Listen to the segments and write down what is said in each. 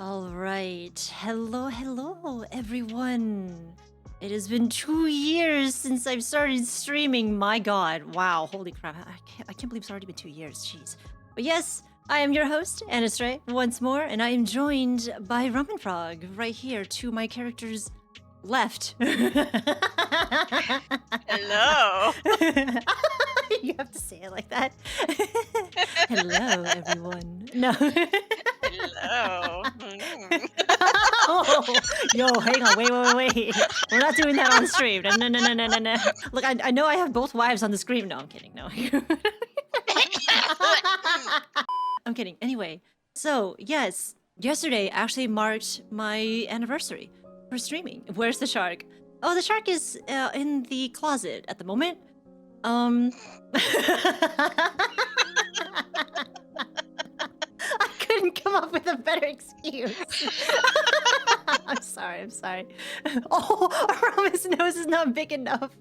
All right. Hello, everyone. It has been 2 years since I've started streaming. My God. Wow. Holy crap. I can't believe it's already been 2 years. Jeez. But yes, I am your host, Anastray, once more, and I am joined by Ramen Frog right here to my character's left. Hello. You have to say it like that. Hello, everyone. No. Hello. Oh, yo, hang on, wait. We're not doing that on stream. No. Look, I know I have both wives on the screen. No, I'm kidding. No. I'm kidding. Anyway, so yes, yesterday actually marked my anniversary for streaming. Where's the shark? Oh, the shark is in the closet at the moment. I couldn't come up with a better excuse. I'm sorry. Oh, Rama's nose is not big enough.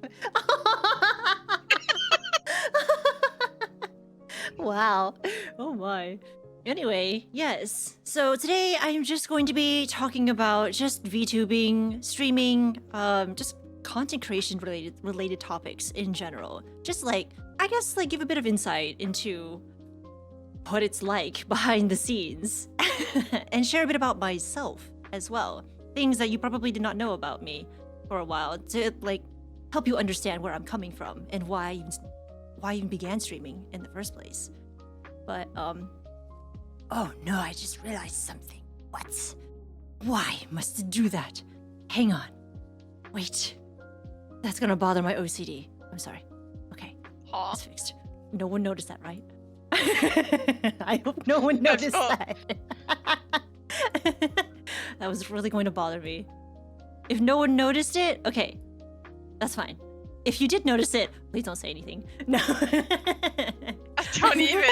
Wow. Oh my. Anyway, yes. So today I'm just going to be talking about just VTubing, streaming, just content creation related topics in general. Just I guess give a bit of insight into what it's like behind the scenes and share a bit about myself as well. Things that you probably did not know about me for a while to help you understand where I'm coming from and why I even began streaming in the first place. But oh no, I just realized something. What? Why must it do that? Hang on. Wait. That's gonna bother my OCD. I'm sorry. Okay. Huh? It's fixed. No one noticed that, right? I hope no one noticed that. That was really going to bother me. If no one noticed it, okay. That's fine. If you did notice it, please don't say anything. No. I don't even.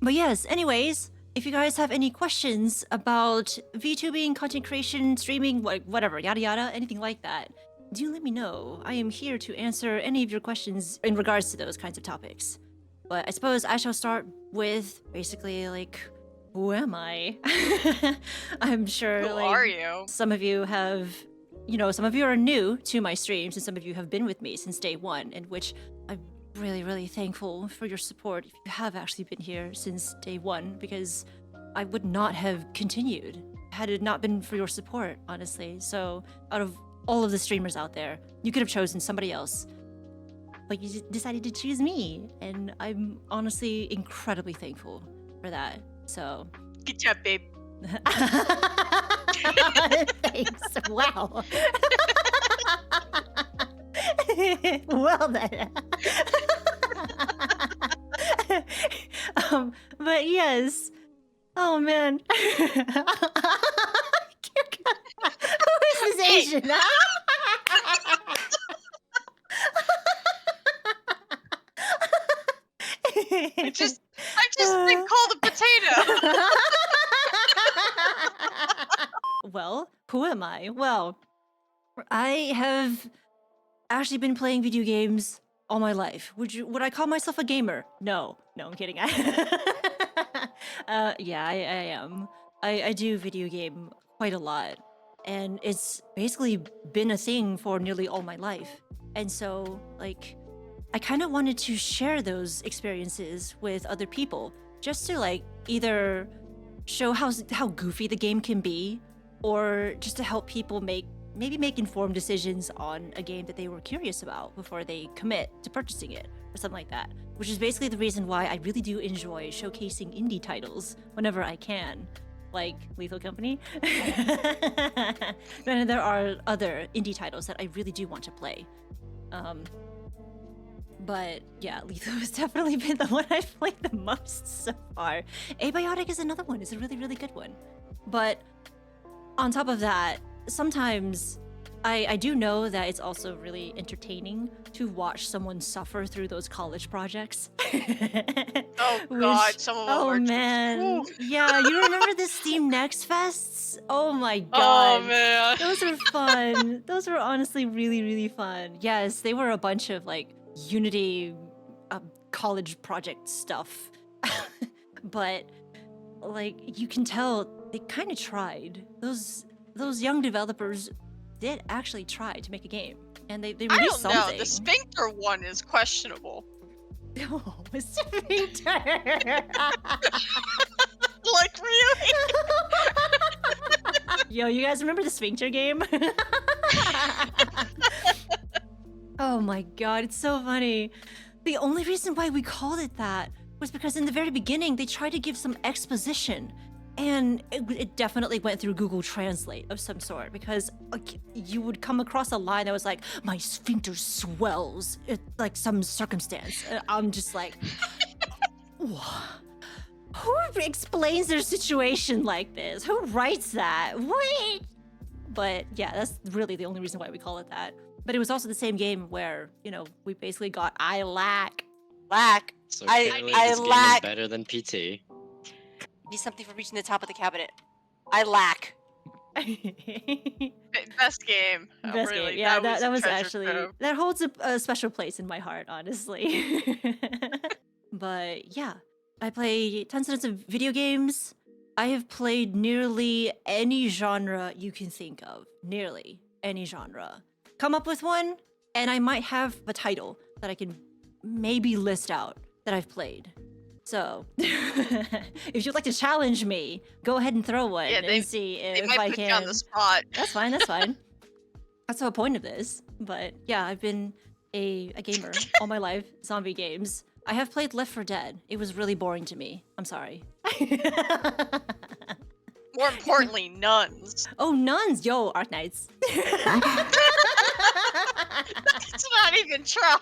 But yes, anyways, if you guys have any questions about VTubing, content creation, streaming, whatever, yada yada, anything like that, do let me know. I am here to answer any of your questions in regards to those kinds of topics. But I suppose I shall start with basically who am I? I'm sure Who are you? some of you have, some of you are new to my streams and some of you have been with me since day one, in which I'm really thankful for your support if you have actually been here since day one, because I would not have continued had it not been for your support, honestly. So out of all of the streamers out there, you could have chosen somebody else, but you decided to choose me, and I'm honestly incredibly thankful for that. So Good job, babe. thanks. Wow. Well then. But yes. Oh man. Who is this Asian? I've just been called a potato. Well, who am I? Well, I have actually been playing video games all my life. Would I call myself a gamer? No, I'm kidding. Yeah, I am. I do video game quite a lot, and it's basically been a thing for nearly all my life. And so, I kind of wanted to share those experiences with other people, just to either show how goofy the game can be, or just to help people maybe make informed decisions on a game that they were curious about before they commit to purchasing it, or something like that. Which is basically the reason why I really do enjoy showcasing indie titles whenever I can, like Lethal Company. And there are other indie titles that I really do want to play. But yeah, Lethal has definitely been the one I've played the most so far. Abiotic is another one. It's a really good one. But on top of that, sometimes I do know that it's also really entertaining to watch someone suffer through those college projects. Oh God, some of them Oh are man. Ooh. Yeah, you remember the Steam Next Fests? Oh my God. Oh man. Those were fun. Those were honestly really fun. Yes, they were a bunch of Unity college project stuff. But like you can tell they kind of tried. Those young developers did actually try to make a game, and they I released don't know. something. The Specter one is questionable. Oh, Specter. Like, really? Yo, you guys remember the Specter game? Oh my god, it's so funny. The only reason why we called it that was because in the very beginning they tried to give some exposition, and it definitely went through Google Translate of some sort, because like, you would come across a line that was like, my sphincter swells at like some circumstance. And I'm just like, who explains their situation like this? Who writes that? What? But yeah, that's really the only reason why we call it that. But it was also the same game where, you know, we basically got I lack. So I clearly this game is lack. better than PT. Need something for reaching the top of the cabinet. I lack. Best game. Best really. game. Yeah, that a was treasure actually trove. that holds a special place in my heart, honestly. But yeah, I play tons and tons of video games. I have played nearly any genre you can think of. Nearly any genre. Come up with one, and I might have a title that I can maybe list out that I've played. So, if you'd like to challenge me, go ahead and throw one and see They if might I put can. you on the spot. That's fine, that's fine. That's the whole point of this. But yeah, I've been a gamer all my life, zombie games. I have played Left 4 Dead. It was really boring to me. I'm sorry. More importantly, nuns. Oh, nuns! Yo, Arknights. It's not even trying.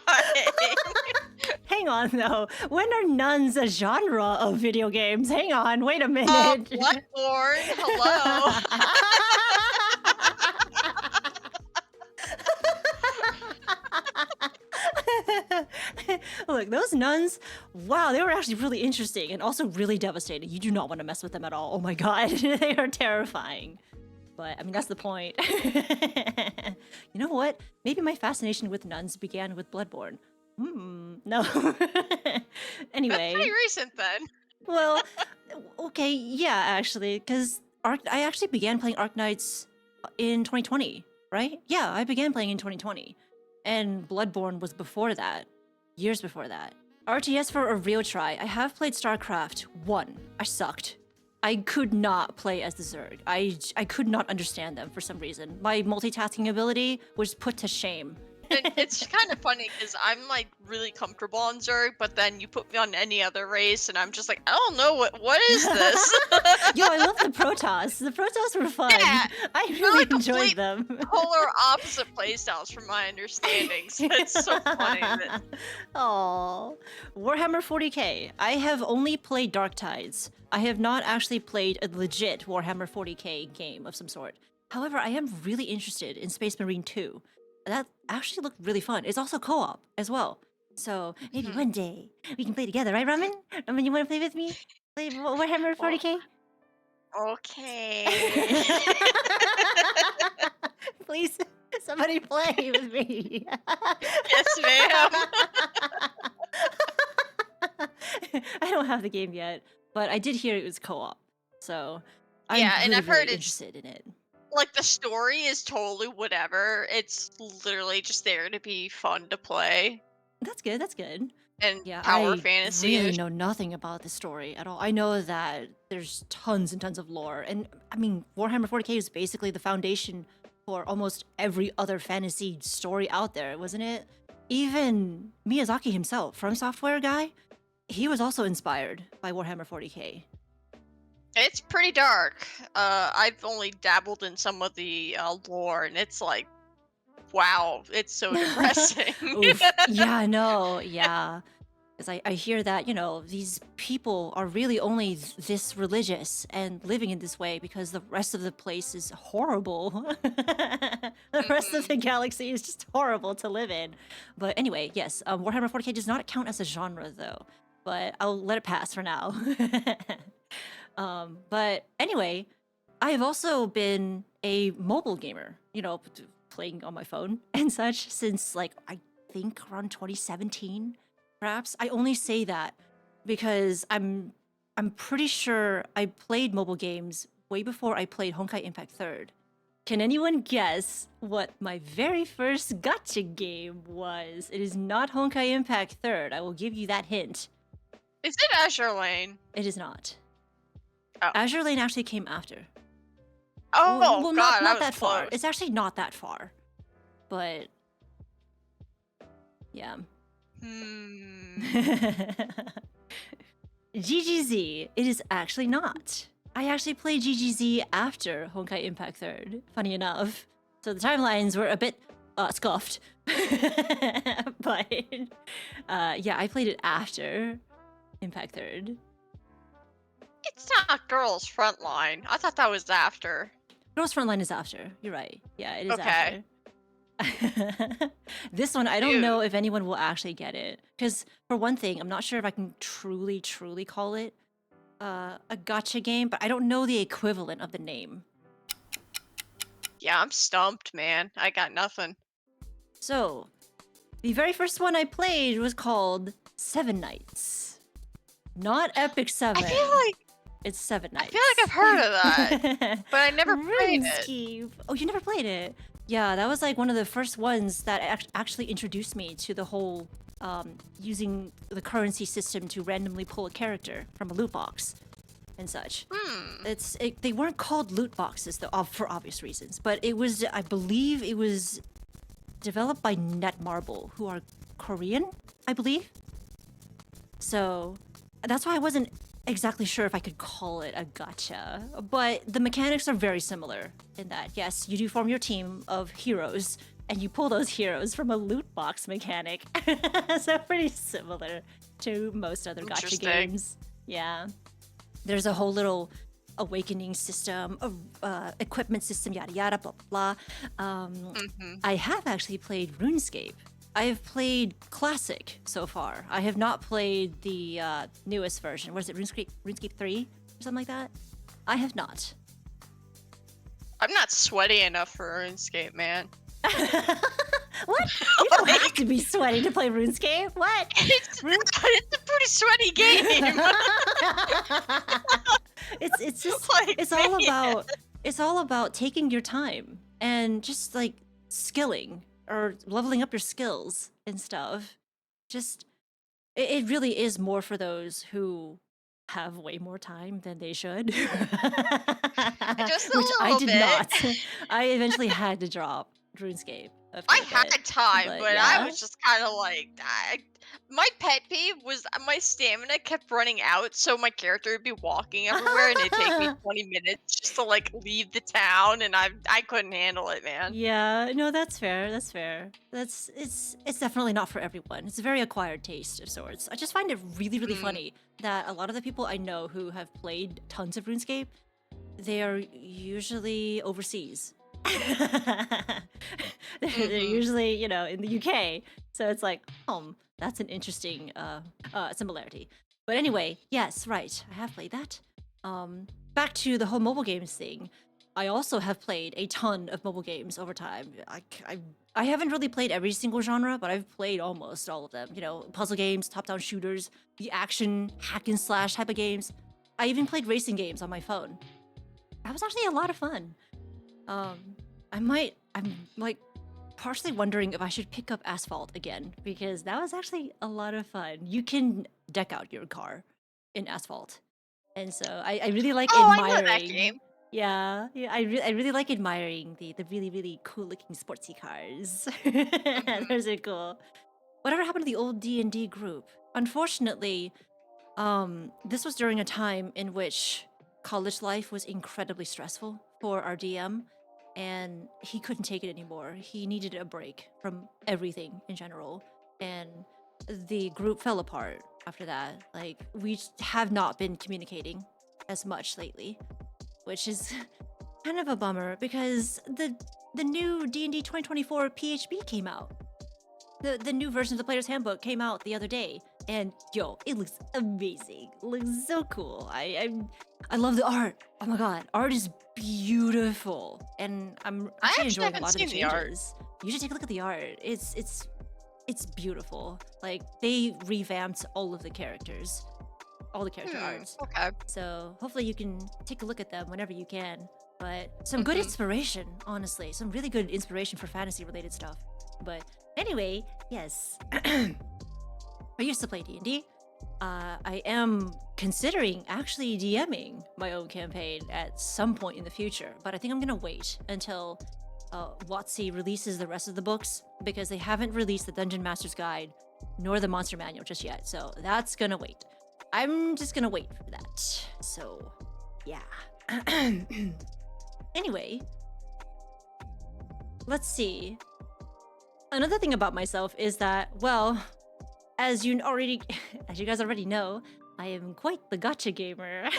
Hang on, though. When are nuns a genre of video games? Hang on, wait a minute. Bloodborne, hello. Look, those nuns, wow, they were actually really interesting and also really devastating. You do not want to mess with them at all. Oh my god, they are terrifying. But, I mean, that's the point. You know what? Maybe my fascination with nuns began with Bloodborne. No. Anyway. That's pretty recent then. Well, okay, yeah, actually, because I actually began playing Arknights in 2020, right? Yeah, I began playing in 2020. And Bloodborne was before that. Years before that. RTS for a real try. I have played StarCraft 1. I sucked. I could not play as the Zerg. I could not understand them for some reason. My multitasking ability was put to shame. It's kind of funny because I'm like really comfortable on Zerg, but then you put me on any other race, and I'm just like, I don't know what is this. Yo, I love the Protoss. The Protoss were fun. Yeah, I they're really like enjoyed complete them. Polar opposite playstyles, from my understanding. So it's so funny. Aww. Warhammer 40k. I have only played Dark Tides. I have not actually played a legit Warhammer 40k game of some sort. However, I am really interested in Space Marine 2. That actually looked really fun. It's also co-op as well. So maybe one day we can play together, right, Ramen? Ramen, you want to play with me? Play Warhammer 40k? Okay. Please, somebody play with me. Yes, ma'am. I don't have the game yet, but I did hear it was co-op. So I'm Yeah, and really, I've heard really it's- interested in it. Like, the story is totally whatever. It's literally just there to be fun to play. That's good, that's good. And Yeah, power I fantasy. really know nothing about the story at all. I know that there's tons and tons of lore, and I mean, Warhammer 40k is basically the foundation for almost every other fantasy story out there, wasn't it? Even Miyazaki himself, From Software guy, he was also inspired by Warhammer 40k. It's pretty dark. I've only dabbled in some of the lore, and it's like, wow, it's so depressing. Oof. Yeah, I know. Yeah. Because I hear that, you know, these people are really only this religious and living in this way because the rest of the place is horrible. The rest of the galaxy is just horrible to live in. But anyway, yes, Warhammer 40k does not count as a genre, though. But I'll let it pass for now. But anyway, I have also been a mobile gamer, you know, playing on my phone and such since like I think around 2017, perhaps. I only say that because I'm I'm pretty sure I played mobile games way before I played Honkai Impact 3rd. Can anyone guess what my very first gacha game was? It is not Honkai Impact 3rd. I will give you that hint. Is it Azure Lane? It is not. Oh. Azure Lane actually came after. Oh, well, God, not I that was far. close. It's actually not that far. But yeah. GGZ, it is actually not. I actually played GGZ after Honkai Impact 3rd, funny enough. So the timelines were a bit scuffed. But yeah, I played it after Impact 3rd. It's not Girls Frontline. I thought that was after. Girls Frontline is after. You're right. Yeah, it is Okay. after. This one, I don't Dude. know if anyone will actually get it. Because, for one thing, I'm not sure if I can truly call it a gacha game, but I don't know the equivalent of the name. Yeah, I'm stumped, man. I got nothing. So, the very first one I played was called Seven Nights. Not Epic 7. I feel like It's Seven Nights. I feel like I've heard of that, but I never played it. RuneScape. Oh, you never played it? Yeah, that was like one of the first ones that actually introduced me to the whole using the currency system to randomly pull a character from a loot box and such. They weren't called loot boxes though, for obvious reasons, but it was, I believe it was developed by Netmarble, who are Korean, I believe. So that's why I wasn't exactly sure if I could call it a gacha, but the mechanics are very similar in that, yes, you do form your team of heroes and you pull those heroes from a loot box mechanic. So pretty similar to most other gacha Interesting. games. Yeah. There's a whole little awakening system, equipment system, yada yada, blah blah blah. I have actually played RuneScape. I have played Classic so far. I have not played the newest version. What is it, RuneScape 3 or something like that? I have not. I'm not sweaty enough for RuneScape, man. What? You don't have to be sweaty to play RuneScape. What? It's a pretty sweaty game. It's just Like, it's all about taking your time and just like skilling or leveling up your skills and stuff. Just it really is more for those who have way more time than they should. Just a Which I little did bit. not. I eventually had to drop RuneScape. I had time, but yeah. I was just kind of like, my pet peeve was my stamina kept running out, so my character would be walking everywhere, and it'd take me 20 minutes just to like leave the town, and I couldn't handle it, man. Yeah, no, that's fair. That's fair. It's definitely not for everyone. It's a very acquired taste of sorts. I just find it really funny that a lot of the people I know who have played tons of RuneScape, they are usually overseas. They're usually, you know, in the UK. So it's like, that's an interesting similarity. But anyway, yes, right. I have played that. Back to the whole mobile games thing. I also have played a ton of mobile games over time. I haven't really played every single genre, but I've played almost all of them. You know, puzzle games, top-down shooters, the action, hack and slash type of games. I even played racing games on my phone. That was actually a lot of fun. I'm like partially wondering if I should pick up Asphalt again, because that was actually a lot of fun. You can deck out your car in Asphalt. And so I really like admiring. I know that game. Yeah, I really like admiring the really cool looking sportsy cars. Those are cool. Whatever happened to the old D&D group? Unfortunately, this was during a time in which college life was incredibly stressful for our DM, and he couldn't take it anymore. He needed a break from everything in general, and the group fell apart after that. Like, we have not been communicating as much lately, which is kind of a bummer because the new D&D 2024 PHB came out. The new version of the Player's Handbook came out the other day, and yo, it looks amazing. It looks so cool. I love the art. Oh my god, art is beautiful, and I'm actually enjoying a lot of the changes. You should take a look at the art. It's beautiful. Like, they revamped all of the characters, all the character arts. Okay. So hopefully you can take a look at them whenever you can. But some good inspiration, honestly. Some really good inspiration for fantasy-related stuff. But anyway, yes. I used to play D&D. I am considering actually DMing my own campaign at some point in the future. But I think I'm going to wait until WotC releases the rest of the books, because they haven't released the Dungeon Master's Guide nor the Monster Manual just yet. So that's going to wait. I'm just going to wait for that. So, yeah. Anyway, let's see. Another thing about myself is that, well, as you guys already know, I am quite the gacha gamer.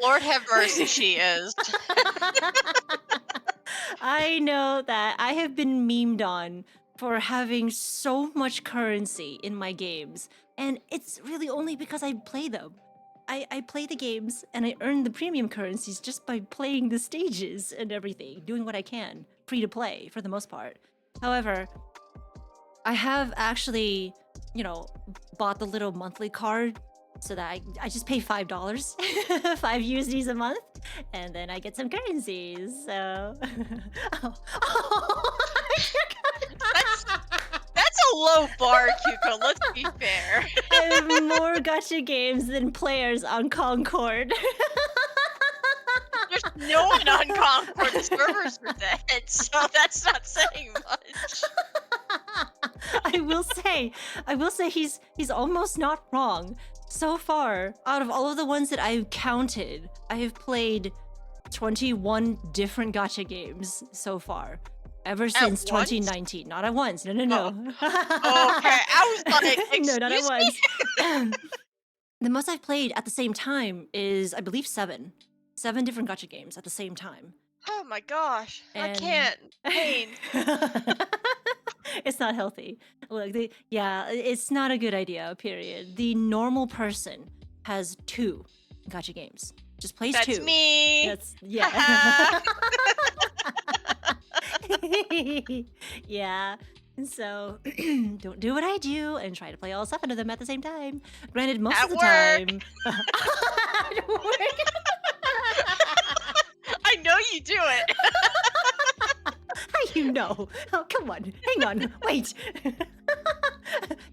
Lord have mercy, she is. I know that I have been memed on for having so much currency in my games, and it's really only because I play them. I play the games and I earn the premium currencies just by playing the stages and everything, doing what I can, free to play for the most part. However, I have actually, bought the little monthly card so that I just pay $5, 5 USDs a month, and then I get some currencies. So, That's a low bar, Cuco. Let's be fair. I have more gacha games than players on Concord. There's no one on Concord. The servers are dead, so that's not saying much. I will say he's almost not wrong. So far, out of all of the ones that I've counted, I have played 21 different gacha games so far. Ever since 2019. Not at once. No. Oh, okay, I was like, no, not at excuse once. The most I've played at the same time is, I believe, 7. 7 different gacha games at the same time. Oh my gosh, I And- can't. Pain. It's not healthy. Look, it's not a good idea, period. The normal person has 2 gacha games. Just plays That's 2. me. Yeah. Yeah. So don't do what I do and try to play all 7 of them at the same time. Granted, most At of the work. time. At work. I know you do it. How you know? Oh, come on. Hang on. Wait.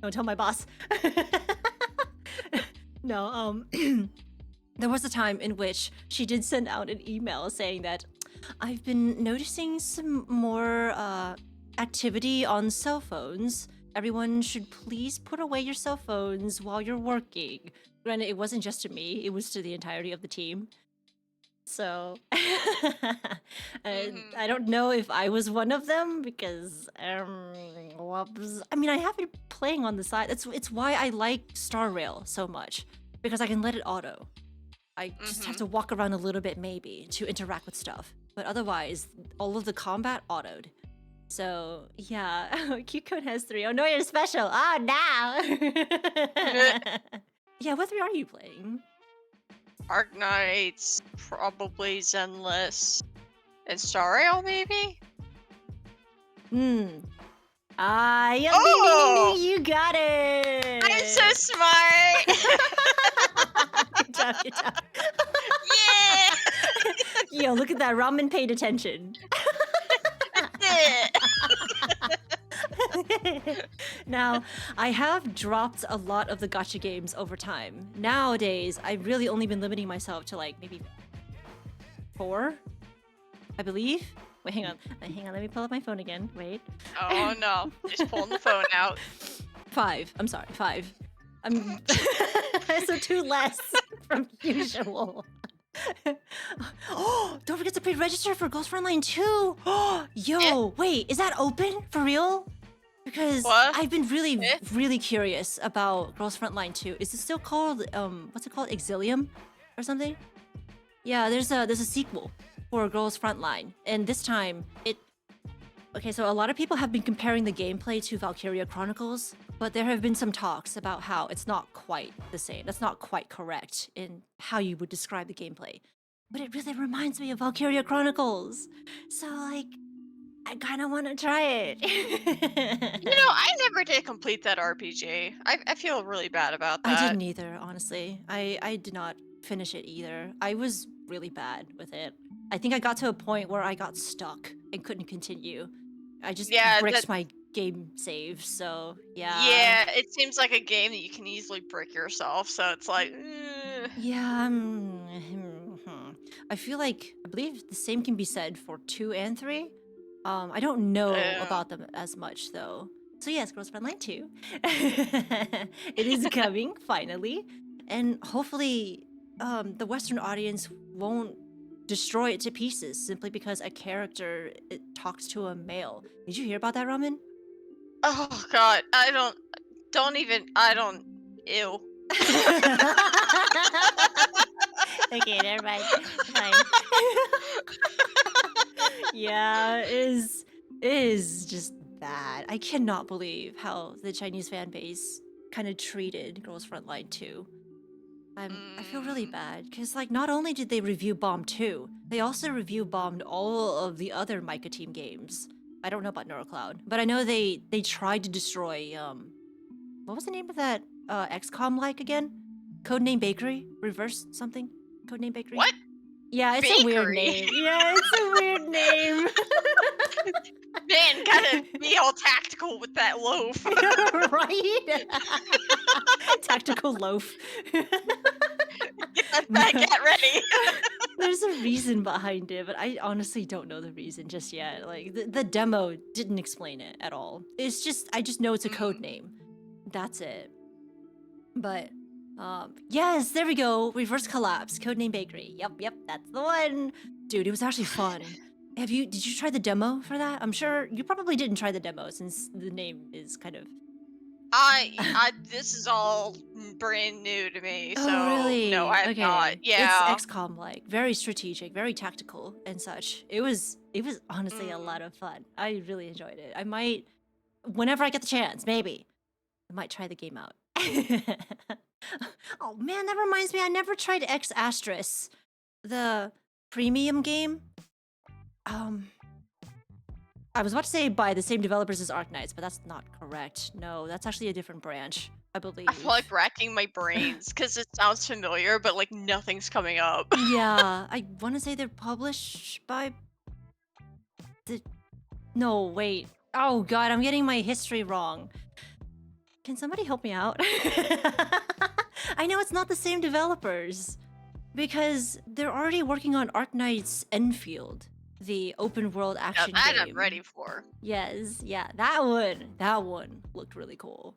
Don't tell my boss. No, there was a time in which she did send out an email saying that I've been noticing some more activity on cell phones. Everyone should please put away your cell phones while you're working. Granted, it wasn't just to me, it was to the entirety of the team. So, I don't know if I was one of them because, whoops. I mean, I have been playing on the side. It's why I like Star Rail so much, because I can let it auto. I just have to walk around a little bit maybe to interact with stuff. But otherwise, all of the combat autoed. So, yeah. Q-Code has 3. Oh, no, you're special. Oh, no. Yeah, what 3 are you playing? Arknights, probably Zenless, and Stario, maybe? Yep, Oh! ding, ding, ding, you got it! I'm so smart! Good job. Yeah! Yo, look at that. Ramen paid attention. Now, I have dropped a lot of the gacha games over time. Nowadays, I've really only been limiting myself to like maybe 4, I believe. Wait, hang on. Let me pull up my phone again. Wait. Oh no, just pulling the phone out. 5. I'm sorry, 5. So 2 less from usual. Oh, don't forget to pre-register for Ghost Frontline 2. Yo, wait, is that open for real? Because What? I've been really curious about Ghost Frontline 2. Is it still called what's it called? Exilium or something? Yeah, there's a sequel for Girls Frontline, and this time okay, so a lot of people have been comparing the gameplay to Valkyria Chronicles, but there have been some talks about how it's not quite the same. That's not quite correct in how you would describe the gameplay. But it really reminds me of Valkyria Chronicles. So, like, I kind of want to try it. I never did complete that RPG. I feel really bad about I that. didn't either, honestly. I did not finish it either. I was really bad with it. I think I got to a point where I got stuck and couldn't continue. I just Yeah, bricked my game save, so yeah. yeah, it seems like a game that you can easily brick yourself, so it's like, Yeah, I feel like I believe the same can be said for 2 and 3. I don't know yeah. about them as much though. So yes, Girls Friend Line 2. It is coming finally, and hopefully, the Western audience won't destroy it to pieces simply because a character talks to a male. Did you hear about that, Ramen? Oh god, I don't. Ew. Okay, never mind. Fine. Yeah, it is just bad. I cannot believe how the Chinese fan base kind of treated Girls Frontline 2. I feel really bad because like not only did they review Bomb 2, they also review bombed all of the other Micah Team games. I don't know about NeuroCloud, but I know they tried to destroy what was the name of that XCOM like again? Codename Bakery? Reverse something? Codename Bakery? What? Yeah, it's a weird Bakery? name. Yeah, it's a weird name. Man, gotta be all tactical with that loaf. Right? Tactical loaf. Get that baguette ready. There's a reason behind it, but I honestly don't know the reason just yet. Like the demo didn't explain it at all. It's just I just know it's a code name. That's it. But yes, there we go. Reverse collapse. Codename Bakery. Yep, that's the one. Dude, it was actually fun. Did you try the demo for that? I'm sure you probably didn't try the demo since the name is kind of This is all brand new to me, so Oh, really? no, I have not. Okay. Yeah. It's XCOM like, very strategic, very tactical and such. It was honestly a lot of fun. I really enjoyed it. I might whenever I get the chance, maybe. I might try the game out. Oh man, that reminds me I never tried X Asterisk, the premium game. Um I was about to say by the same developers as Arknights, but that's not correct. No, that's actually a different branch, I believe. I'm like racking my brains because it sounds familiar, but like nothing's coming up. Yeah, I want to say they're published by the. No, wait. Oh god, I'm getting my history wrong. Can somebody help me out? I know it's not the same developers because they're already working on Arknights Enfield, the open world Now action that game. I'm ready for. Yes, yeah, that one looked really cool.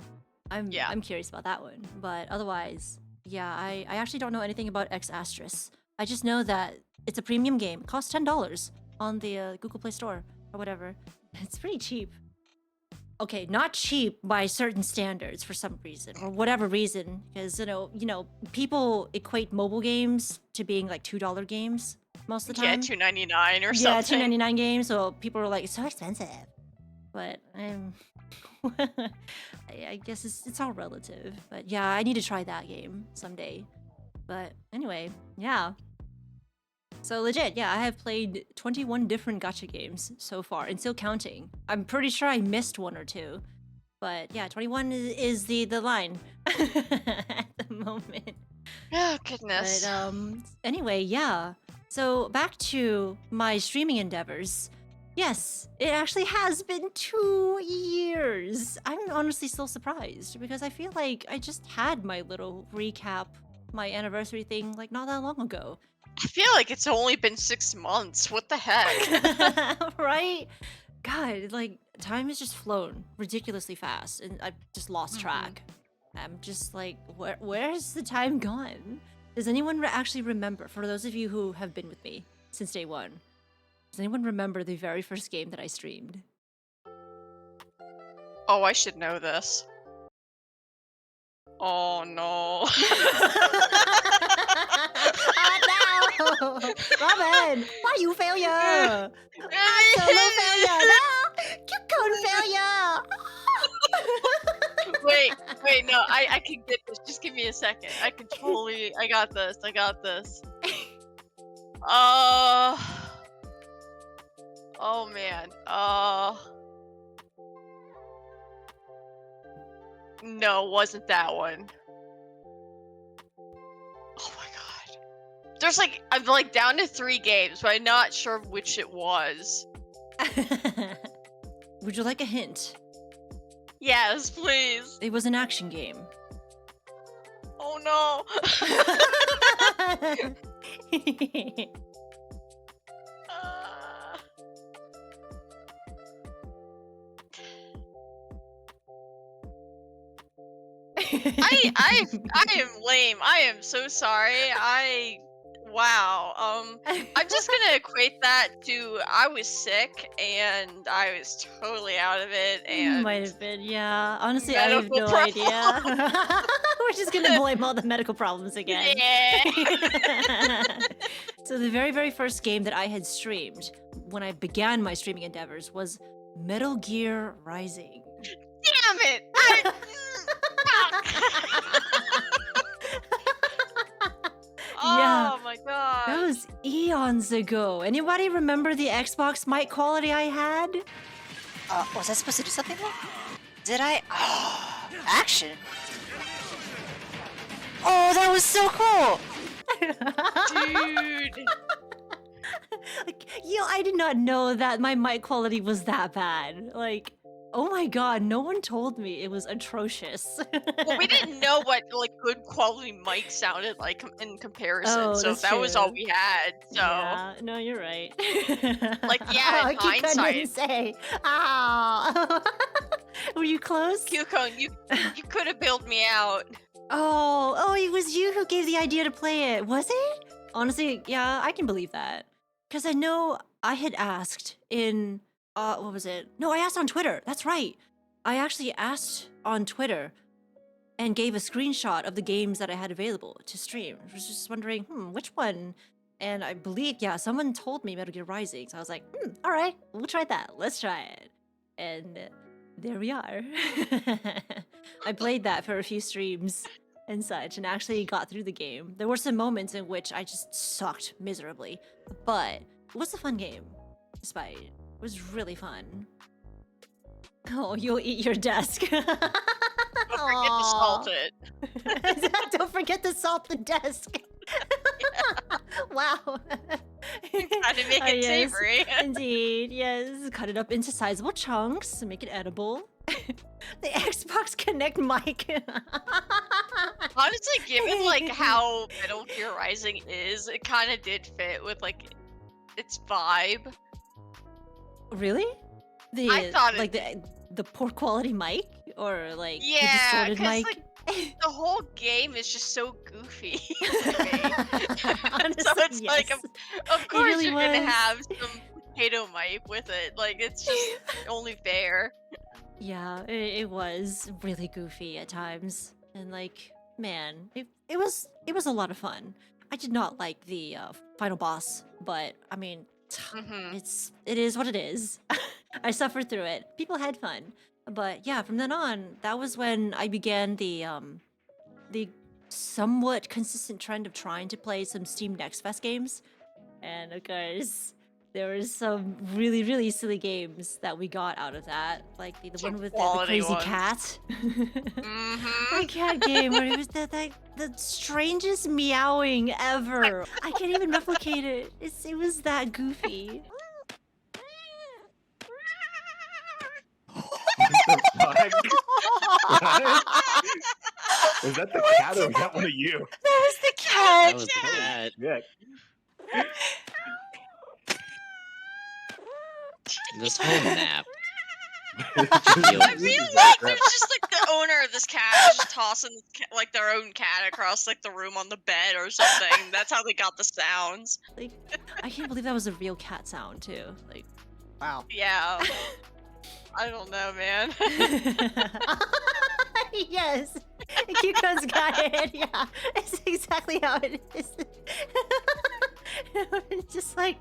Yeah. I'm curious about that one, but otherwise, yeah, I actually don't know anything about X Asterisk. I just know that it's a premium game. It costs $10 on the Google Play Store or whatever. It's pretty cheap. Okay, not cheap by certain standards for some reason or whatever reason, because you know, people equate mobile games to being like $2 games most of the Yeah, time. $2.99 or Yeah, something. $2.99 games. So people are like, it's so expensive. But I guess it's all relative. But yeah, I need to try that game someday. But anyway, yeah. So legit, yeah, I have played 21 different gacha games so far and still counting. I'm pretty sure I missed one or two. But yeah, 21 is the line at the moment. Oh goodness. But anyway, yeah. So back to my streaming endeavors. Yes, it actually has been 2 years. I'm honestly still surprised because I feel like I just had my little recap, my anniversary thing like not that long ago. I feel like it's only been 6 months. What the heck? Right? God, like time has just flown ridiculously fast and I've just lost track. I'm just like, where's the time gone? Does anyone actually remember, for those of you who have been with me since day one, does anyone remember the very first game that I streamed? Oh, I should know this. Oh no. Oh no! Robin! Why you failure? Solo failure! No! Cute cone failure! Wait, no, I can get this. Just give me a second. I got this. Oh Oh man. No, wasn't that one. Oh my god. There's like I'm like down to 3 games, but I'm not sure which it was. Would you like a hint? Yes, please. It was an action game. Oh no. I am lame. I am so sorry. Wow. I'm just gonna equate that to I was sick and I was totally out of it and Might have been, yeah. Honestly, I have medical no idea. We're just gonna blame all the medical problems again. yeah. So the very, very first game that I had streamed when I began my streaming endeavors was Metal Gear Rising. Damn it! Yeah. Oh my god. That was eons ago. Anybody remember the Xbox mic quality I had? Was I supposed to do something there? Did I? Oh, action. Oh, that was so cool. Dude. Like, I did not know that my mic quality was that bad. Like, oh my god, no one told me it was atrocious. Well, we didn't know what like good quality mic sounded like in comparison, Oh, so that's that was all true. we had. So Yeah, no, you're right. Like, yeah, oh, in Kikon didn't hindsight. say. Ow. Were you close? Kyukon, you could have bailed me out. Oh, it was you who gave the idea to play it, was it? Honestly, yeah, I can believe that. Because I know I had asked in, what was it? No, I asked on Twitter. That's right. I actually asked on Twitter and gave a screenshot of the games that I had available to stream. I was just wondering, which one? And I believe, yeah, someone told me Metal Gear Rising. So I was like, all right, we'll try that. Let's try it. And there we are. I played that for a few streams and such and actually got through the game. There were some moments in which I just sucked miserably, but it was a fun game, despite it was really fun. Oh, you'll eat your desk. Don't forget to salt it. Don't forget to salt the desk. Wow. How to make it Yes, savory. indeed, yes. Cut it up into sizable chunks and make it edible. The Xbox Connect mic. Honestly, given like how Metal Gear Rising is, it kind of did fit with like its vibe. Really? I thought it like the poor quality mic or like the Yeah, distorted 'cause, mic. like, the whole game is just so goofy. Honestly, So it's like, yes. of course really you're gonna was. have some potato mic with it. Like it's just only fair. Yeah, it was really goofy at times, and like, man, it was a lot of fun. I did not like the final boss, but I mean, Mhm. it is what it is. I suffered through it. People had fun, but yeah, from then on, that was when I began the somewhat consistent trend of trying to play some Steam Next Fest games, and of course, there was some really, really silly games that we got out of that, like the Some one with the quality crazy ones. cat. Mhm. The cat game where it was the strangest meowing ever. I can't even replicate it. It was that goofy. What the fuck? What? Is that the cat or is that one of you? That was the That cat. was the cat. Yeah. This whole map. I feel like there's just like the owner of this cat is just tossing like their own cat across like the room on the bed or something. That's how they got the sounds. Like, I can't believe that was a real cat sound too. Like, wow. Yeah. I don't know, man. Yes, Cucon's got it. Yeah, it's exactly how it is. It's just like,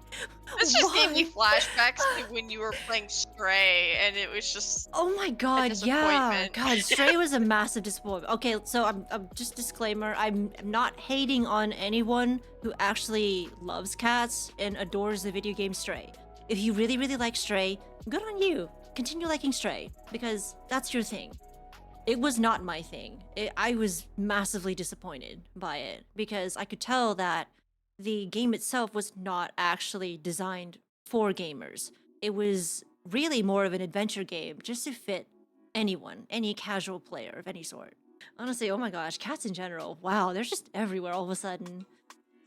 This just gave me why? flashbacks to when you were playing Stray, and it was just Oh my god, yeah. disappointment. God, Stray was a massive disappointment. Okay, so I'm just disclaimer, I'm not hating on anyone who actually loves cats and adores the video game Stray. if you really, really like Stray, good on you. Continue liking Stray, because that's your thing. It was not my thing. I was massively disappointed by it, because I could tell that the game itself was not actually designed for gamers. It was really more of an adventure game, just to fit anyone, any casual player of any sort. Honestly, oh my gosh, cats in general, wow, they're just everywhere all of a sudden.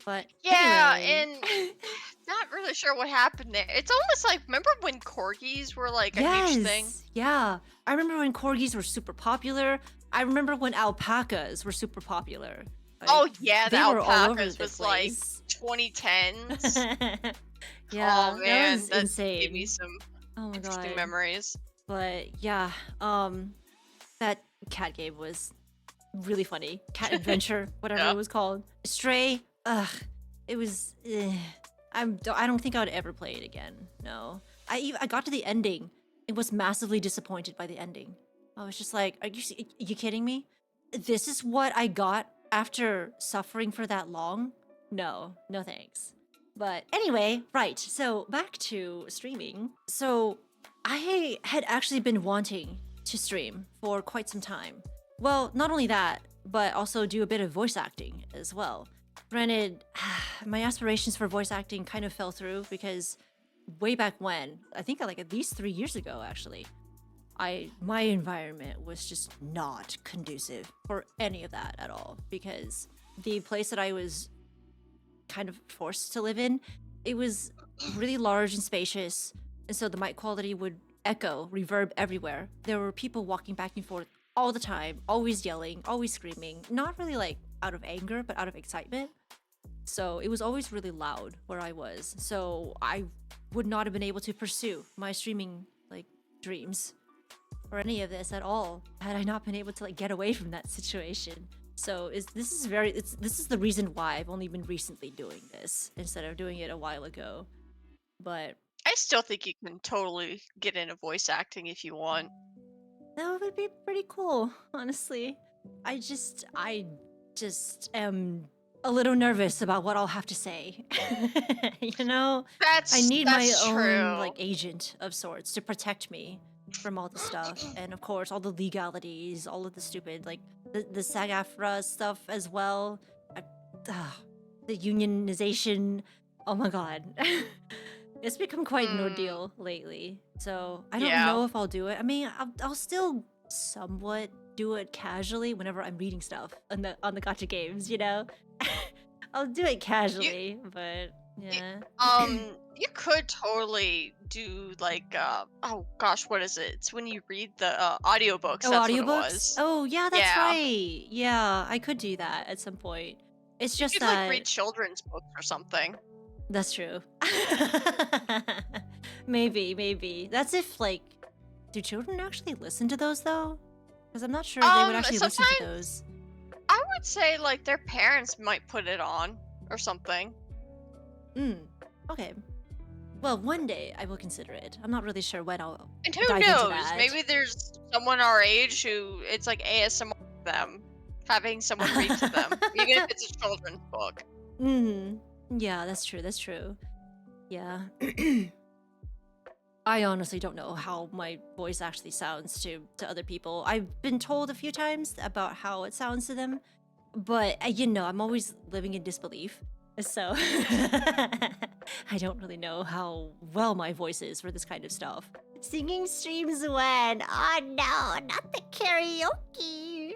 But Yeah, anyway. and not really sure what happened there. It's almost like, remember when corgis were like a huge thing? Yes, yeah. I remember when corgis were super popular. I remember when alpacas were super popular. Like, Oh yeah, the they were all over alpacas the was like place. 2010s. Yeah, Oh that man, was that insane. gave me some Oh my interesting god. memories. But yeah, that cat game was really funny. Cat Adventure, whatever Yeah. it was called. Stray, ugh, it was. I don't think I would ever play it again. No, I got to the ending and was massively disappointed by the ending. I was just like, are you kidding me? This is what I got after suffering for that long? No, no thanks. But anyway, right, so back to streaming. So I had actually been wanting to stream for quite some time. Well, not only that, but also do a bit of voice acting as well. Granted, my aspirations for voice acting kind of fell through because way back when, I think like at least 3 years ago actually, my environment was just not conducive for any of that at all, because the place that I was kind of forced to live in, it was really large and spacious, and so the mic quality would echo, reverb everywhere. There were people walking back and forth all the time, always yelling, always screaming, not really like out of anger, but out of excitement. So it was always really loud where I was. So I would not have been able to pursue my streaming like dreams or any of this at all had I not been able to like get away from that situation. So this is the reason why I've only been recently doing this instead of doing it a while ago. But I still think you can totally get into voice acting if you want. that would be pretty cool, honestly. I just am a little nervous about what I'll have to say. You know, I need my That's own true. like agent of sorts to protect me from all the stuff, and of course all the legalities, all of the stupid like the SAG-AFTRA stuff as well. The unionization. Oh my god. It's become quite an ordeal lately, so I don't Yeah. know if I'll do it. I mean, I'll still somewhat do it casually whenever I'm reading stuff on the Gacha games, you know? I'll do it casually, but yeah. You could totally do like oh gosh, what is it? It's when you read the audiobooks. Oh, That's what it audiobooks? was. Oh, yeah, that's Yeah. right. Yeah, I could do that at some point. It's You just could like that read children's books or something. that's true. Maybe. That's if like, do children actually listen to those though? Because I'm not sure they would actually listen to those. I would say like their parents might put it on or something. Okay. Well, one day I will consider it. I'm not really sure when I'll And who dive into knows? that. Maybe there's someone our age who it's like ASMR for them, having someone read to them, even if it's a children's book. Yeah, that's true. Yeah. I honestly don't know how my voice actually sounds to other people. I've been told a few times about how it sounds to them, but you know, I'm always living in disbelief. So I don't really know how well my voice is for this kind of stuff. Singing streams when? Oh no, not the karaoke.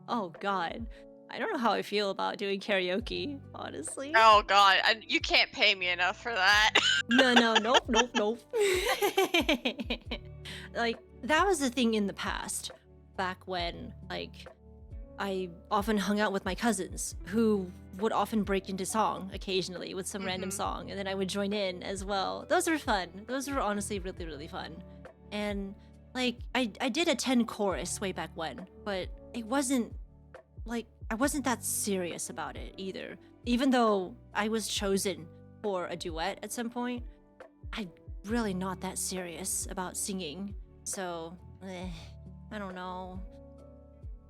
Oh god. I don't know how I feel about doing karaoke, honestly. Oh god, you can't pay me enough for that. Nope. Like, that was the thing in the past, back when, like, I often hung out with my cousins, who would often break into song occasionally with some random song, and then I would join in as well. Those were fun. Those were honestly really, really fun. And, like, I did attend chorus way back when, but it wasn't, like, I wasn't that serious about it either. Even though I was chosen for a duet at some point, I'm really not that serious about singing. So, I don't know.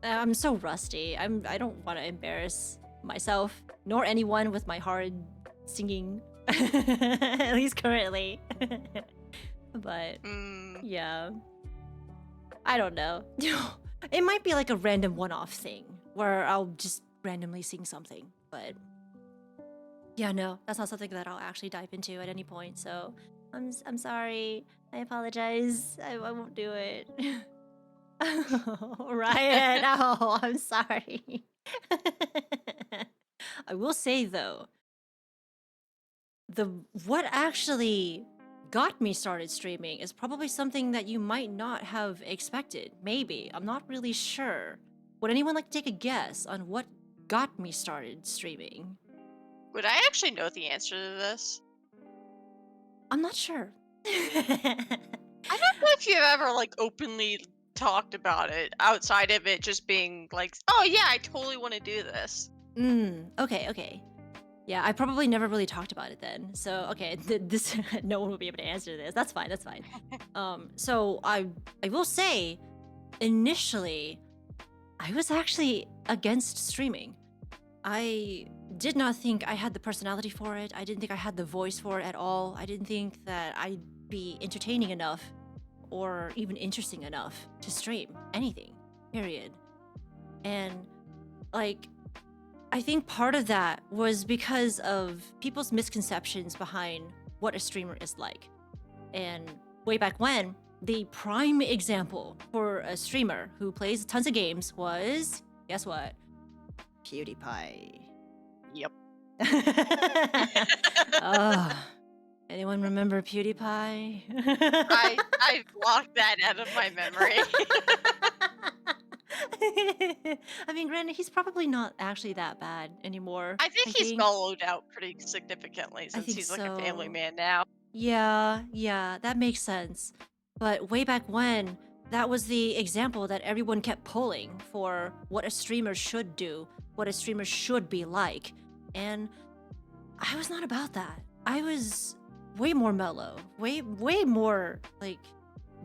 I'm so rusty. I don't want to embarrass myself nor anyone with my hard singing At least currently. But Mm. yeah, I don't know. It might be like a random one-off thing where I'll just randomly sing something, but yeah, no, that's not something that I'll actually dive into at any point. So I'm sorry. I apologize. I won't do it. Ryan, oh, I'm sorry. I will say though, what actually got me started streaming is probably something that you might not have expected. Maybe. I'm not really sure. Would anyone like to take a guess on what got me started streaming? Would I actually know the answer to this? I'm not sure. I don't know if you've ever like openly talked about it outside of it just being like, oh yeah, I totally want to do this. Okay. Yeah, I probably never really talked about it then. So, okay, this no one will be able to answer this. That's fine. So I will say, initially, I was actually against streaming. I did not think I had the personality for it. I didn't think I had the voice for it at all. I didn't think that I'd be entertaining enough or even interesting enough to stream anything, period. And like, I think part of that was because of people's misconceptions behind what a streamer is like. And way back when, the prime example for a streamer who plays tons of games was, guess what? PewDiePie. Yep. Anyone remember PewDiePie? I blocked that out of my memory. I mean, granted, he's probably not actually that bad anymore. I think he's mellowed out pretty significantly since think he's like a family so. man now. Yeah, that makes sense. But way back when, that was the example that everyone kept pulling for what a streamer should do, what a streamer should be like. And I was not about that. I was way more mellow, way more like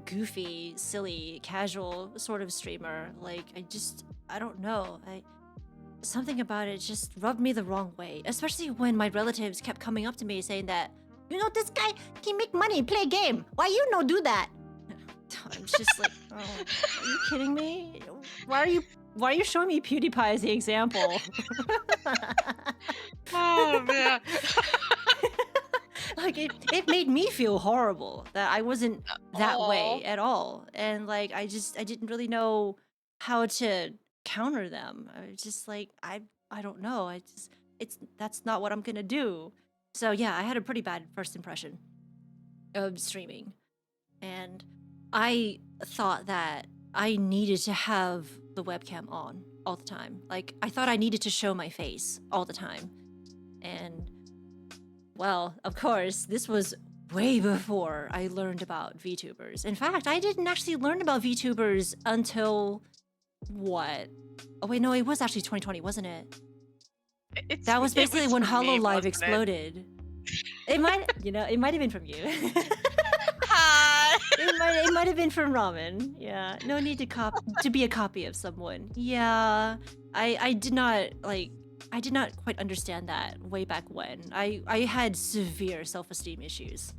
goofy, silly, casual sort of streamer. Like I don't know. Something about it just rubbed me the wrong way, especially when my relatives kept coming up to me saying that, you know, this guy, he make money, play game. Why you no do that? I'm just like, oh, are you kidding me? Why are you showing me PewDiePie as the example? Oh man. Like it made me feel horrible that I wasn't that way at all. And like I didn't really know how to counter them. I was just like I don't know. That's not what I'm gonna do. So yeah, I had a pretty bad first impression of streaming. And I thought that I needed to have the webcam on all the time. Like I thought I needed to show my face all the time. And well, of course, this was way before I learned about VTubers. In fact, I didn't actually learn about VTubers until what? Oh wait, no, it was actually 2020, wasn't it? That was basically when HoloLive exploded. It might, you know, it might have been from you. Hi. It might have been from Ramen. Yeah, no need to be a copy of someone. Yeah, I did not quite understand that way back when. I had severe self-esteem issues.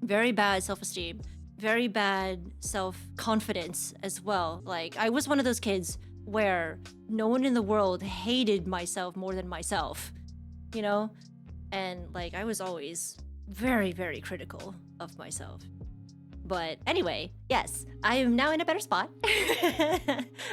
Very bad self-esteem, very bad self-confidence as well. Like I was one of those kids where no one in the world hated myself more than myself, you know? And like I was always very, very critical of myself. But anyway, yes, I am now in a better spot.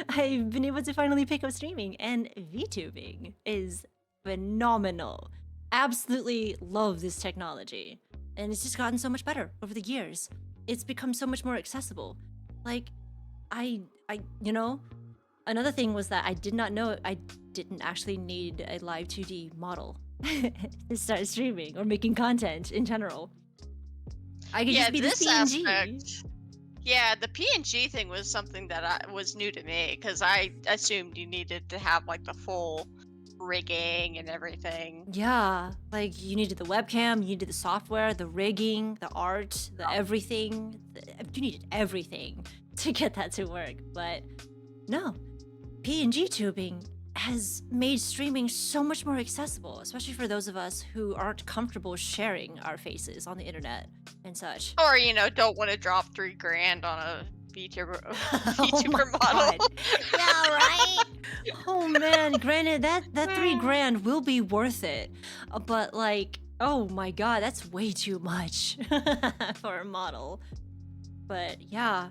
I've been able to finally pick up streaming, and VTubing is phenomenal. Absolutely love this technology. And it's just gotten so much better over the years. It's become so much more accessible. Like, you know, another thing was that I did not know I didn't actually need a live 2D model to start streaming or making content in general. I could just be this PNG. Aspect, yeah, the PNG thing was something that was new to me because I assumed you needed to have like the full rigging and everything. Yeah, like you needed the webcam, you needed the software, the rigging, the art, the everything. You needed everything to get that to work. But no, PNG tubing has made streaming so much more accessible, especially for those of us who aren't comfortable sharing our faces on the internet and such. Or, don't want to drop $3,000 on a VTuber, Oh my VTuber model. God. Yeah, right? Oh man, granted that $3,000 will be worth it. But like, oh my God, that's way too much for a model. But yeah,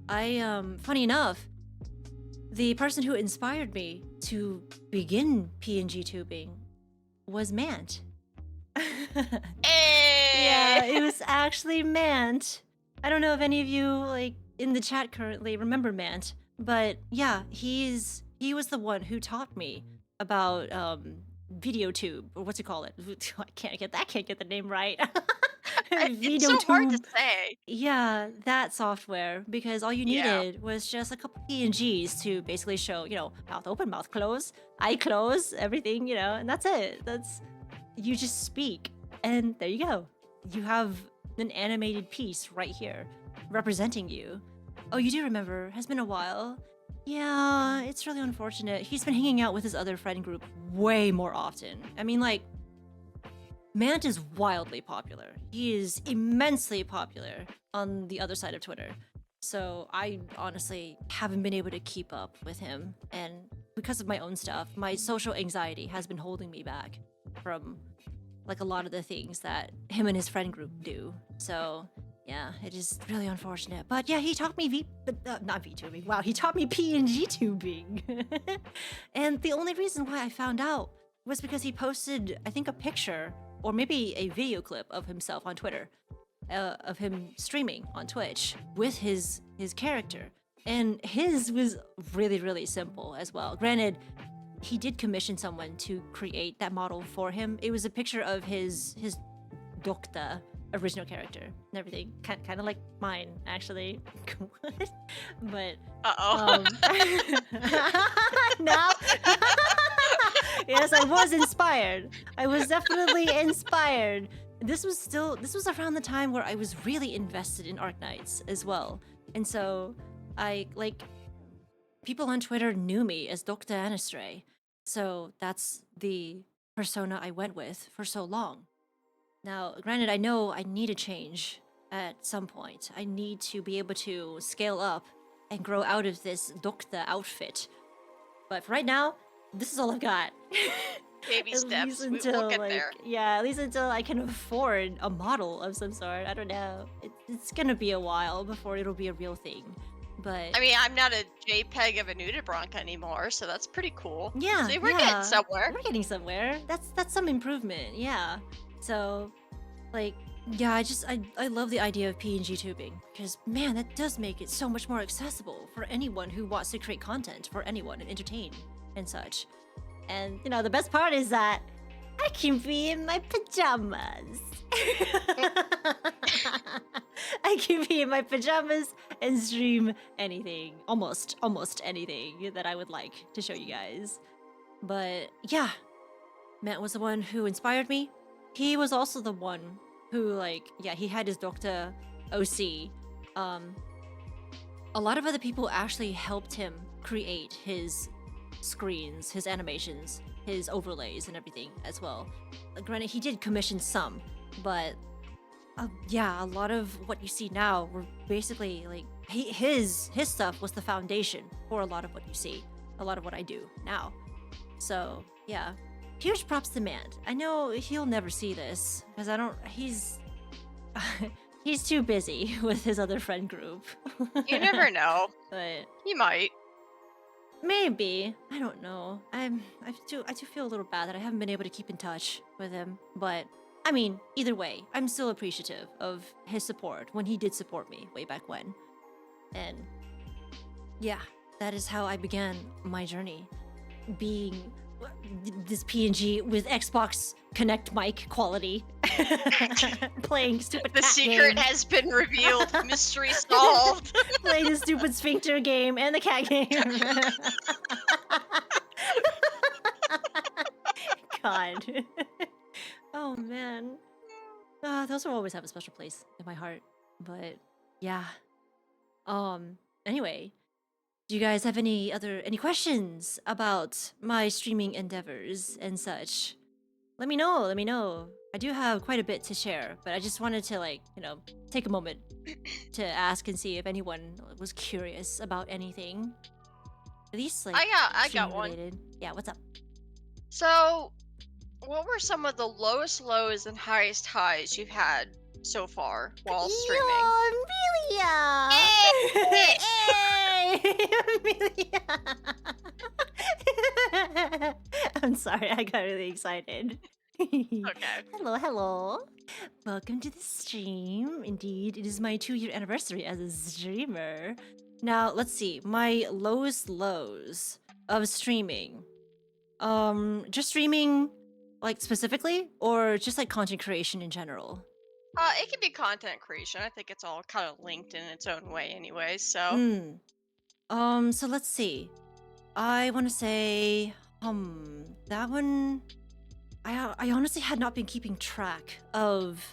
funny enough, the person who inspired me to begin PNG tubing was Mant. Yeah, it was actually Mant. I don't know if any of you like in the chat currently remember Mant, but yeah, he was the one who taught me about VideoTube, or what's it call it? I can't get the name right. It's so hard to VideoTube. say. Yeah, that software, because all you Yeah. needed was just a couple PNGs to basically show, mouth open, mouth close, eye close, everything, and that's it. You just speak, and there you go. You have an animated piece right here representing you. Oh, you do remember, has been a while. Yeah, it's really unfortunate. He's been hanging out with his other friend group way more often. I mean, like, Mant is wildly popular. He is immensely popular on the other side of Twitter. So I honestly haven't been able to keep up with him. And because of my own stuff, my social anxiety has been holding me back from like a lot of the things that him and his friend group do. So yeah, it is really unfortunate. But yeah, he taught me not VTubing. Wow, he taught me PNG tubing. And the only reason why I found out was because he posted, I think, a picture or maybe a video clip of himself on Twitter, of him streaming on Twitch with his character. And his was really, really simple as well. Granted, he did commission someone to create that model for him. It was a picture of his Dokta original character and everything. Kind of like mine, actually. But Uh-oh. now yes, I was inspired. I was definitely inspired. This was around the time where I was really invested in Arknights as well. And so people on Twitter knew me as Dr. Anastray. So that's the persona I went with for so long. Now, granted, I know I need a change at some point. I need to be able to scale up and grow out of this Dokta outfit. But for right now, this is all I've got. Baby At steps. least We'll get there. Yeah, at least until I can afford a model of some sort. I don't know. It's gonna be a while before it'll be a real thing. But I mean, I'm not a JPEG of a nudibranch anymore, so that's pretty cool. yeah, See, we're yeah, getting somewhere. We're getting somewhere. That's some improvement. Yeah. So, like, yeah, I love the idea of PNG tubing because man, that does make it so much more accessible for anyone who wants to create content for anyone and entertain and such. And the best part is that I can be in my pajamas. I can be in my pajamas and stream anything, almost anything that I would like to show you guys. But yeah, Matt was the one who inspired me. He was also the one who, he had his Dr. OC. A lot of other people actually helped him create his screens, his animations, his overlays, and everything as well. Granted, he did commission some, but a lot of what you see now were basically his stuff was the foundation for a lot of what you see, a lot of what I do now. So yeah, huge props to Mant. I know he'll never see this because he's too busy with his other friend group. You never know. But He might. maybe. I don't know. I do feel a little bad that I haven't been able to keep in touch with him. But I mean, either way, I'm still appreciative of his support when he did support me way back when. And yeah, that is how I began my journey. Being this PNG with Xbox Connect mic quality. Playing stupid The cat secret game. has been revealed. Mystery solved. Playing the stupid sphincter game and the cat game. God. Oh man. Those will always have a special place in my heart. But yeah. Anyway, Do you guys have any questions about my streaming endeavors and such? Let me know. Let me know. I do have quite a bit to share, but I just wanted to take a moment to ask and see if anyone was curious about anything. At least I got streaming one. related. Yeah, what's up? So, what were some of the lowest lows and highest highs you've had so far while streaming? Amelia! Hey! Amelia! I'm sorry, I got really excited. Okay. Hello, hello. Welcome to the stream. Indeed, it is my 2-year anniversary as a streamer. Now, let's see. My lowest lows of streaming. Just streaming, like, specifically? Or just, like, content creation in general? It can be content creation. I think it's all kind of linked in its own way anyway, so. So let's see. I want to say, that one... I honestly had not been keeping track of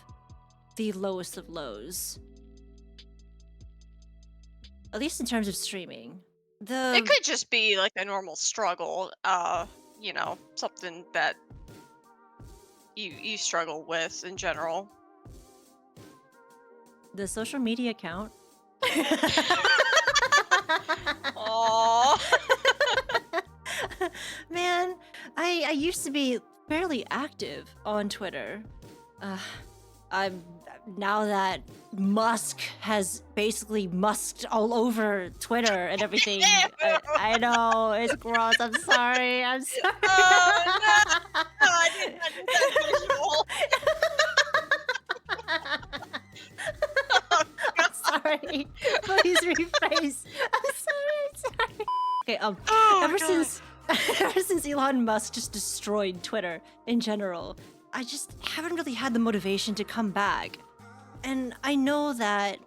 the lowest of lows. At least in terms of streaming. It could just be like a normal struggle, you know, something that you struggle with in general. The social media account. Aww. Man, I used to be fairly active on Twitter. Now that Musk has basically musked all over Twitter and everything. I know, it's gross. I'm sorry. I'm sorry. Oh no! I didn't I'm sorry. Please rephrase. I'm sorry. Okay, Oh, ever God. since ever since Elon Musk just destroyed Twitter in general, I just haven't really had the motivation to come back. And I know that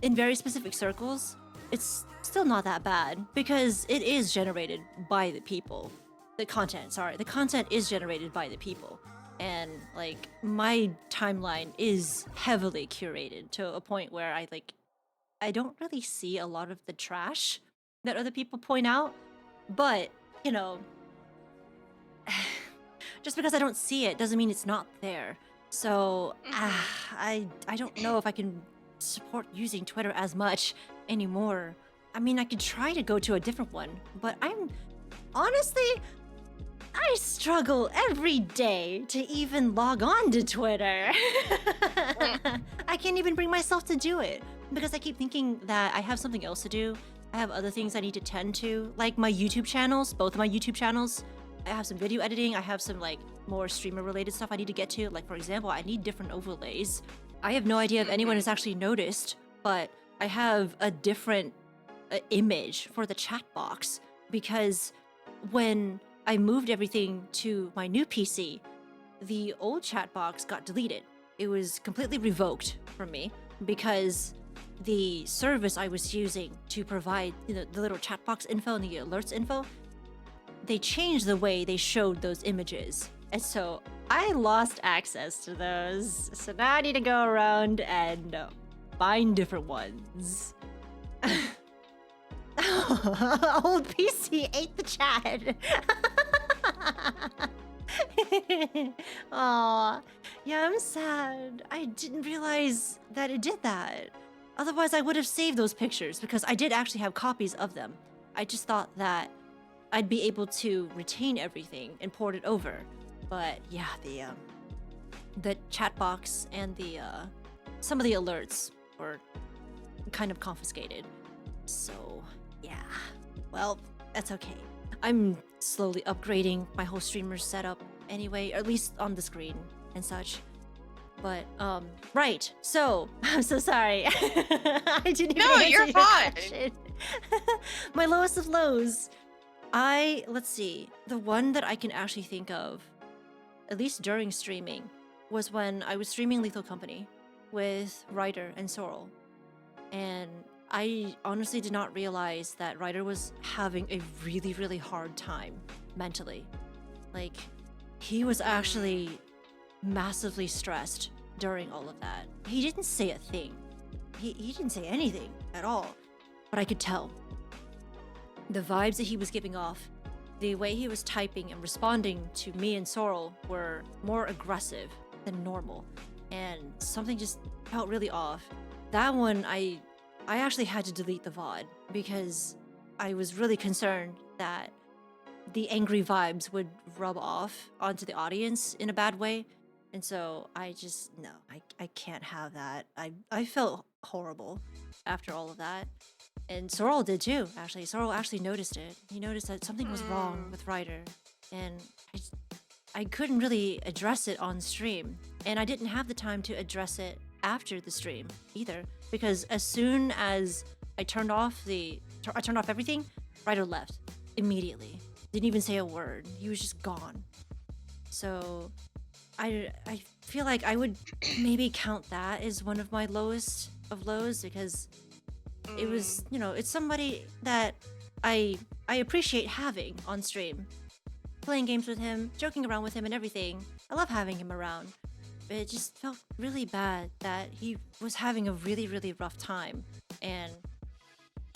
in very specific circles, it's still not that bad because it is generated by the people. The content is generated by the people. And like my timeline is heavily curated to a point where I don't really see a lot of the trash that other people point out. But, you know, just because I don't see it doesn't mean it's not there. So, I don't know if I can support using Twitter as much anymore. I mean, I could try to go to a different one, but honestly, I struggle every day to even log on to Twitter. I can't even bring myself to do it because I keep thinking that I have something else to do. I have other things I need to tend to, like my YouTube channels, both of my YouTube channels. I have some video editing, I have some like more streamer related stuff I need to get to. Like for example, I need different overlays. I have no idea if anyone has actually noticed, but I have a different image for the chat box because when I moved everything to my new PC, the old chat box got deleted. It was completely revoked from me because the service I was using to provide the little chat box info and the alerts info, they changed the way they showed those images. And so I lost access to those. So now I need to go around and find different ones. Old PC ate the chat. Aw, yeah, I'm sad. I didn't realize that it did that. Otherwise, I would have saved those pictures because I did actually have copies of them. I just thought that I'd be able to retain everything and port it over. But yeah, the chat box and some of the alerts were kind of confiscated. So yeah, well, that's okay. I'm slowly upgrading my whole streamer setup anyway, or at least on the screen and such. But right. So I'm so sorry. I didn't even No, answer you're your fine. question. My lowest of lows. Let's see. The one that I can actually think of, at least during streaming, was when I was streaming Lethal Company with Ryder and Sorrel. And I honestly did not realize that Ryder was having a really, really hard time mentally. Like, he was actually massively stressed during all of that. He didn't say a thing. He didn't say anything at all. But I could tell. the vibes that he was giving off, the way he was typing and responding to me and Sorrel were more aggressive than normal, and something just felt really off. That one, I actually had to delete the VOD because I was really concerned that the angry vibes would rub off onto the audience in a bad way. And so I just, no, I can't have that. I felt horrible after all of that. And Sorrel did too, actually. Sorrel actually noticed it. He noticed that something was wrong with Ryder. And I couldn't really address it on stream. And I didn't have the time to address it after the stream either. Because as soon as I turned off everything, Ryder left immediately. Didn't even say a word. He was just gone. So I feel like I would maybe count that as one of my lowest of lows, because it was, you know, it's somebody that I appreciate having on stream. Playing games with him, joking around with him and everything. I love having him around. But it just felt really bad that he was having a really, really rough time. And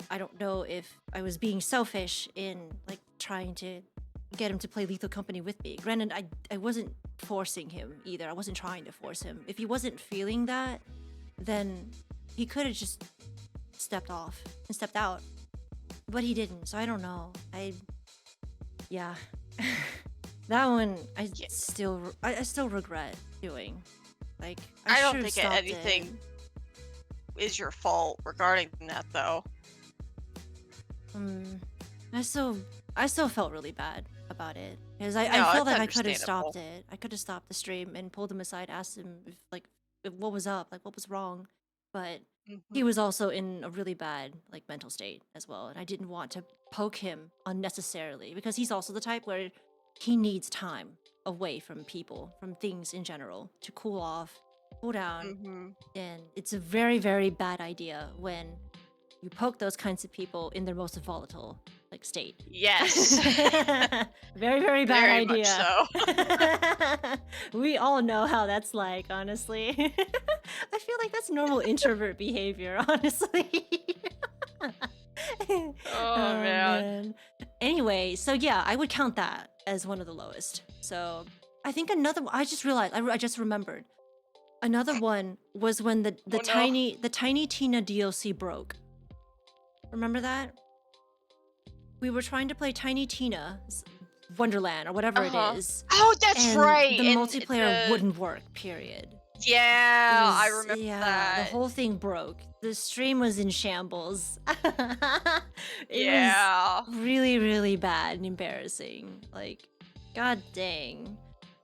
I don't know if I was being selfish in like trying to get him to play Lethal Company with me. Granted, I wasn't forcing him either. I wasn't trying to force him. If he wasn't feeling that, then he could have just stepped off and stepped out. But he didn't, so I don't know. Yeah. That one, I still regret doing. Like, I don't should've think stopped anything is your fault regarding that, though. I still felt really bad about it because I No, feel it's like I could have understandable. stopped it. I could have stopped the stream and pulled him aside, asked him if what was up, like what was wrong. But he was also in a really bad like mental state as well, and I didn't want to poke him unnecessarily because he's also the type where he needs time away from people, from things in general, to cool off, cool down. And it's a very, very bad idea when you poke those kinds of people in their most volatile like state. Yes. Very, very bad Very idea. much so. We all know how that's like, honestly. I feel like that's normal introvert behavior, honestly. Oh, man. Anyway, so yeah, I would count that as one of the lowest. So I think another one, I just realized, I just remembered. Another one was when the Oh, no. Tiny Tina DLC broke. Remember that? We were trying to play Tiny Tina's Wonderland or whatever it is. Oh, that's and right. The and multiplayer wouldn't work, period. Yeah, I Was- remember yeah, that. the whole thing broke. The stream was in shambles. It Yeah. was really, really bad and embarrassing. Like, god dang.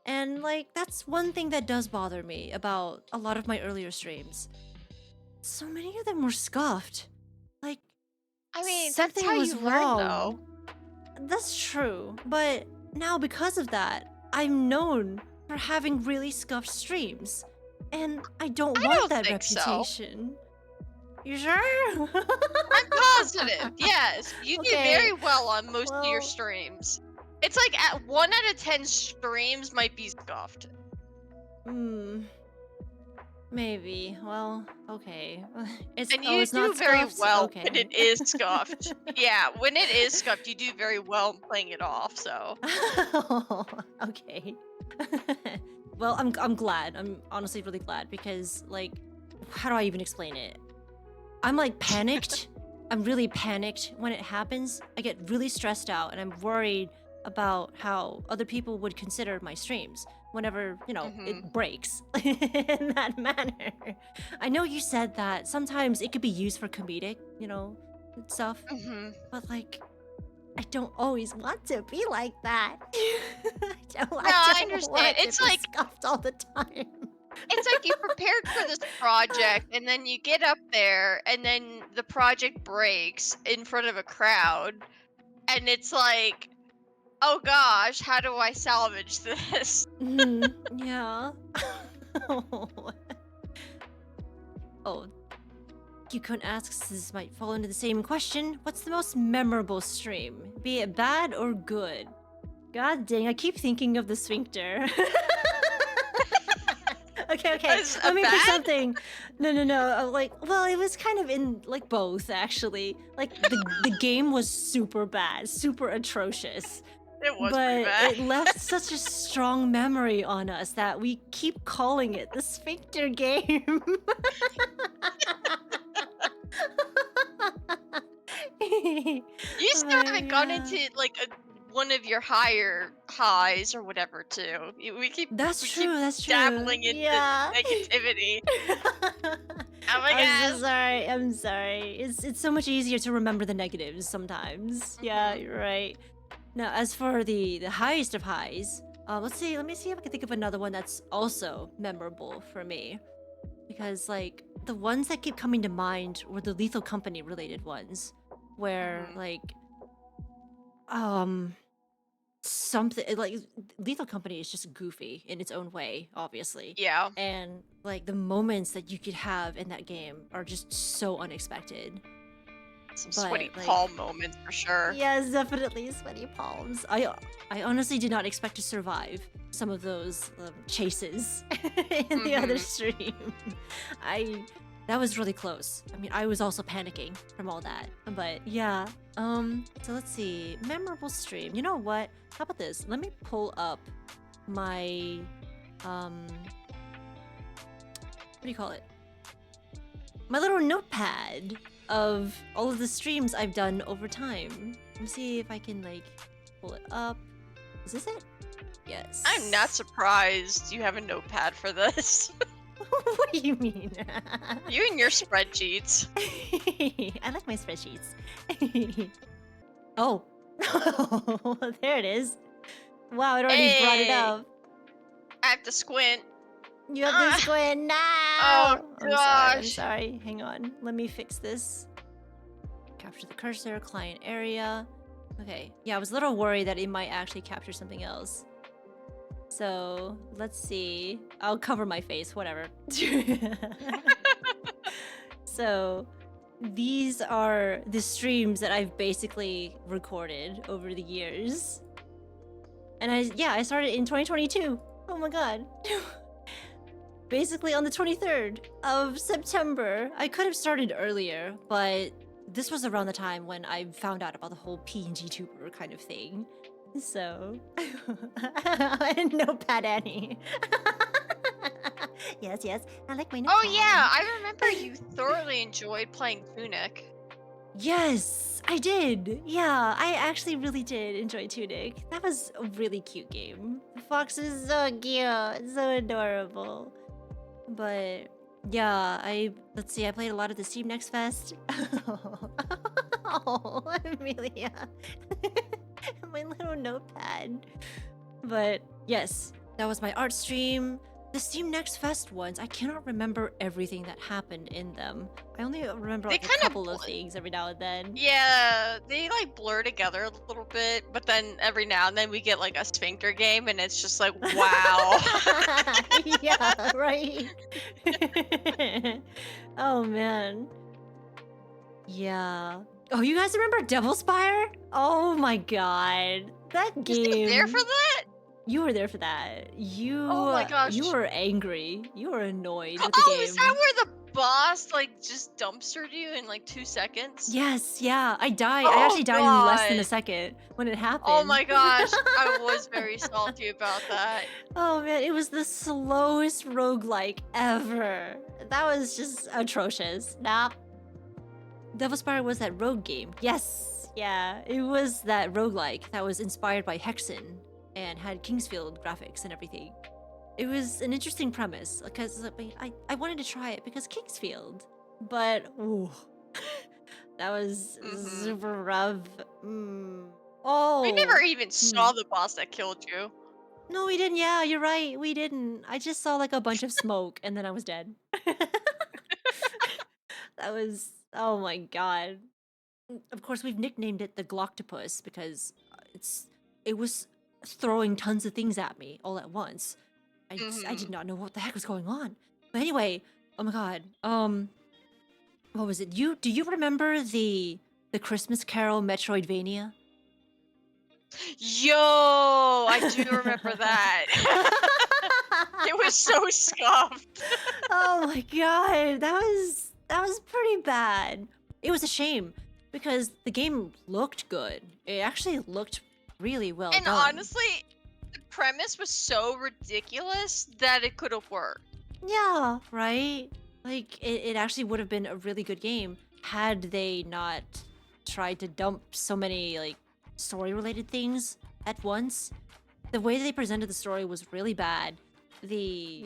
And like, that's one thing that does bother me about a lot of my earlier streams. So many of them were scuffed. Like, I mean, that's something how was you learn, wrong. though. That's true, but now because of that, I'm known for having really scuffed streams. And I don't I want don't that think so. reputation. You sure? I'm positive. Yes, you do Okay, very well on most of your well- streams. It's like at 1 out of 10 streams might be scuffed. Maybe. Well, okay. It's And you it's do not very scuffed? well Okay. when it is scuffed. Yeah, when it is scuffed, you do very well playing it off. So Okay. Well, I'm glad. I'm honestly really glad because, like, how do I even explain it? I'm like panicked. I'm really panicked when it happens. I get really stressed out and I'm worried about how other people would consider my streams whenever, you know, it breaks in that manner. I know you said that sometimes it could be used for comedic, you know, stuff, but like, I don't always want to be like that. I don't I understand. want to It's be like- scuffed all the time. it's like you prepared for this project, and then you get up there, and then the project breaks in front of a crowd, and it's like, oh gosh, how do I salvage this? Yeah. Oh, Yukon asks, this might fall into the same question. What's the most memorable stream? Be it bad or good? God dang, I keep thinking of the sphincter. Okay. That's Let me pick bad? something. No. Like, well, it was kind of in like both actually. Like the game was super bad, super atrocious. It was pretty But bad. it left such a strong memory on us that we keep calling it the Specter game. You still haven't gotten into like one of your higher highs or whatever too. We keep That's we true. keep That's true. dabbling into Yeah. negativity. Oh my I'm god. so sorry. I'm sorry. It's so much easier to remember the negatives sometimes. Yeah, Mhm. you're right. Now, as for the highest of highs, let's see. Let me see if I can think of another one that's also memorable for me. Because like the ones that keep coming to mind were the Lethal Company related ones, where Mhm. like something like Lethal Company is just goofy in its own way, obviously. Yeah. And like the moments that you could have in that game are just so unexpected. Some But sweaty like palm moments for sure. yes, definitely sweaty palms. I honestly did not expect to survive some of those chases in the other Mhm. stream. That was really close. I mean, I was also panicking from all that. But yeah. So let's see. Memorable stream. You know what? How about this? Let me pull up my what do you call it? My little notepad of all of the streams I've done over time. Let me see if I can like pull it up. Is this it? Yes. I'm not surprised you have a notepad for this. What do you mean? You and your spreadsheets. I like my spreadsheets. Oh. There it is. Wow, it already brought it Hey. up. I have to squint. You have to squint now. Oh I'm gosh. sorry. Hang on. Let me fix this. Capture the cursor, client area. Okay. Yeah, I was a little worried that it might actually capture something else. So let's see. I'll cover my face, whatever. So these are the streams that I've basically recorded over the years. And I started in 2022. Oh my god. Basically on the 23rd of September. I could have started earlier, but this was around the time when I found out about the whole PNG tuber kind of thing. So, Notepad Annie. Yes, I like my notepad. Oh yeah, I remember you thoroughly enjoyed playing Tunic. Yes, I did. Yeah, I actually really did enjoy Tunic. That was a really cute game. The fox is so cute, so adorable. But yeah, let's see, I played a lot of the Steam Next Fest. Oh, Amelia. My little notepad. But yes, that was my art stream. The Steam Next Fest ones, I cannot remember everything that happened in them. I only remember They like a kinda couple of things every now and then. Yeah, they like blur together a little bit, but then every now and then we get like a Specter game and it's just like, wow. Yeah, right. Oh man. Yeah. Oh, you guys remember Devil Spire? Oh my god. That game. Was it there for that? You were there for that. Oh my gosh. You were angry. You were annoyed with the Oh, game. is that where the boss like just dumpstered you in like 2 seconds? Yes, yeah. I died. I Oh, actually died in less than a God. second when it happened. Oh my gosh, I was very salty about that. Oh man, it was the slowest roguelike ever. That was just atrocious. Nah. Devil Spire was that rogue game. Yes. Yeah. It was that roguelike that was inspired by Hexen and had Kingsfield graphics and everything. It was an interesting premise because I wanted to try it because Kingsfield. But ooh, that was super rough. Oh. We never even saw the boss that killed you. No, we didn't. Yeah, you're right. We didn't. I just saw like a bunch of smoke and then I was dead. That was, oh my god. Of course, we've nicknamed it the Gloctopus because it was throwing tons of things at me all at once. I did not know what the heck was going on. But anyway, oh my god. What was it? Do you remember the Christmas Carol Metroidvania? Yo, I do remember that. It was so scuffed. Oh my god, that was pretty bad. It was a shame because the game looked good. It actually looked really well And done. honestly, the premise was so ridiculous that it could have worked. Yeah, right? Like, it actually would have been a really good game had they not tried to dump so many, like, story-related things at once. The way they presented the story was really bad. The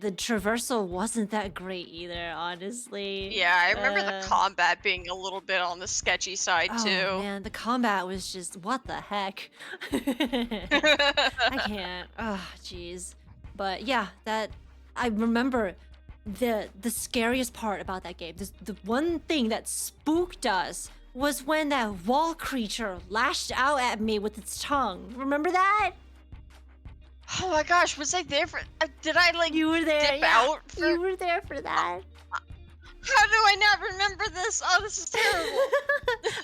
traversal wasn't that great either, honestly. Yeah, I remember the Uh, combat being a little bit on the sketchy side Oh too. man, the combat was just what the heck. I can't. Oh, jeez. But yeah, that I remember the scariest part about that game. The one thing that spooked us was when that wall creature lashed out at me with its tongue. Remember that? Oh my gosh, was I there for? Did I like You were there. dip Yeah, out for? you were there for that. How do I not remember this? Oh, this is terrible.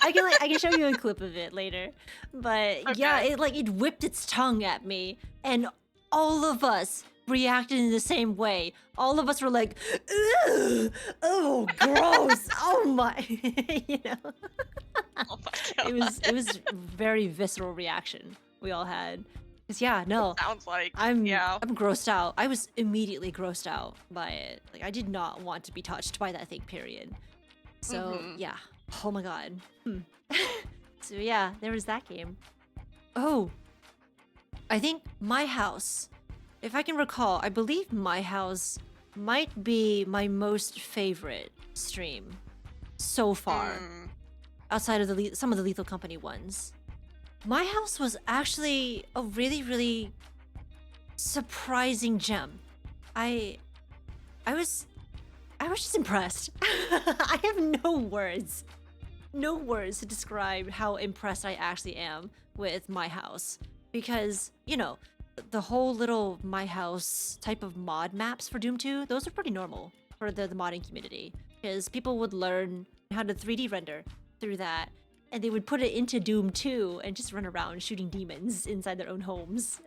I can show you a clip of it later. But yeah, Okay. it whipped its tongue at me and all of us reacted in the same way. All of us were like, "Ugh, oh, gross. Oh my." You know. Oh my god. It was very visceral reaction we all had. Cuz yeah, no. Sounds like. I'm Yeah. grossed out. I was immediately grossed out by it. Like I did not want to be touched by that thing, period. So yeah. Oh my god. So yeah, there was that game. Oh. I think My House. If I can recall, I believe My House might be my most favorite stream so far, Mm. outside of some of the Lethal Company ones. My House was actually a really, really surprising gem. I was just impressed. I have no words. No words to describe how impressed I actually am with My House. Because, you know, the whole little My House type of mod maps for Doom 2, those are pretty normal for the modding community. Because people would learn how to 3D render through that, and they would put it into Doom 2 and just run around shooting demons inside their own homes.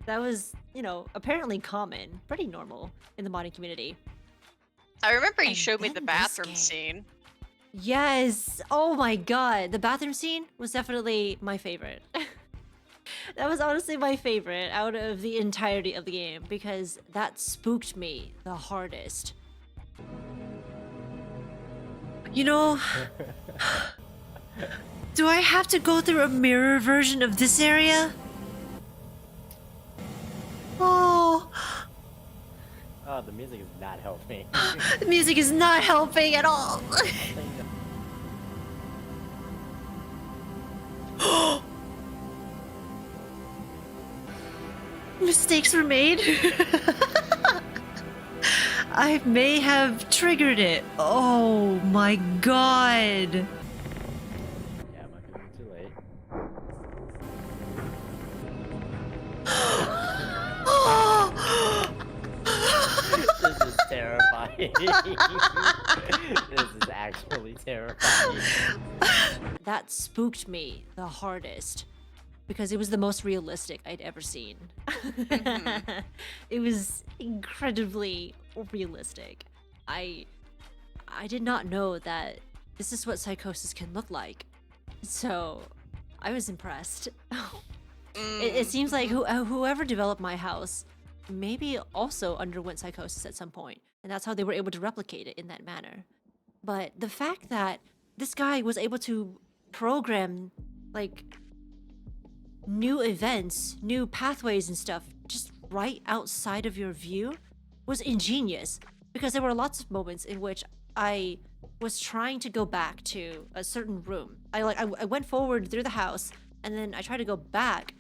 That was, you know, apparently common, pretty normal in the modding community. I remember you And showed me the then this bathroom game. scene. Yes! Oh my god, the bathroom scene was definitely my favorite. That was honestly my favorite out of the entirety of the game because that spooked me the hardest. You know, do I have to go through a mirror version of this area? Oh, Oh, the music is not helping. the music is not helping at all. Mistakes were made. I may have triggered it. Oh my god. Yeah, it might be too late. This is terrifying. This is actually terrifying. That spooked me the hardest because it was the most realistic I'd ever seen. It was incredibly realistic. I did not know that this is what psychosis can look like. So I was impressed. It seems like whoever developed My House maybe also underwent psychosis at some point, and that's how they were able to replicate it in that manner. But the fact that this guy was able to program like new events, new pathways and stuff just right outside of your view was ingenious, because there were lots of moments in which I was trying to go back to a certain room. I went forward through the house and then I tried to go back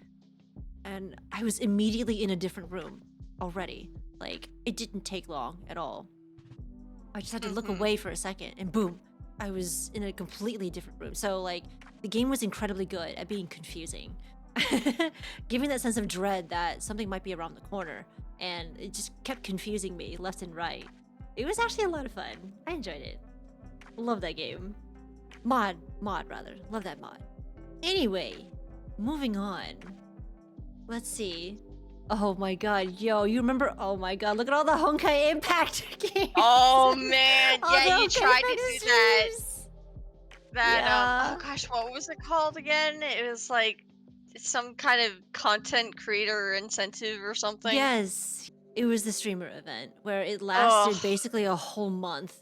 and I was immediately in a different room already. Like, it didn't take long at all. I just had to look away for a second and boom, I was in a completely different room. So like, the game was incredibly good at being confusing. Giving that sense of dread that something might be around the corner, and it just kept confusing me left and right. It was actually a lot of fun. I enjoyed it. Love that game. Mod rather. Love that mod. Anyway, moving on. Let's see. Oh my god, yo, you remember? Oh my god, look at all the Honkai Impact games. Oh man, All yeah, the you Honkai tried to Impact do that. streams. Oh Yeah. gosh, what was it called again? It was like some kind of content creator incentive or something. Yes, it was the streamer event where it Oh, lasted basically a whole month,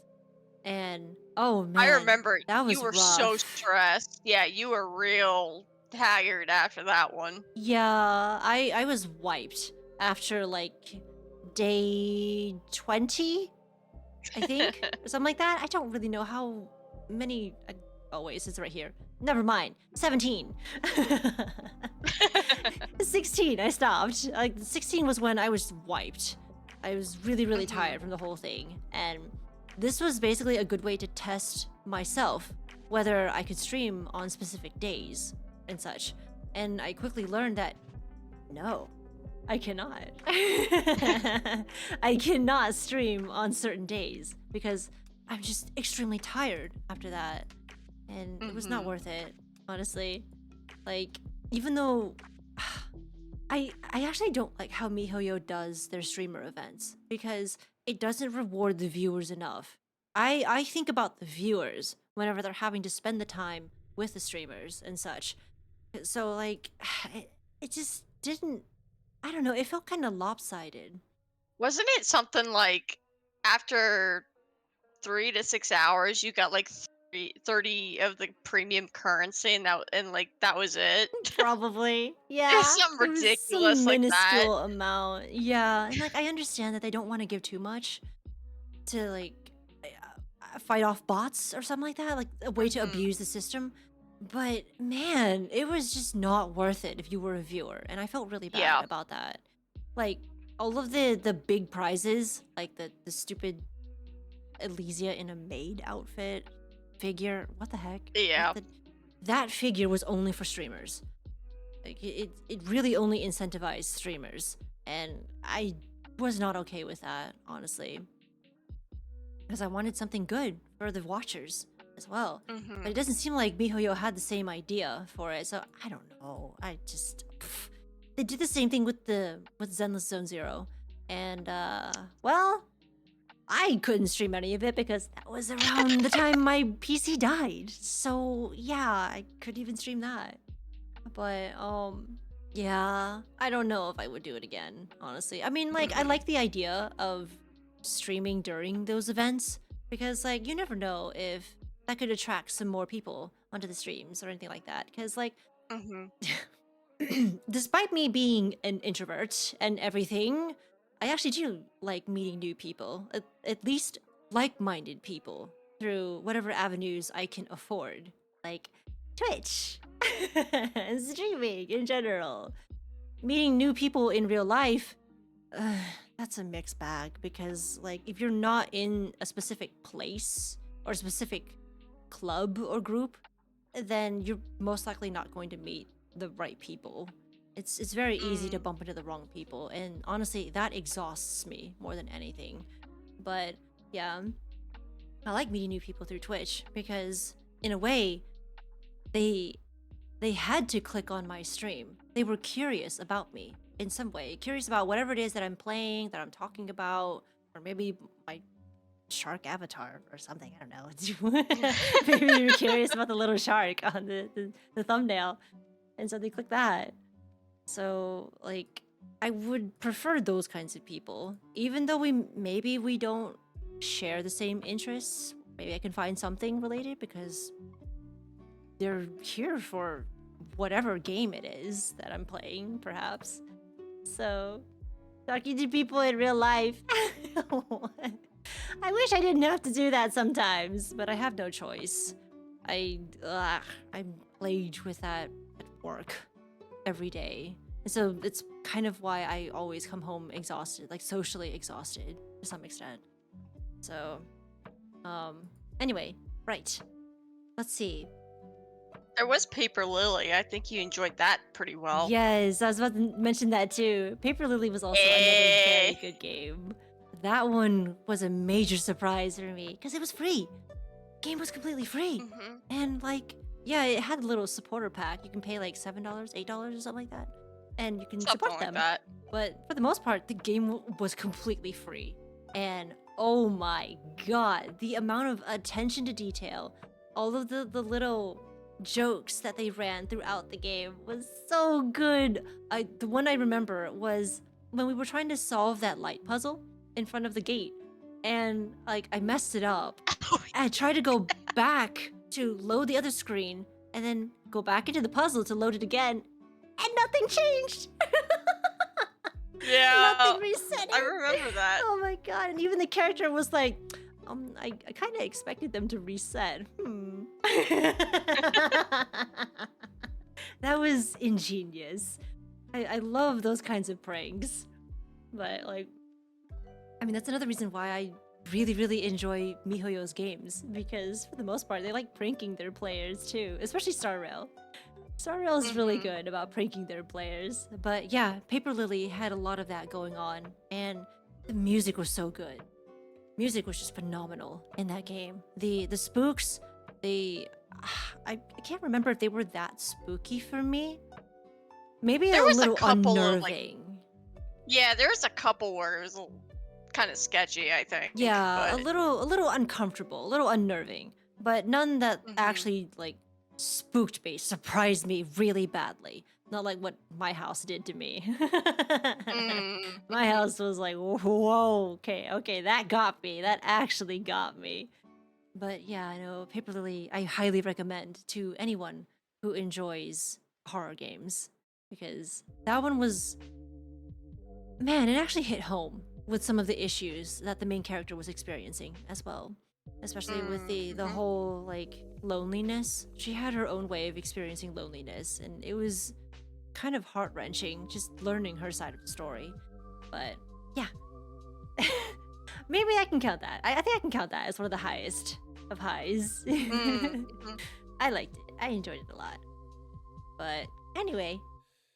and oh I man, remember that you was were so rough. stressed. Yeah, you were real haggard after that one. Yeah, I was wiped after like day 20, I think, or something like that. I don't really know how many. Oh wait, it's right here. Never mind. 17. 16. I stopped. Like 16 was when I was wiped. I was really tired from the whole thing, and this was basically a good way to test myself whether I could stream on specific days and such. And I quickly learned that no, I cannot. I cannot stream on certain days because I'm just extremely tired after that. And it was not worth it, honestly. Like, even though I actually don't like how MiHoYo does their streamer events because it doesn't reward the viewers enough. I think about the viewers whenever they're having to spend the time with the streamers and such. So like it just didn't, I don't know, it felt kind of lopsided. Wasn't it something like after 3 to 6 hours, you got like 30 of the premium currency, and that was it? Probably. Yeah. Something It was some ridiculous like that. minuscule amount. Yeah. And like I understand that they don't want to give too much to like fight off bots or something like that, like a way to abuse the system. But man, it was just not worth it if you were a viewer, and I felt really bad Yeah. about that. Like all of the big prizes, like the stupid Elysia in a maid outfit figure. What the heck? Yeah. That figure was only for streamers. Like it really only incentivized streamers, and I was not okay with that, honestly, because I wanted something good for the watchers as well. But it doesn't seem like MiHoYo had the same idea for it, so I don't know. I just they did the same thing with Zenless Zone Zero, and well, I couldn't stream any of it because that was around the time my PC died. So yeah, I couldn't even stream that. But yeah, I don't know if I would do it again, honestly. I mean, like I like the idea of streaming during those events because like you never know if that could attract some more people onto the streams or anything like that. Because like despite me being an introvert and everything, I actually do like meeting new people, at least like-minded people, through whatever avenues I can afford, like Twitch, and streaming in general. Meeting new people in real life, that's a mixed bag because, like, if you're not in a specific place or a specific club or group, then you're most likely not going to meet the right people. It's very easy to bump into the wrong people, and honestly, that exhausts me more than anything. But yeah, I like meeting new people through Twitch because, in a way, they had to click on my stream. They were curious about me in some way, curious about whatever it is that I'm playing, that I'm talking about, or maybe my shark avatar or something. I don't know. Maybe you're curious about the little shark on the thumbnail, and so they click that. So, like, I would prefer those kinds of people. Even though maybe we don't share the same interests, maybe I can find something related because they're here for whatever game it is that I'm playing, perhaps. So, talking to people in real life. I wish I didn't have to do that sometimes, but I have no choice. I'm plagued with that at work every day. And so it's kind of why I always come home exhausted, like socially exhausted to some extent. So, anyway, right. Let's see. There was Paper Lily. I think you enjoyed that pretty well. Yes, I was about to mention that too. Paper Lily was also another very good game. That one was a major surprise for me because it was free. Game was completely free. And like, yeah, it had a little supporter pack. You can pay like $7, $8 or something like that. and you can Something support like them. that. But for the most part, the game was completely free. And oh my god, the amount of attention to detail, all of the little jokes that they ran throughout the game was so good. The one I remember was when we were trying to solve that light puzzle in front of the gate. And like I messed it up. I tried to go back to load the other screen and then go back into the puzzle to load it again. And nothing changed. Yeah, Nothing reset. I remember that. Oh my god! And even the character was like, I kind of expected them to reset. That was ingenious. I love those kinds of pranks. But like, I mean, that's another reason why I really enjoy MiHoYo's games, because for the most part, they like pranking their players too, especially Star Rail. Star Rail is really good about pranking their players. But yeah, Paper Lily had a lot of that going on, and the music was so good. Music was just phenomenal in that game. The spooks, I can't remember if they were that spooky for me. Maybe There a was a little couple unnerving. of, like, Yeah, there's a couple where it was kind of sketchy, I think. Yeah, but... a little uncomfortable, a little unnerving, but none that actually like spooked me, surprised me really badly. Not like what my house did to me. My house was like, whoa, okay, that got me. That actually got me. But yeah, I know Paper Lily, I highly recommend to anyone who enjoys horror games, because that one was, man, it actually hit home with some of the issues that the main character was experiencing as well. Especially with the whole like loneliness. She had her own way of experiencing loneliness, and it was kind of heart-wrenching just learning her side of the story. But yeah. Maybe I can count that. I think I can count that as one of the highest of highs. I liked it. I enjoyed it a lot. But anyway,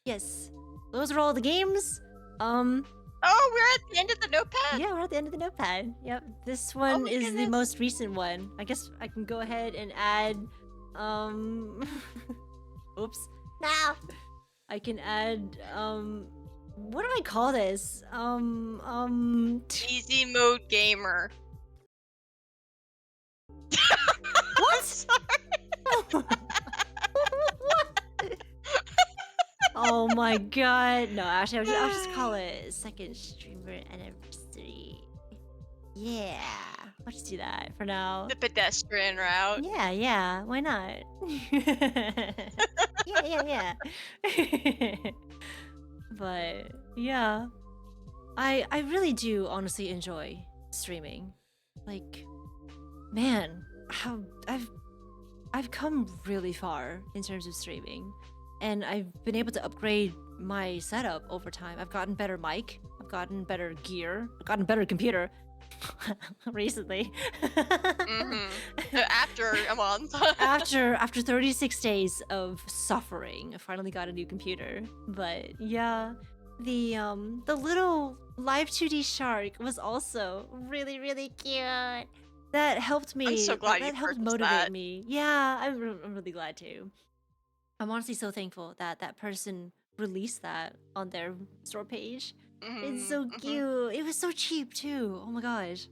yes. Those are all the games. Oh, we're at the end of the notepad? Yeah, we're at the end of the notepad. Yep. This one my is the goodness. most recent one. I guess I can go ahead and add oops. Now I can add what do I call this? Easy mode gamer. What? Sorry. Oh my god. No, actually I'll just call it second streamer anniversary. Yeah. Let's do that for now. The pedestrian route. Yeah, why not? yeah. But yeah, I really do honestly enjoy streaming. Like, man, how I've come really far in terms of streaming, and I've been able to upgrade my setup over time. I've gotten better mic, I've gotten better gear, I've gotten better computer recently. After a month. after 36 days of suffering, I finally got a new computer. But yeah, the little live 2D shark was also really cute. That helped me. I'm so glad you that helped purchased motivate that. me. Yeah, I'm really glad too. I'm honestly so thankful that that person released that on their store page. It's so cute. It was so cheap too. Oh my gosh.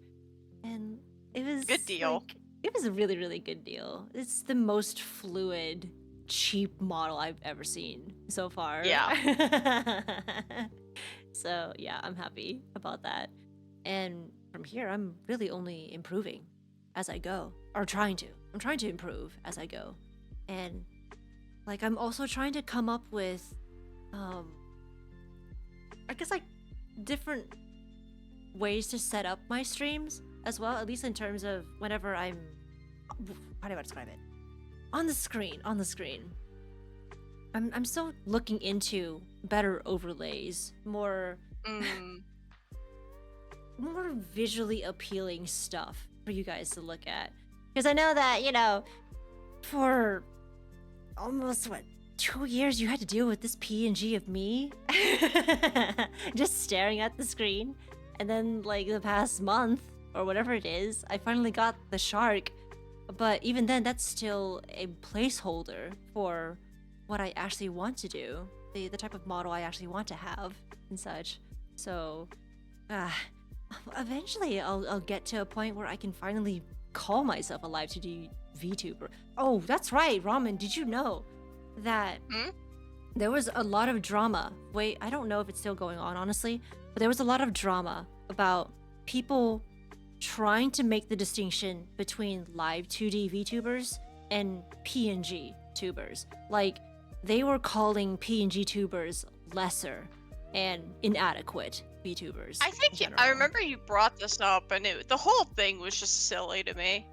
And it was Good deal. like, it was a really good deal. It's the most fluid, cheap model I've ever seen so far. Yeah. So yeah, I'm happy about that. And from here, I'm really only improving as I go, or trying to. I'm trying to improve as I go, and like I'm also trying to come up with, I guess like different ways to set up my streams as well. At least in terms of whenever I'm, how do I describe it? On the screen. I'm still looking into better overlays, more visually appealing stuff for you guys to look at. Because I know that, you know, for almost, 2 years you had to deal with this PNG of me just staring at the screen. And then, like, the past month, or whatever it is, I finally got the shark. But even then, that's still a placeholder for what I actually want to do. the type of model I actually want to have and such. So, eventually I'll get to a point where I can finally call myself a live 2D VTuber. Oh, that's right, Ramen. Did you know that there was a lot of drama? Wait, I don't know if it's still going on, honestly, but there was a lot of drama about people trying to make the distinction between live 2D VTubers and PNG tubers. Like, they were calling PNG tubers lesser and inadequate VTubers. I think in I general. remember you brought this up, and the whole thing was just silly to me.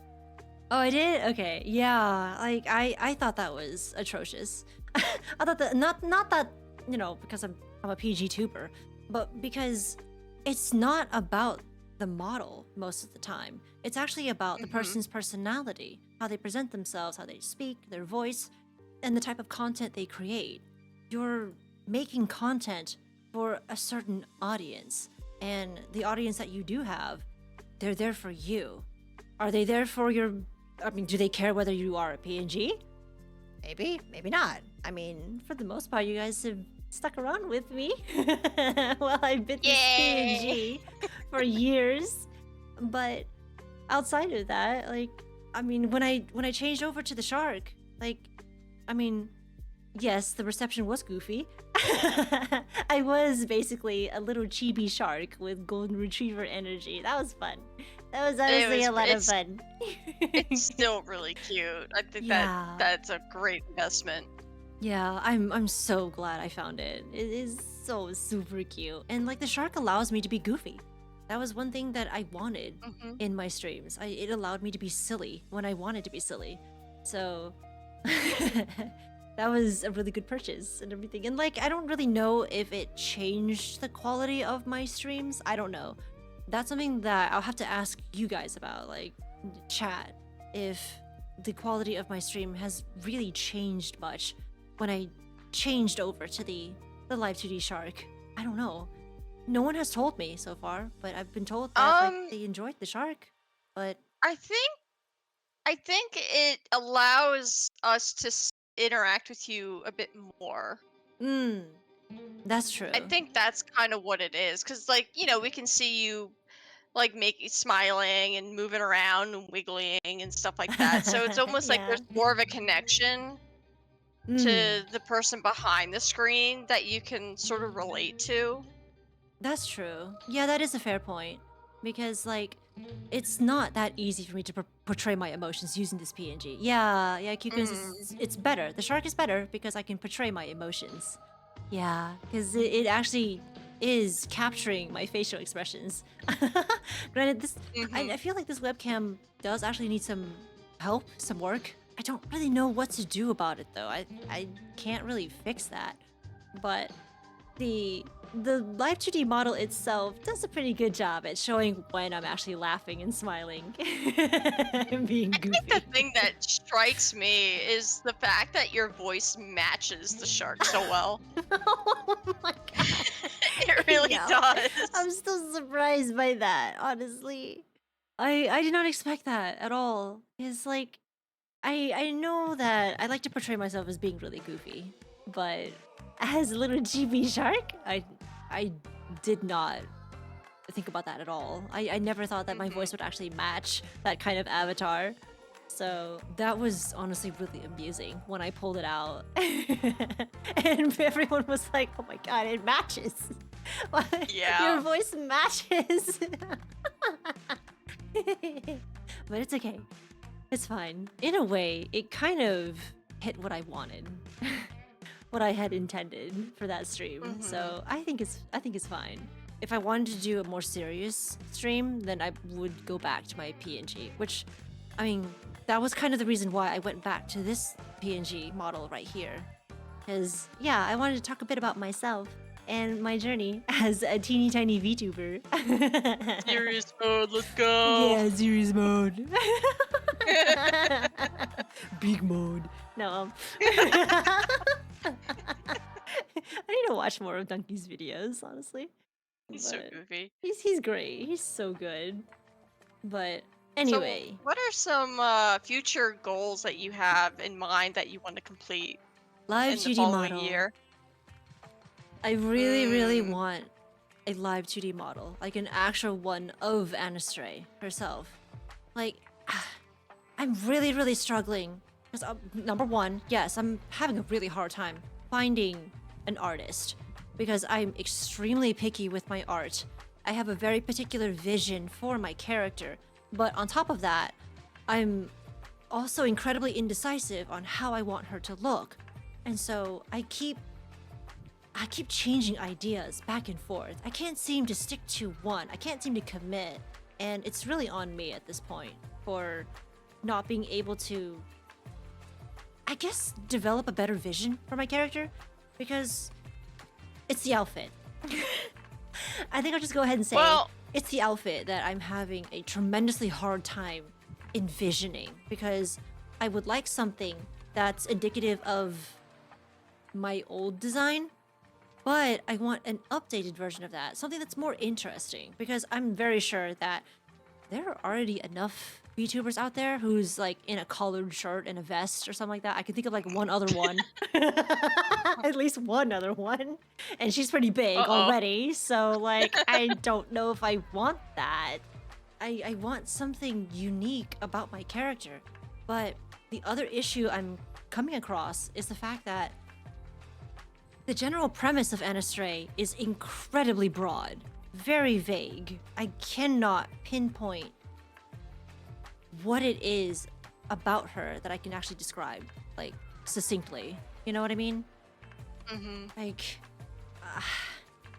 Oh, I did? Okay, yeah. Like, I thought that was atrocious. I thought that not that, you know, because I'm a PG tuber, but because it's not about the model most of the time. It's actually about the person's personality, how they present themselves, how they speak, their voice, and the type of content they create. You're making content for a certain audience, and the audience that you do have, they're there for you. Are they there for your... I mean, do they care whether you are a PNG? Maybe, maybe not. I mean, for the most part, you guys have stuck around with me while I've been this PNG for years. But outside of that, like, I mean, when I changed over to the shark, like, I mean, yes, the reception was goofy. I was basically a little chibi shark with golden retriever energy. That was fun. That was honestly a lot of fun. It's still really cute. I think that's a great investment. Yeah, I'm so glad I found it. It is so super cute. And like the shark allows me to be goofy. That was one thing that I wanted in my streams. It allowed me to be silly when I wanted to be silly. So that was a really good purchase and everything. And like, I don't really know if it changed the quality of my streams. I don't know. That's something that I'll have to ask you guys about, like chat, if the quality of my stream has really changed much when I changed over to the live 2D shark. I don't know. No one has told me so far, but I've been told that like, they enjoyed the shark. But I think it allows us to interact with you a bit more. That's true. I think that's kind of what it is, because like, you know, we can see you like smiling and moving around and wiggling and stuff like that. So it's almost like there's more of a connection to the person behind the screen that you can sort of relate to. That's true. Yeah, that is a fair point. Because, like, it's not that easy for me to portray my emotions using this PNG. Yeah, Cucumbers, it's better. The shark is better because I can portray my emotions. Yeah, because it actually is capturing my facial expressions. Granted, this I feel like this webcam does actually need some help, some work. I don't really know what to do about it, though. I can't really fix that. But the live 2D model itself does a pretty good job at showing when I'm actually laughing and smiling and being goofy. I think the thing that strikes me is the fact that your voice matches the shark so well. Oh my god. It really does. I'm still surprised by that, honestly. I did not expect that at all. It's like I know that I like to portray myself as being really goofy, but as a little GB shark, I did not think about that at all. I never thought that my voice would actually match that kind of avatar. So that was honestly really amusing when I pulled it out. And everyone was like, oh my god, it matches. Yeah. Your voice matches. But it's okay. It's fine. In a way, it kind of hit what I wanted. What I had intended for that stream. So I think it's fine. If I wanted to do a more serious stream, then I would go back to my PNG, which, I mean, that was kind of the reason why I went back to this PNG model right here. Because, yeah, I wanted to talk a bit about myself and my journey as a teeny tiny VTuber. Serious mode, let's go. Yeah, serious mode. Big mode. No. I need to watch more of Donkey's videos, honestly. He's so goofy. He's great. He's so good. But anyway. So what are some future goals that you have in mind that you want to complete Live in the 2D following model. year? I really want a live 2D model, like an actual one of Anastray herself. Like, I'm really struggling. Because, number one, yes, I'm having a really hard time finding an artist because I'm extremely picky with my art. I have a very particular vision for my character, but on top of that, I'm also incredibly indecisive on how I want her to look. And so I keep changing ideas back and forth. I can't seem to stick to one. I can't seem to commit. And it's really on me at this point for not being able to, I guess, develop a better vision for my character, because it's the outfit. I think I'll just go ahead and say it's the outfit that I'm having a tremendously hard time envisioning, because I would like something that's indicative of my old design, but I want an updated version of that, something that's more interesting, because I'm very sure that there are already enough VTubers out there who's like in a collared shirt and a vest or something like that. I can think of like one other one. At least one other one. And she's pretty big already. So like, I don't know if I want that. I want something unique about my character. But the other issue I'm coming across is the fact that the general premise of Anastray is incredibly broad, very vague. I cannot pinpoint what it is about her that I can actually describe, like, succinctly. You know what I mean? Like,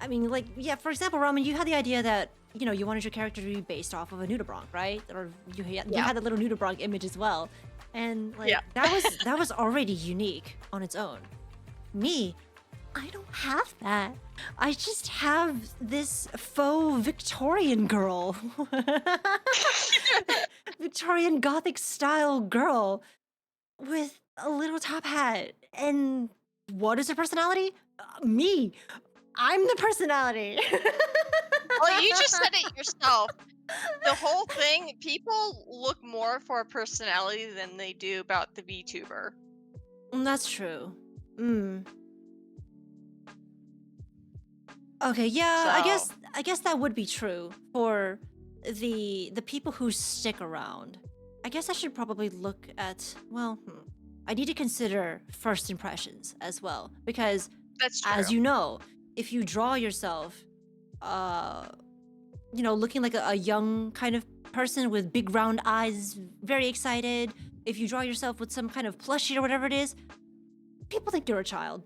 I mean, like, yeah, for example, Ramen, you had the idea that, you know, you wanted your character to be based off of a nudibranch, right? Or you had a little nudibranch image as well. And, like, that was already unique on its own. Me, I don't have that. I just have this faux Victorian girl. Victorian Gothic style girl with a little top hat. And what is her personality? Me. I'm the personality. Well, you just said it yourself. The whole thing, people look more for a personality than they do about the VTuber. That's true. Okay, yeah, So- I guess that would be true for the people who stick around. I guess I should probably look at, well, I need to consider first impressions as well, because That's true. as you know, if you draw yourself you know, looking like a young kind of person with big round eyes, very excited, if you draw yourself with some kind of plushie or whatever it is, people think you're a child.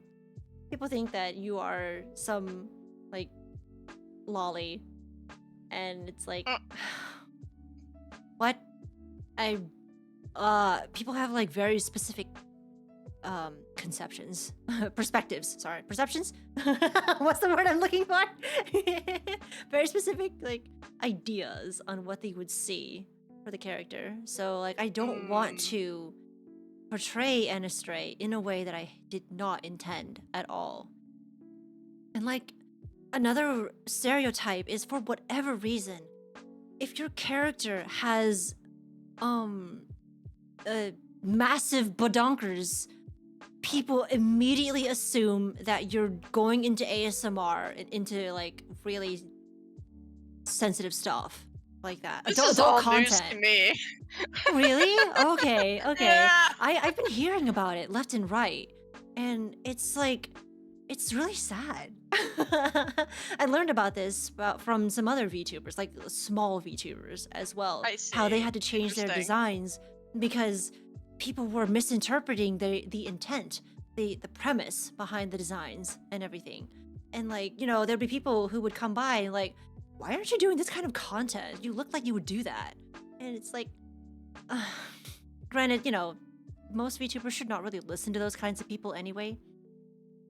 People think that you are some, like, lolly. And it's like, what? People have, like, very specific conceptions. Perspectives, sorry. Perceptions? What's the word I'm looking for? Very specific, like, ideas on what they would see for the character. So, like, I don't want to portray Anastray in a way that I did not intend at all. And, like, another stereotype is, for whatever reason, if your character has massive badonkers, people immediately assume that you're going into ASMR and into, like, really sensitive stuff like that. This adult is all content. news to me. Really? Okay. Yeah. I've been hearing about it left and right, and it's like, it's really sad. I learned about this from some other VTubers, like small VTubers as well. I see. How they had to change their Interesting. designs because people were misinterpreting the intent, the premise behind the designs and everything. And, like, you know, there'd be people who would come by and, like, why aren't you doing this kind of content? You look like you would do that. And it's like, granted, you know, most VTubers should not really listen to those kinds of people anyway.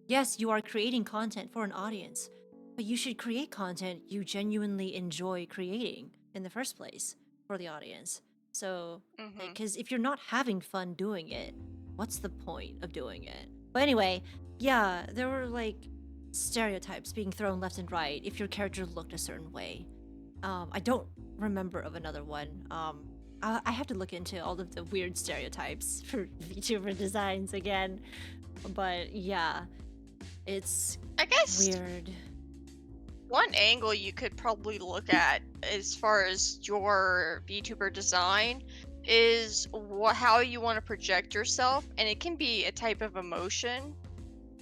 Yes, you are creating content for an audience, but you should create content you genuinely enjoy creating in the first place for the audience. So, because if you're not having fun doing it, what's the point of doing it? But anyway, yeah, there were, like, stereotypes being thrown left and right if your character looked a certain way. I don't remember of another one. I have to look into all of the weird stereotypes for VTuber designs again. But yeah, It's I guess weird. one angle you could probably look at as far as your VTuber design is how you want to project yourself, and it can be a type of emotion.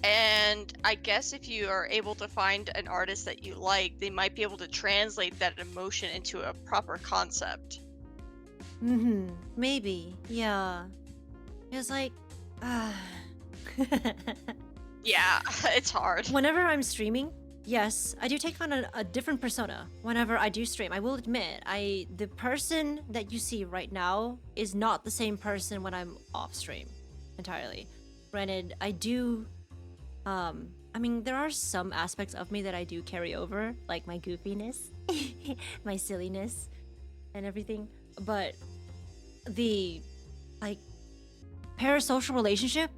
And I guess if you are able to find an artist that you like, they might be able to translate that emotion into a proper concept. Maybe. Yeah. It's like, Yeah, it's hard. whenever I'm streaming, yes, I do take on a different persona whenever I do stream. I will admit, the person that you see right now is not the same person when I'm off stream entirely. Granted, I do I mean, there are some aspects of me that I do carry over, like my goofiness, my silliness, and everything. But the like parasocial relationship,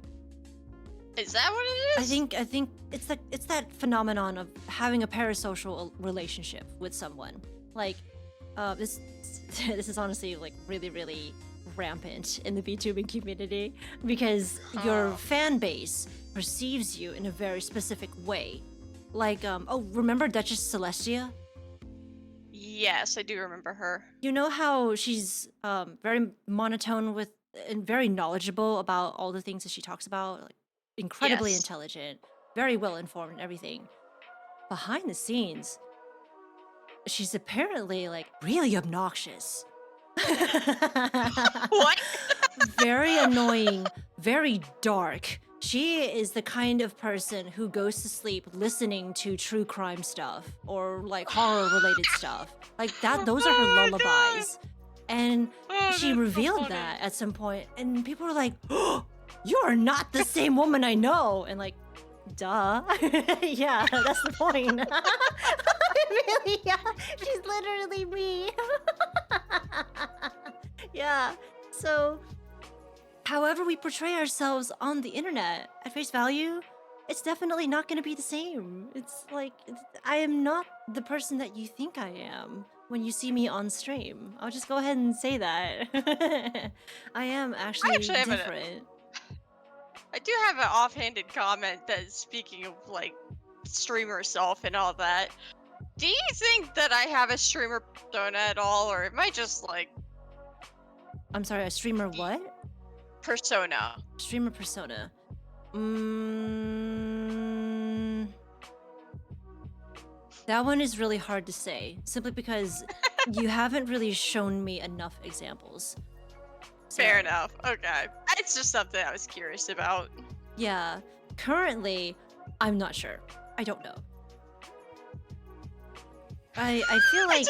Is that what it is? I think it's that phenomenon of having a parasocial relationship with someone. Like, this this is honestly like really rampant in the VTubing community because your fan base perceives you in a very specific way. Like, oh, remember Duchess Celestia? Yes, I do remember her. You know how she's very monotone with and very knowledgeable about all the things that she talks about, like incredibly Yes. intelligent, very well informed and everything. Behind the scenes, she's apparently like really obnoxious. What? Very annoying, very dark. She is the kind of person who goes to sleep listening to true crime stuff or like horror related stuff. Like that, those are her Oh my lullabies. And Oh, she that's so revealed funny. that at some point, and people were like, "Oh, you are not the same woman I know." And like, duh. Yeah, that's the point. Really, yeah. She's literally me. Yeah. So, however we portray ourselves on the internet at face value, it's definitely not going to be the same. It's like, I am not the person that you think I am when you see me on stream. I'll just go ahead and say that. I am actually actually have a- different. I do have an offhanded comment that speaking of like streamer self and all that. Do you think that I have a streamer persona at all, or am I just like I'm sorry, a streamer what? persona? Streamer persona. That one is really hard to say, simply because you haven't really shown me enough examples. Fair So, enough. Okay. It's just something I was curious about. Yeah, currently, I'm not sure. I don't know. I feel like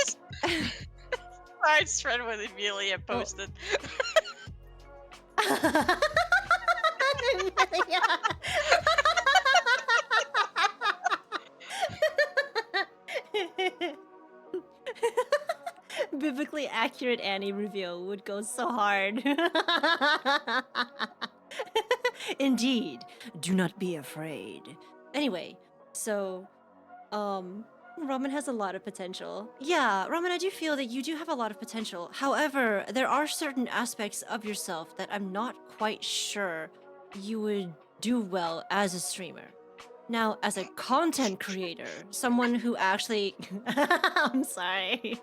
I just read what Amelia posted. Biblically accurate Annie reveal would go so hard. Indeed, do not be afraid. Anyway, so, Ramen has a lot of potential. Yeah, Ramen, I do feel that you do have a lot of potential. However, there are certain aspects of yourself that I'm not quite sure you would do well as a streamer. Now, as a content creator, someone who actually, I'm sorry,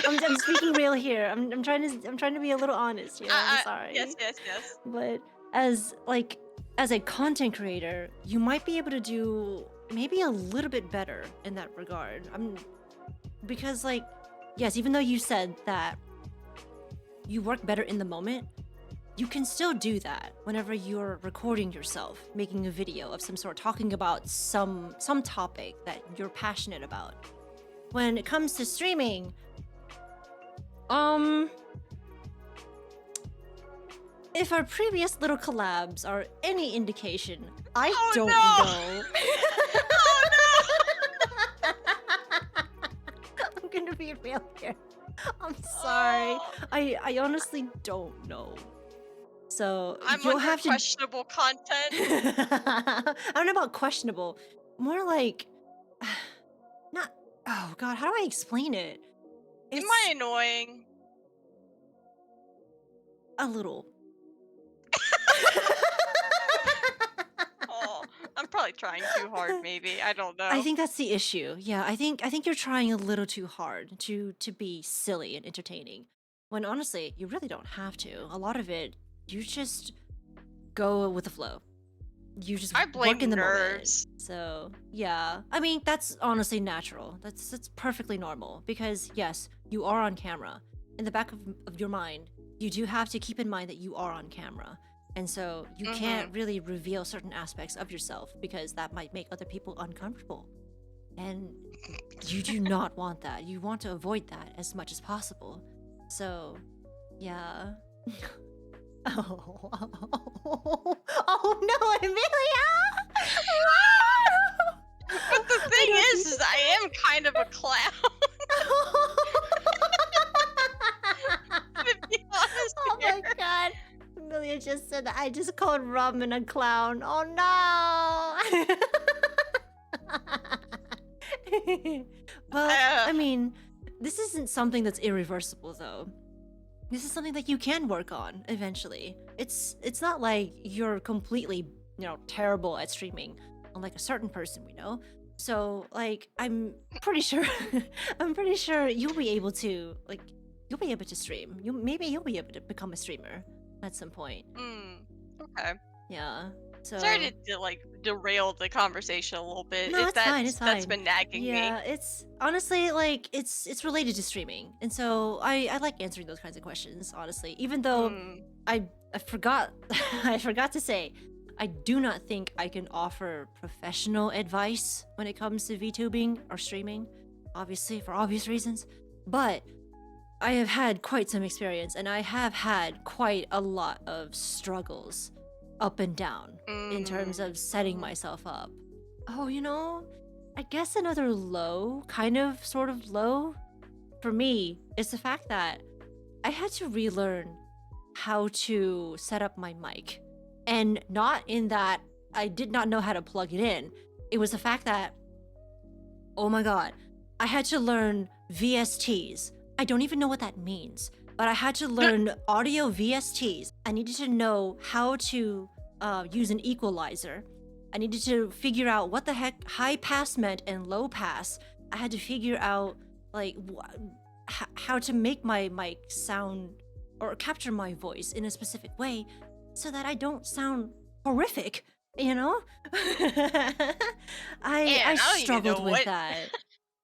I'm speaking real here. I'm trying to be a little honest here. I'm sorry. Yes. But as a content creator, you might be able to do maybe a little bit better in that regard. Because like, yes, even though you said that you work better in the moment, you can still do that whenever you're recording yourself, making a video of some sort, talking about some topic that you're passionate about. When it comes to streaming, if our previous little collabs are any indication, I don't know. I'm gonna be real here. I'm sorry. I honestly don't know. So I'm you'll under have to. questionable content. I don't know about questionable. More like, not. Oh God, how do I explain it? Am I annoying? A little. Oh, I'm probably trying too hard, maybe. I don't know. I think that's the issue. Yeah, I think you're trying a little too hard to be silly and entertaining. When honestly, you really don't have to. A lot of it, you just go with the flow. You just I blame work in the nerves. moment. So yeah, I mean that's honestly natural. That's perfectly normal because yes, you are on camera. In the back of your mind, you do have to keep in mind that you are on camera. And so you can't really reveal certain aspects of yourself because that might make other people uncomfortable. And you do not want that. You want to avoid that as much as possible. So, yeah. Oh, no, Amelia! But the thing is I am kind of a clown. To be honest Oh my here. god. Amelia just said that I just called Ramen a clown. Oh no! Well, I mean, this isn't something that's irreversible though. This is something that you can work on eventually. It's not like you're completely, terrible at streaming, unlike a certain person we know. So, like, I'm pretty sure you'll be able to stream. Maybe you'll be able to become a streamer at some point. Okay. Yeah. So Sorry to like derail the conversation a little bit. No, if it's fine, it's that's fine. been nagging yeah, me. it's honestly like it's related to streaming, and so I like answering those kinds of questions. Honestly, even though I forgot I forgot to say, I do not think I can offer professional advice when it comes to VTubing or streaming, obviously for obvious reasons. But I have had quite some experience, and I have had quite a lot of struggles up and down in terms of setting myself up. Oh, I guess another low, sort of low, for me is the fact that I had to relearn how to set up my mic. And not in that I did not know how to plug it in. It was the fact that, oh my god, I had to learn VSTs. I don't even know what that means, but I had to learn audio VSTs. I needed to know how to use an equalizer. I needed to figure out what the heck high pass meant and low pass. I had to figure out like how to make my mic sound or capture my voice in a specific way so that I don't sound horrific, I struggled with that.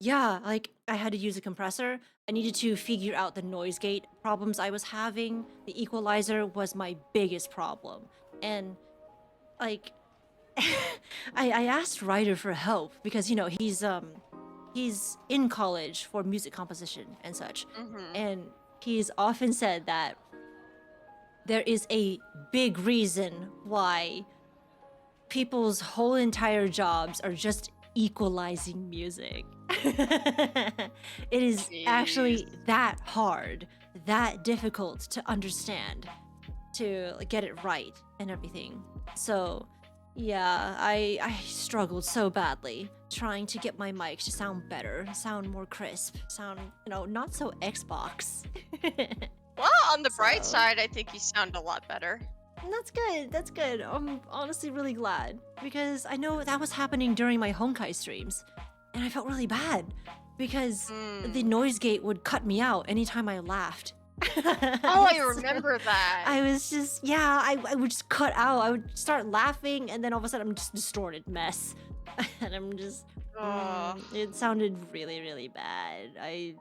Yeah, like I had to use a compressor. I needed to figure out the noise gate problems I was having. The equalizer was my biggest problem. And like I asked Ryder for help because he's in college for music composition and such. And he's often said that there is a big reason why people's whole entire jobs are just equalizing music. It is actually that hard, that difficult to understand, to get it right and everything. So yeah, I struggled so badly trying to get my mic to sound better, sound more crisp, sound, not so Xbox. Well, on the bright So- side, I think you sound a lot better. And that's good. I'm honestly really glad because I know that was happening during my Honkai streams and I felt really bad because the noise gate would cut me out anytime I laughed. Oh, I remember that. I was just, I would just cut out. I would start laughing and then all of a sudden I'm just a distorted mess. And I'm just, it sounded really, really bad. I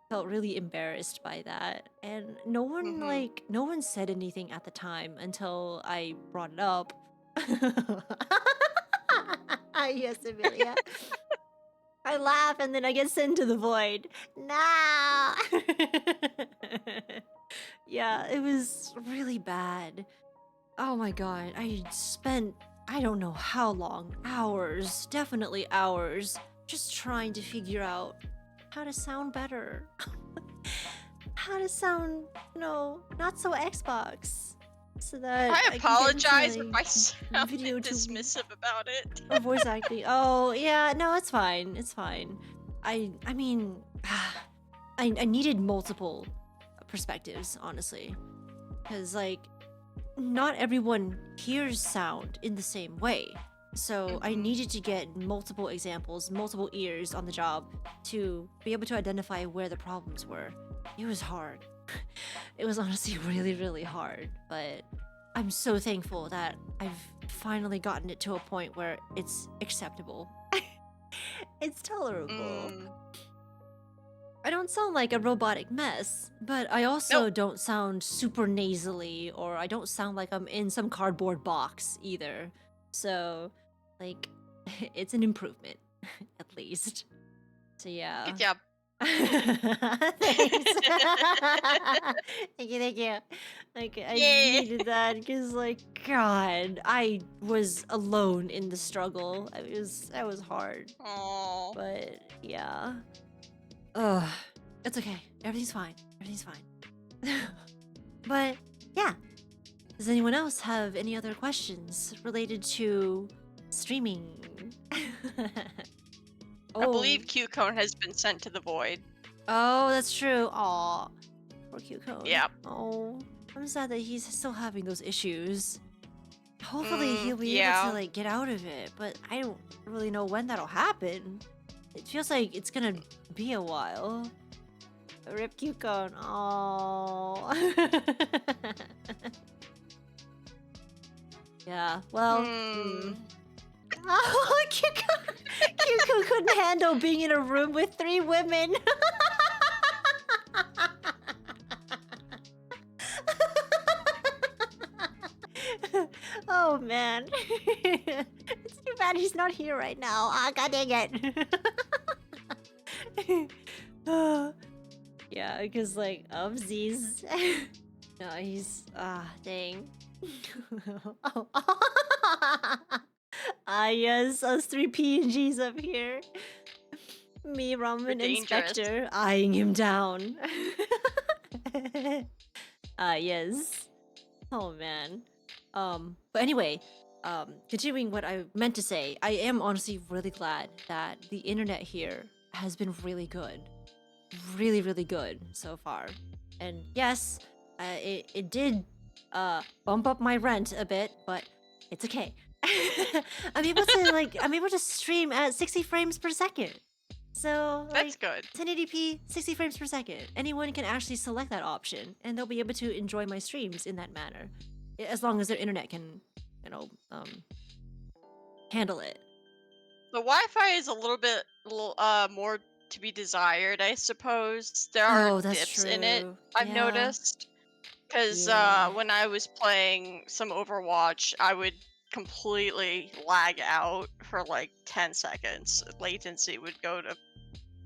felt really embarrassed by that. And no one said anything at the time until I brought it up. Yes, Amelia. I laugh and then I get sent to the void. Nah. Yeah, it was really bad. Oh my god, I spent I don't know how long, hours, definitely hours, just trying to figure out how to sound better. How to sound, not so Xbox. So that I can get apologize into, if I sound video to- dismissive about it. or voice acting. Oh, yeah, no, it's fine. It's fine. I mean, I needed multiple perspectives, honestly. Because, like, not everyone hears sound in the same way. So I needed to get multiple examples, multiple ears on the job to be able to identify where the problems were. It was hard. It was honestly really, really hard, but I'm so thankful that I've finally gotten it to a point where it's acceptable. It's tolerable. I don't sound like a robotic mess, but I also don't sound super nasally, or I don't sound like I'm in some cardboard box either. So, like, it's an improvement, at least. So yeah. Good job. Thanks. Thank you. Like, I Yay. needed that because, like, God, I was alone in the struggle. That was hard. Oh. But yeah. Ugh. It's okay. Everything's fine. Everything's fine. But yeah. Does anyone else have any other questions related to streaming? I believe Q-Cone has been sent to the void. Oh, that's true. Aw. Poor Q-Cone. Yep. Oh. I'm sad that he's still having those issues. Hopefully he'll be able yeah. to like get out of it, but I don't really know when that'll happen. It feels like it's gonna be a while. Rip Q-Cone. Oh. Yeah, well. Oh, Q-Cone couldn't handle being in a room with 3 women. Oh man. It's too bad he's not here right now. Ah, god dang it. Yeah, because like Upsies. No, he's dang. Oh. Yes, us 3 PNGs up here. Me, Ramen, and Specter eyeing him down. Yes. Oh man. But anyway, continuing what I meant to say, I am honestly really glad that the internet here has been really good. Really, really good so far. And yes, it did bump up my rent a bit, but it's okay. I'm able to stream at 60 frames per second. So That's good. 1080p, 60 frames per second. Anyone can actually select that option, and they'll be able to enjoy my streams in that manner, as long as their internet can, handle it. The Wi-Fi is a little bit more to be desired, I suppose. There are that's dips in it, true. I've Yeah. noticed. Because Yeah. when I was playing some Overwatch, I would completely lag out for like 10 seconds. Latency would go to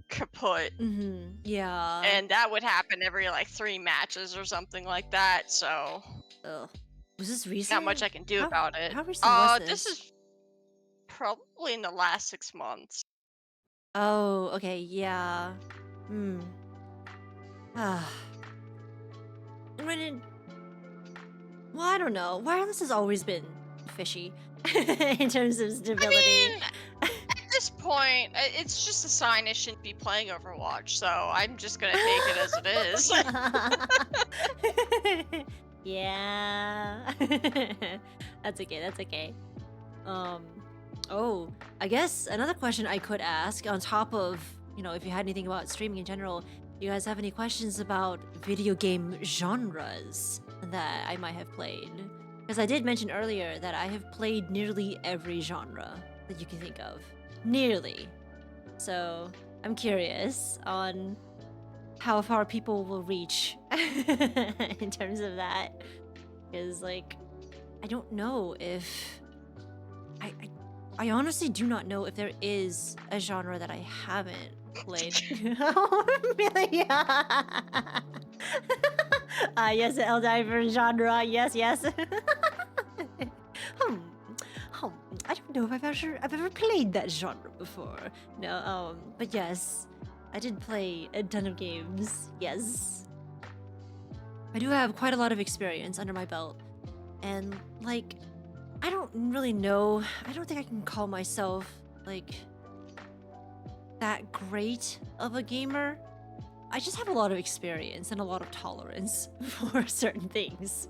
kaput. Yeah. And that would happen every like 3 matches or something like that, so Ugh. Was this recent? not much I can do about it. How recent was This is probably in the last 6 months. Oh, okay, yeah. Well, I don't know. Wireless has always been fishy in terms of stability. I mean, at this point, it's just a sign I shouldn't be playing Overwatch, so I'm just gonna take it as it is. Yeah. That's okay. Oh, I guess another question I could ask on top of, if you had anything about streaming in general, you guys have any questions about video game genres that I might have played? Because I did mention earlier that I have played nearly every genre that you can think of. Nearly. So I'm curious on how far people will reach in terms of that. Because, I don't know if... I honestly do not know if there is a genre that I haven't played. Oh, really? Yes, the Eldiver genre. Yes. I don't know if I've ever played that genre before. No, but yes, I did play a ton of games. Yes, I do have quite a lot of experience under my belt, and I don't really know. I don't think I can call myself that great of a gamer. I just have a lot of experience and a lot of tolerance for certain things.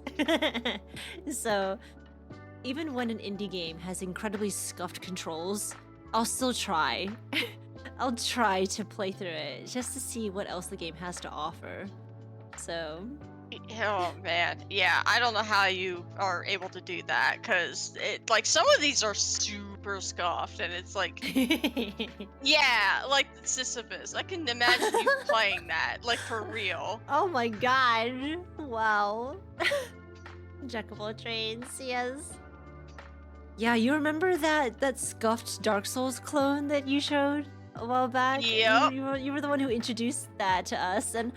So, even when an indie game has incredibly scuffed controls, I'll still try. I'll try to play through it just to see what else the game has to offer. So, Oh man, yeah, I don't know how you are able to do that because it like some of these are super scuffed and it's like yeah, like Sisyphus. I can imagine you playing that like for real. oh my god! Wow. Jack of all trades, yes. Yeah, you remember that scuffed Dark Souls clone that you showed a while back? Yep. You were the one who introduced that to us, and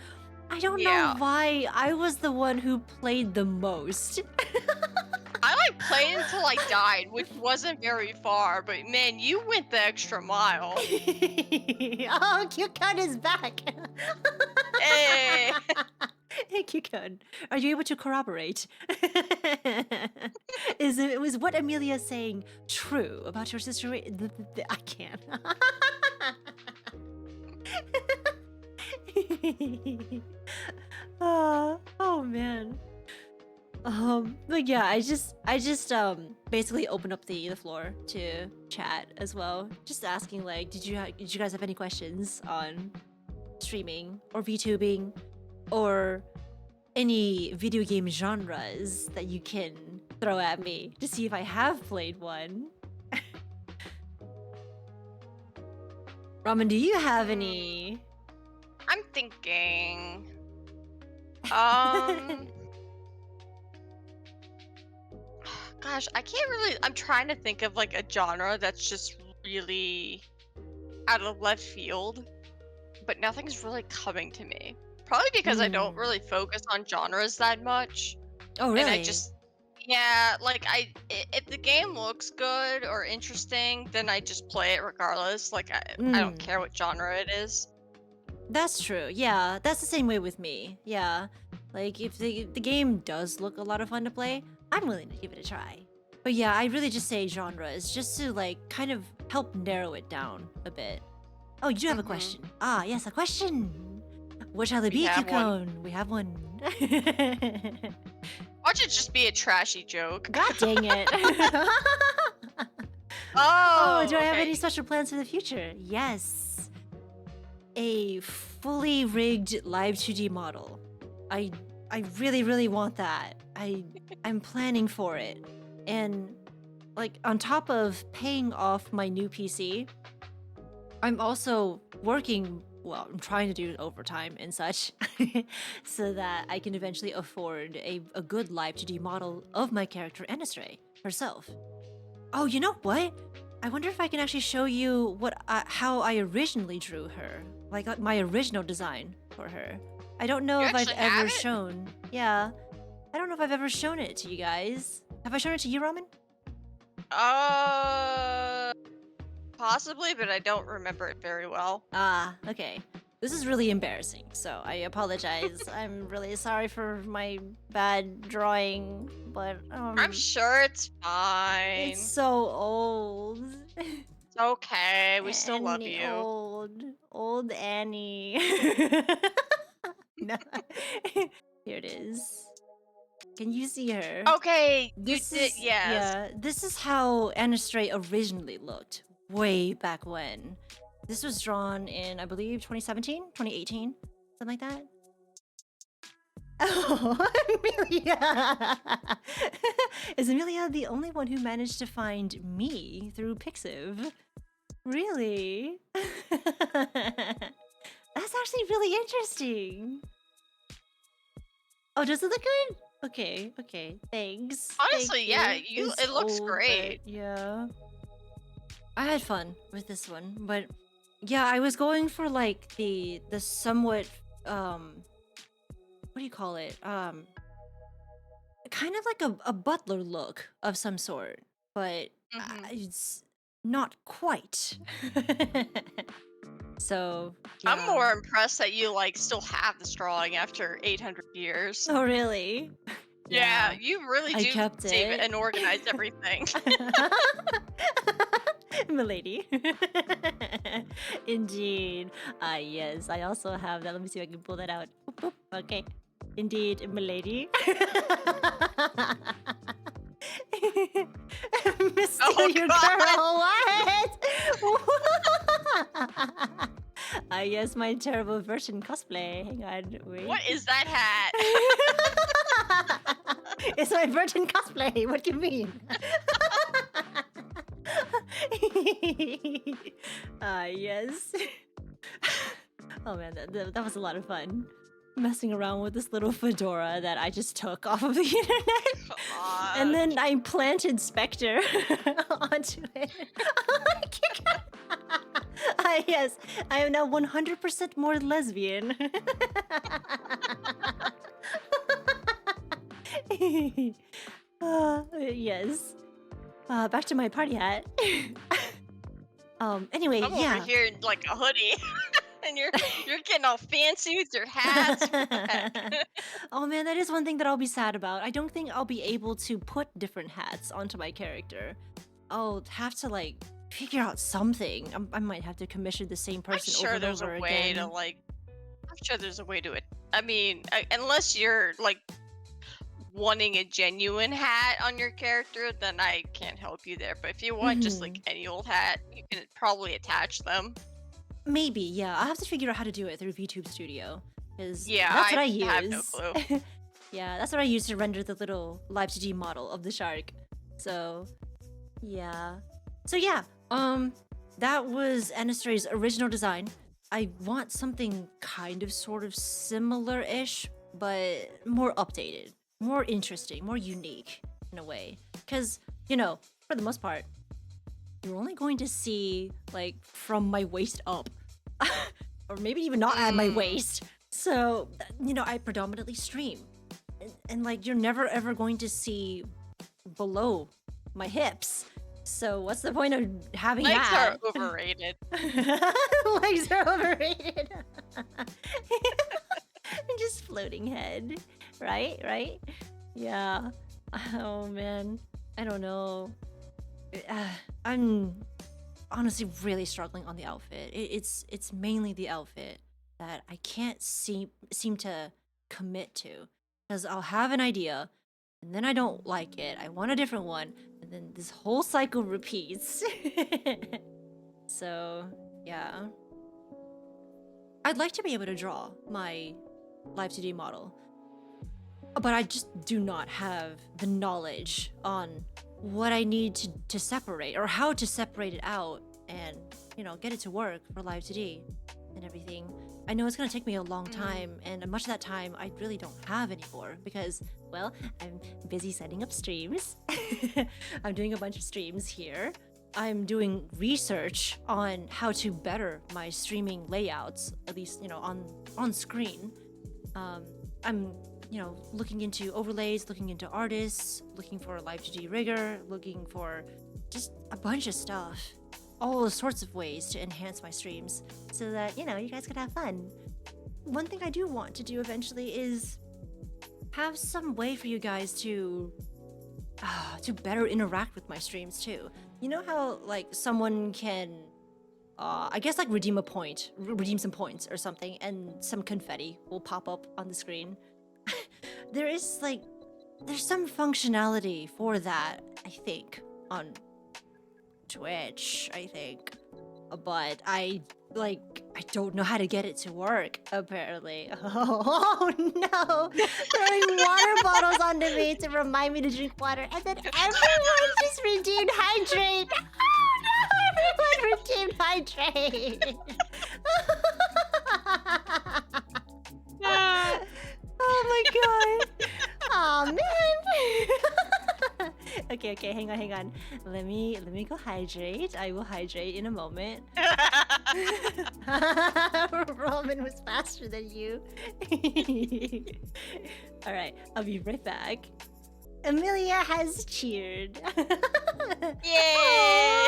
I don't Yeah. know why I was the one who played the most. I like played until I died, which wasn't very far, but man, you went the extra mile. Oh, Q-Cun is back! Hey. Hey, Q-Cun, are you able to corroborate? Was what Amelia's saying true about your sister? I can't. Oh man. But yeah, I just basically opened up the floor to chat as well, just asking like, did you guys have any questions on streaming or VTubing or any video game genres that you can throw at me to see if I have played one? Ramen, do you have any? I'm thinking. Gosh, I can't really. I'm trying to think of like a genre that's just really out of left field, but nothing's really coming to me. Probably because I don't really focus on genres that much. Oh, really? And I just, yeah, like if the game looks good or interesting, then I just play it regardless. Like I don't care what genre it is. That's true. Yeah, that's the same way with me. Yeah, like if the game does look a lot of fun to play, I'm willing to give it a try. But yeah, I really just say genres just to like kind of help narrow it down a bit. Oh, you do have a question. Ah, yes, a question. What shall it be, have one. Kukon? We have one. Watch it just be a trashy joke. God dang it. Oh, Do I have okay. any special plans for the future? Yes. A fully rigged live 2D model. I really, really want that. I'm planning for it. And like on top of paying off my new PC, I'm also working, well, I'm trying to do overtime and such so that I can eventually afford a good live 2D model of my character Anastray herself. Oh, you know what? I wonder if I can actually show you how I originally drew her, like my original design for her. I don't know You if I've actually have ever it? shown. Yeah, I don't know if I've ever shown it to you guys. Have I shown it to you, Ramen? Possibly, but I don't remember it very well. Ah, okay. This is really embarrassing, so I apologize. I'm really sorry for my bad drawing, but I'm sure it's fine. it's so old. It's okay. We still love Annie, you. old Annie. No. Here it is. Can you see her? Okay, This you did, is yes. yeah. This is how Anastray originally looked way back when. This was drawn in, I believe, 2017, 2018, something like that. Oh, Amelia! Is Amelia the only one who managed to find me through Pixiv? Really? That's actually really interesting. Oh, does it look good? Okay, thanks. Honestly, Thank yeah, you. It's it looks old, great. but yeah. I had fun with this one, but yeah, I was going for like the somewhat what do you call it? Kind of like a butler look of some sort, but it's not quite. So I'm yeah. more impressed that you like still have this drawing after 800 years. Oh really? Yeah, you really I do kept save it. and organize everything. Milady. Indeed. Yes, I also have that. Let me see if I can pull that out. Boop, boop. Okay. Indeed, milady. Miss Oh, your God. girl, what? Yes, my terrible version cosplay. Hang on, wait. What is that hat? It's my virgin cosplay. What do you mean? Yes. Oh man, that was a lot of fun. Messing around with this little fedora that I just took off of the internet. God. And then I planted Specter onto it. Yes, I am now 100% more lesbian. Yes. Back to my party hat. Anyway, I'm yeah. over here in like a hoodie. And you're getting all fancy with your hats. What the heck? Oh man, that is one thing that I'll be sad about. I don't think I'll be able to put different hats onto my character. I'll have to like figure out something. I might have to commission the same I'm person sure over there's and over a way again. to like. I'm sure there's a way to it. I mean, unless you're like wanting a genuine hat on your character, then I can't help you there. But if you want just like any old hat, you can probably attach them. Maybe, yeah. I'll have to figure out how to do it through VTube Studio. Because Yeah, that's what I have use. no clue. Yeah, that's what I use to render the little live 2D model of the shark. So, yeah. So yeah, that was Anastray's original design. I want something kind of sort of similar-ish, but more updated, more interesting, more unique in a way. Because, you know, for the most part, you're only going to see like from my waist up. Or maybe even not at my waist. So, you know, I predominantly stream. And like, you're never ever going to see below my hips. So what's the point of having Legs that? are overrated. Legs are overrated. Just floating head. Right? Right? Yeah. Oh man. I don't know. I'm honestly really struggling on the outfit. It's mainly the outfit that I can't seem to commit to, because I'll have an idea and then I don't like it. I want a different one, and then this whole cycle repeats. So yeah, I'd like to be able to draw my live 2D model, but I just do not have the knowledge on what I need to separate, or how to separate it out and, you know, get it to work for live 2D and everything. I know it's gonna take me a long time, and much of that time I really don't have anymore because, well, I'm busy setting up streams. I'm doing a bunch of streams here. I'm doing research on how to better my streaming layouts, at least, you know, on screen. I'm, you know, looking into overlays, looking into artists, looking for a live 2D rigger, looking for just a bunch of stuff. All sorts of ways to enhance my streams so that, you know, you guys could have fun. One thing I do want to do eventually is have some way for you guys to better interact with my streams too. You know how like someone can I guess like redeem some points or something, and some confetti will pop up on the screen. There's some functionality for that, I think, on Twitch, I think. But I don't know how to get it to work, apparently. Oh no! Throwing water bottles onto me to remind me to drink water, and then everyone just redeemed hydrate! Oh no! Everyone redeemed hydrate! Oh my god! Oh man! Okay, hang on. Let me go hydrate. I will hydrate in a moment. Roman was faster than you. Alright, I'll be right back. Amelia has cheered. Yay!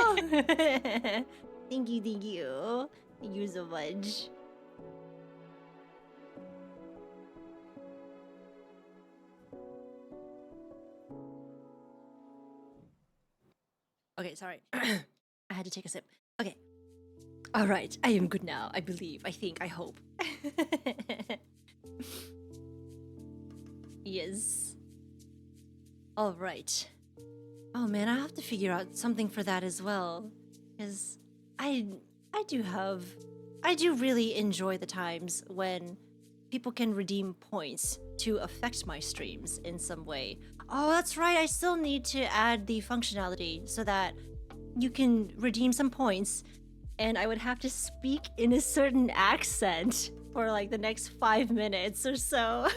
Oh. Thank you. Thank you so much. Okay, sorry. I had to take a sip. Okay. Alright, I am good now. I believe, I think, I hope. Yes. Alright. Oh man, I have to figure out something for that as well, because I do really enjoy the times when people can redeem points to affect my streams in some way. Oh, that's right. I still need to add the functionality so that you can redeem some points, and I would have to speak in a certain accent for like the next 5 minutes or so.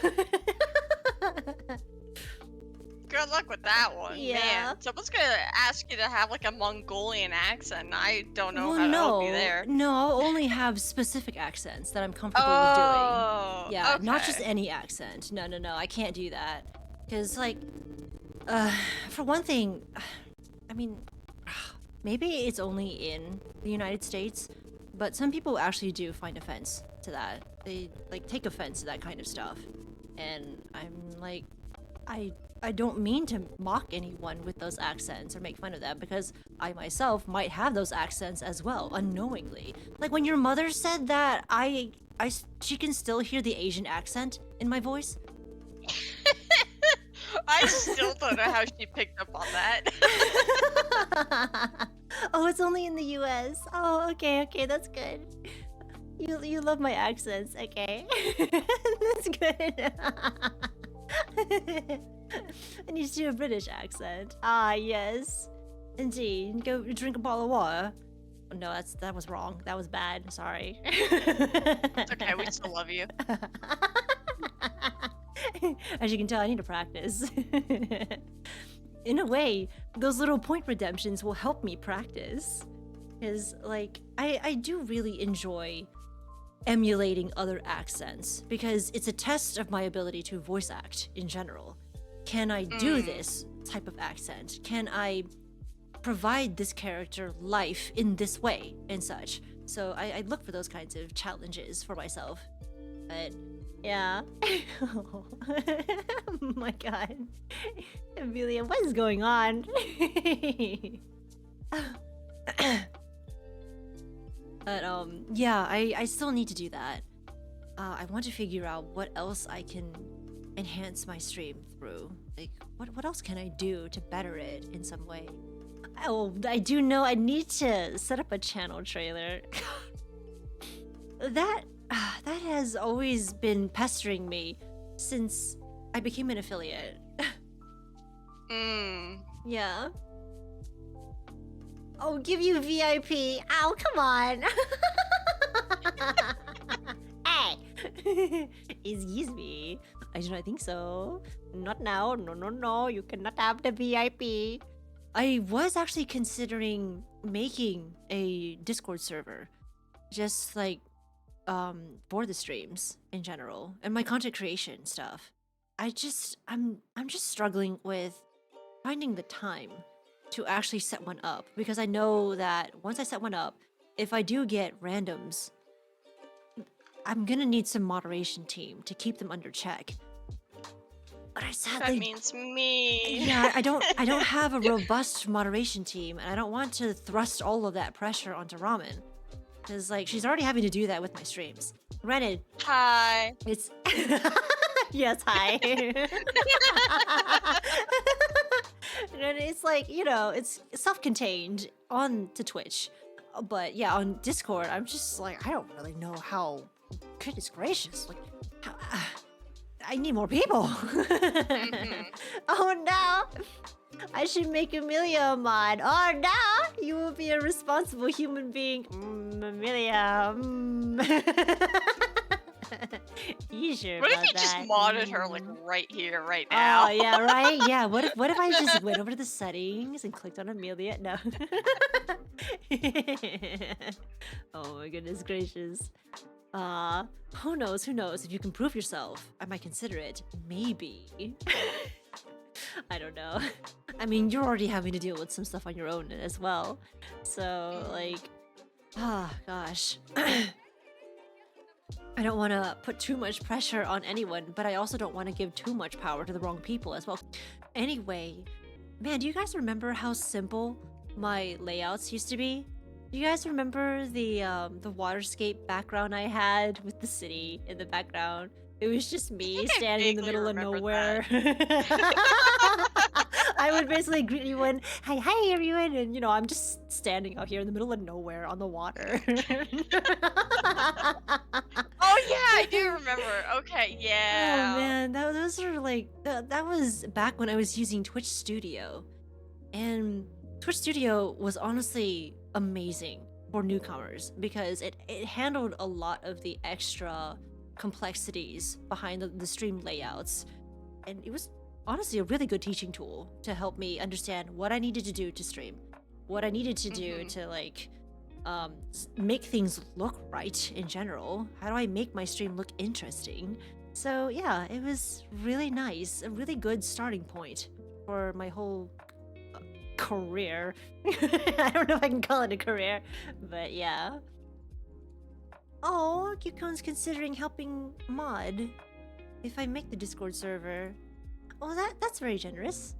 Good luck with that one. Yeah. Man, someone's gonna ask you to have like a Mongolian accent. And I don't know Well, how to no, help you there. no, I'll only have specific accents that I'm comfortable with Oh, doing. Yeah, not just okay. any accent. No, I can't do that. Because, like, for one thing, I mean, maybe it's only in the United States, but some people actually do find offense to that. They, like, take offense to that kind of stuff. And I'm like, I don't mean to mock anyone with those accents or make fun of them, because I myself might have those accents as well, unknowingly. Like when your mother said that she can still hear the Asian accent in my voice. I still don't know how she picked up on that. Oh, it's only in the US. Oh, okay, that's good. You love my accents, okay? That's good. I need to do a British accent. Ah, yes. Indeed. Go drink a bottle of water. Oh, no, that was wrong. That was bad. Sorry. It's okay, we still love you. As you can tell, I need to practice. In a way, those little point redemptions will help me practice. Because, like, I do really enjoy emulating other accents, because it's a test of my ability to voice act in general. Can I do this type of accent? Can I provide this character life in this way and such? So I look for those kinds of challenges for myself. But yeah. Oh my god. Amelia, what is going on? But yeah, I still need to do that. I want to figure out what else I can enhance my stream through. Like, what else can I do to better it in some way? Oh, I do know I need to set up a channel trailer. That has always been pestering me since I became an affiliate. Yeah. Oh, give you VIP. Ow, come on. Hey. Excuse me. I do not think so. Not now. No. You cannot have the VIP. I was actually considering making a Discord server. Just like, for the streams in general. And my content creation stuff. I'm just struggling with finding the time to actually set one up, because I know that once I set one up, if I do get randoms, I'm gonna need some moderation team to keep them under check. But I sadly, That means me. yeah, I don't have a robust moderation team, and I don't want to thrust all of that pressure onto Ramen, because like she's already having to do that with my streams. Granted, Hi. it's yes, hi. And it's like, you know, it's self-contained on to Twitch, but yeah, on Discord, I'm just like, I don't really know how. Goodness gracious, like, how, I need more people. Oh no, I should make Amelia a mod. Oh no, you will be a responsible human being, Amelia. You sure What if about you just that? modded her like right here, right now? Oh yeah, right. Yeah. What if I just went over to the settings and clicked on Amelia? No. Oh my goodness gracious. Who knows? Who knows? If you can prove yourself, I might consider it. Maybe. I don't know. I mean, you're already having to deal with some stuff on your own as well. So like, gosh. I don't want to put too much pressure on anyone, but I also don't want to give too much power to the wrong people as well. Anyway, man, do you guys remember how simple my layouts used to be? Do you guys remember the waterscape background I had with the city in the background? It was just me think I standing in the vaguely middle of remember nowhere. I would basically greet everyone, hi everyone, and I'm just standing out here in the middle of nowhere on the water. Oh yeah, I do remember. Okay, Oh yeah. man, those are like that was back when I was using Twitch Studio, and Twitch Studio was honestly amazing for newcomers because it handled a lot of the extra complexities behind the stream layouts, and it was honestly a really good teaching tool to help me understand what I needed to do to stream, what I needed to do to like make things look right in general. How do I make my stream look interesting? So yeah, it was really nice, a really good starting point for my whole career. I don't know if I can call it a career, but yeah. Oh, Cucone's considering helping mod if I make the Discord server. Oh, that's very generous.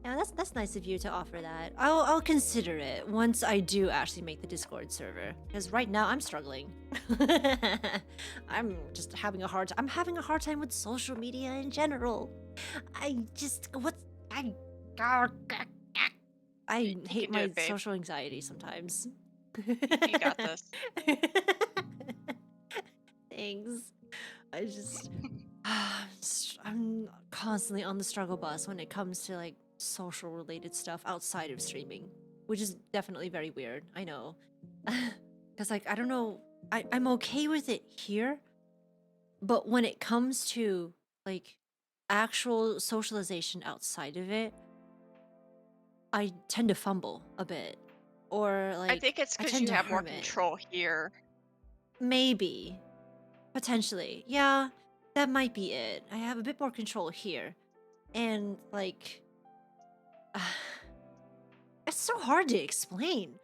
Yeah, that's nice of you to offer that. I'll consider it once I do actually make the Discord server, because right now I'm struggling. I'm just having a hard time. I'm having a hard time with social media in general. I hate can do my it, babe. social anxiety sometimes. You got this. Thanks. I'm constantly on the struggle bus when it comes to like social related stuff outside of streaming, which is definitely very weird. I know. Because like I don't know, I'm okay with it here, but when it comes to like actual socialization outside of it, I tend to fumble a bit, or like I think it's I because tend you to have more hermit. control here. Maybe. Potentially. Yeah, that might be it. I have a bit more control here. And, like... it's so hard to explain.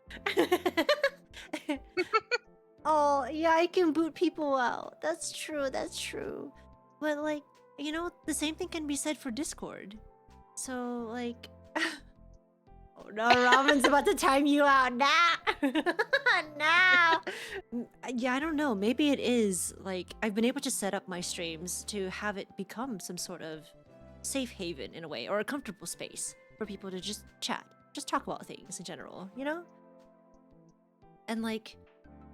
Oh, yeah, I can boot people out. That's true, that's true. But, like, the same thing can be said for Discord. So, like... Oh no, Robin's about to time you out now. No. Yeah, I don't know. Maybe it is like I've been able to set up my streams to have it become some sort of safe haven in a way, or a comfortable space for people to just chat, just talk about things in general, And like,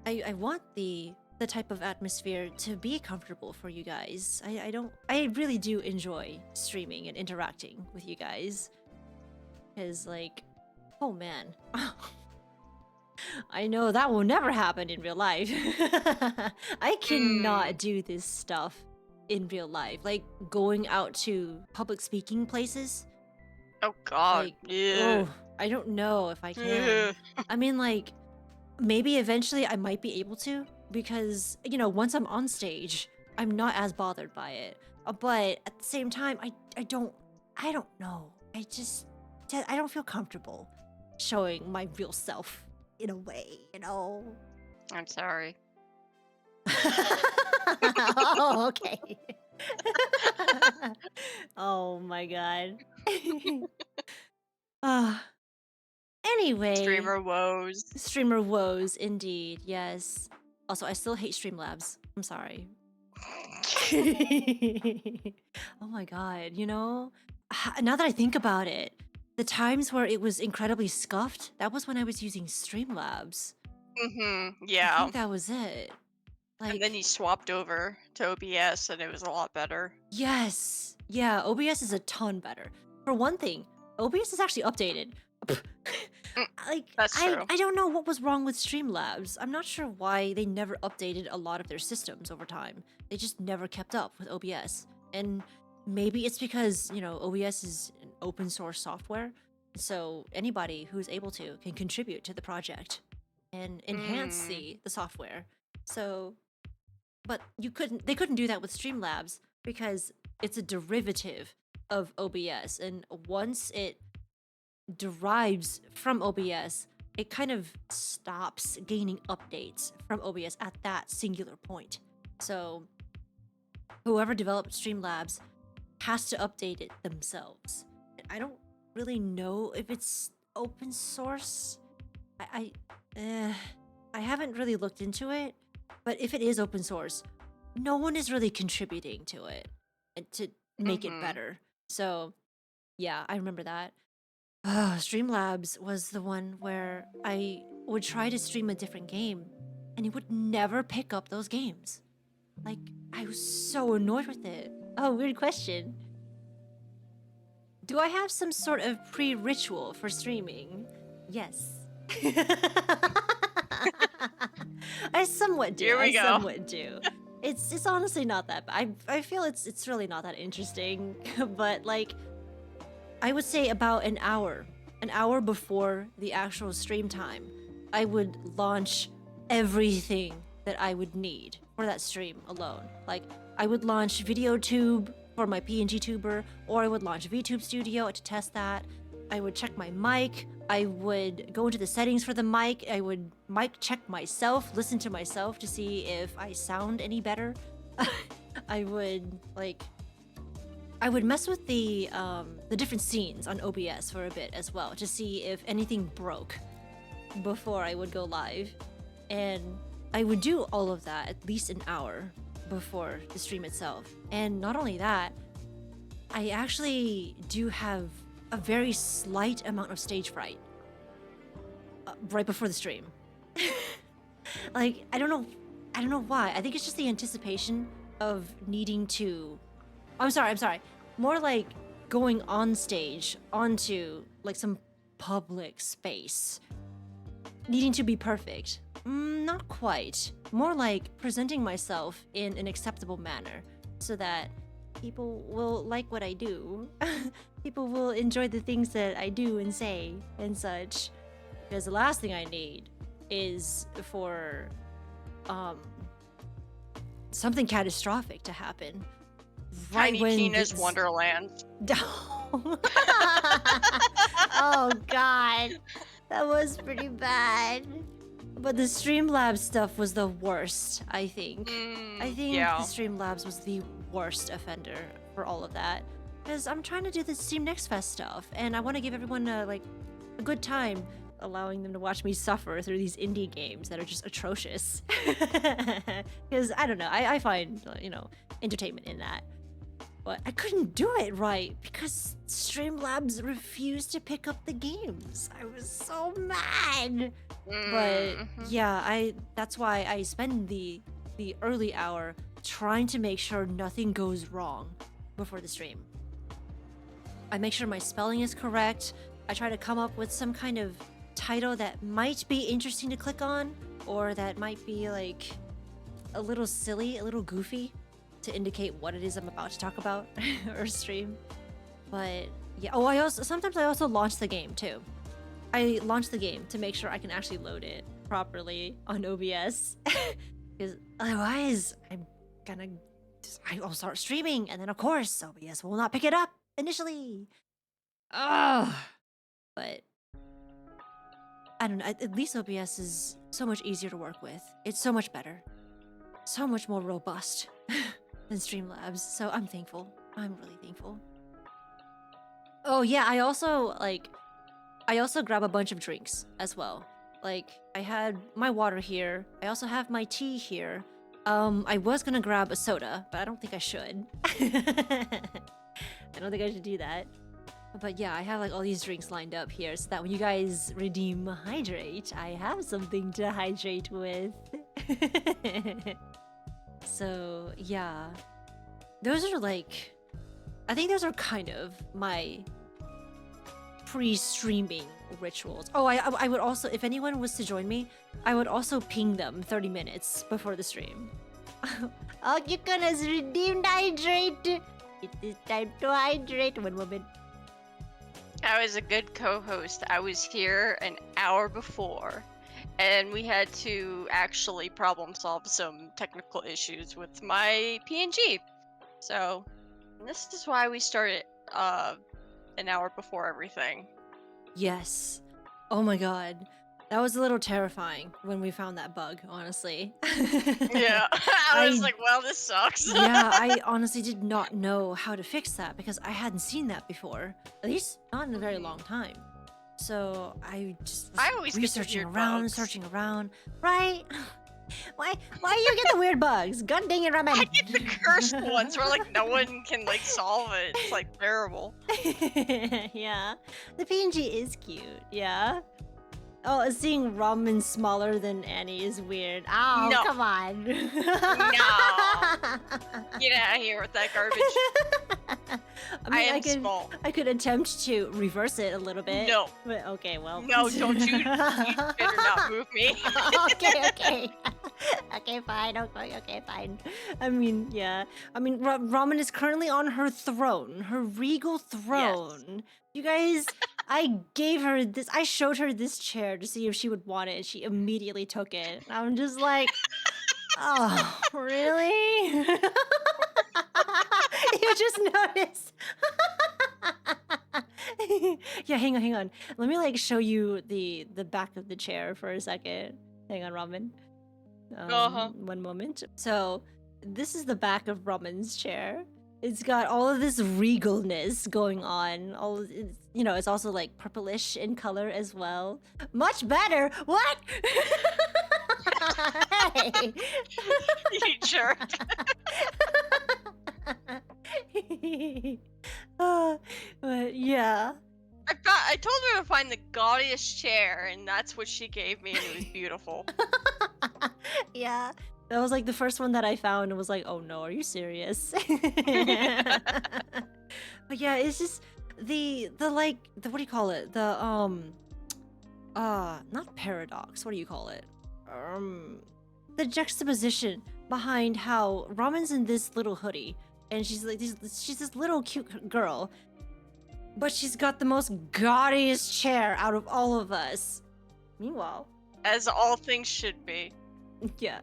I want the type of atmosphere to be comfortable for you guys. I really do enjoy streaming and interacting with you guys. Because like, oh man. I know that will never happen in real life. I cannot do this stuff in real life. Like going out to public speaking places. Oh god. Like, Yeah. oh, I don't know if I can. I mean, like, maybe eventually I might be able to, because, once I'm on stage, I'm not as bothered by it. But at the same time, I don't know. I don't feel comfortable showing my real self in a way, I'm sorry. Oh, okay. Oh my god. Anyway. Streamer woes. Streamer woes, indeed, yes. Also, I still hate Streamlabs. I'm sorry. Oh my god, now that I think about it, the times where it was incredibly scuffed, that was when I was using Streamlabs. I Yeah. think that was it. Like, And then you swapped over to OBS and it was a lot better. yes. Yeah, OBS is a ton better. For one thing, OBS is actually updated. Like, That's true. I don't know what was wrong with Streamlabs. I'm not sure why they never updated a lot of their systems over time. They just never kept up with OBS. And maybe it's because, OBS is an open source software. So anybody who's able to can contribute to the project and enhance the software. So, but they couldn't do that with Streamlabs because it's a derivative of OBS. And once it derives from OBS, it kind of stops gaining updates from OBS at that singular point. So whoever developed Streamlabs has to update it themselves. And I don't really know if it's open source. I haven't really looked into it, but if it is open source, no one is really contributing to it and to make it better. So Yeah, I remember that. Streamlabs was the one where I would try to stream a different game, and it would never pick up those games. Like, I was so annoyed with it. Oh, weird question. Do I have some sort of pre-ritual for streaming? Yes. I somewhat do. Here we go. Somewhat do. It's honestly not that bad. I feel it's really not that interesting, but like I would say about an hour before the actual stream time, I would launch everything that I would need for that stream alone. Like, I would launch VideoTube for my PNG tuber, or I would launch VTube Studio to test that. I would check my mic. I would go into the settings for the mic. I would mic check myself, listen to myself to see if I sound any better. I would mess with the different scenes on OBS for a bit as well to see if anything broke before I would go live. And I would do all of that at least an hour before the stream itself. And not only that, I actually do have a very slight amount of stage fright right before the stream. Like, I don't know why. I think it's just the anticipation of needing to... I'm sorry. More like going on stage onto like some public space. Needing to be perfect. Not quite. More like presenting myself in an acceptable manner so that people will like what I do. People will enjoy the things that I do and say and such. Because the last thing I need is for something catastrophic to happen. Tiny when Tina's Wonderland. Oh god, that was pretty bad. But the Streamlabs stuff was the worst, I think. I think yeah. the Streamlabs was the worst offender for all of that. Because I'm trying to do the Steam Next Fest stuff, and I want to give everyone a good time, allowing them to watch me suffer through these indie games that are just atrocious. Because, I don't know, I find, entertainment in that. But I couldn't do it right because Streamlabs refused to pick up the games. I was so mad. But yeah, that's why I spend the early hour trying to make sure nothing goes wrong before the stream. I make sure my spelling is correct. I try to come up with some kind of title that might be interesting to click on, or that might be like a little silly, a little goofy, to indicate what it is I'm about to talk about or stream. But yeah, sometimes I also launch the game too. I launch the game to make sure I can actually load it properly on OBS. Because otherwise I'll start streaming, and then of course OBS will not pick it up initially. But I don't know, at least OBS is so much easier to work with. It's so much better. So much more robust than Streamlabs, so I'm thankful. I'm really thankful. Oh yeah, I also grab a bunch of drinks as well. Like, I had my water here. I also have my tea here. I was gonna grab a soda, but I don't think I should. I don't think I should do that. But yeah, I have like all these drinks lined up here so that when you guys redeem hydrate, I have something to hydrate with. So yeah, those are I think those are kind of my pre-streaming rituals. Oh, I would also, if anyone was to join me, I would also ping them 30 minutes before the stream. Oh, you guys redeemed hydrate. It is time to hydrate. One moment. I was a good co-host. I was here an hour before, and we had to actually problem solve some technical issues with my PNG. So this is why we started an hour before everything. Yes. Oh my god. That was a little terrifying when we found that bug, honestly. Yeah. I was like, well, this sucks. Yeah, I honestly did not know how to fix that because I hadn't seen that before. At least not in a very long time. So I just was I always get the researching weird around, bugs. searching around. Right? Why do you get the weird bugs? God dang it, I Ramen. get the cursed ones where like no one can like solve it. It's like terrible. Yeah. The PNG is cute, yeah. Oh, seeing ramen smaller than Annie is weird. Oh, No. come on. Get out of here with that garbage. I mean, am small. I could attempt to reverse it a little bit. No. But okay, well. No, don't you better not move me. Okay. Okay, fine. Okay, fine. I mean, yeah. I mean, Ramen is currently on her throne, her regal throne. You guys, I gave her this. I showed her this chair to see if she would want it, and she immediately took it. I'm just like, oh, really? You just noticed. Yeah, hang on. Let me like show you the back of the chair for a second. Hang on, Ramen. One moment. So this is the back of Ramen's chair. It's got all of this regalness going on. It's also like purplish in color as well. Much better. What? Hey. You jerk. But yeah. I told her to find the gaudiest chair, and that's what she gave me, and it was beautiful. Yeah. That was like the first one that I found and was like, oh no, are you serious? But yeah, it's just the what do you call it? Not paradox, what do you call it? The juxtaposition behind how Ramen's in this little hoodie and she's this little cute girl, but she's got the most gaudiest chair out of all of us. Meanwhile, As all things should be. yeah.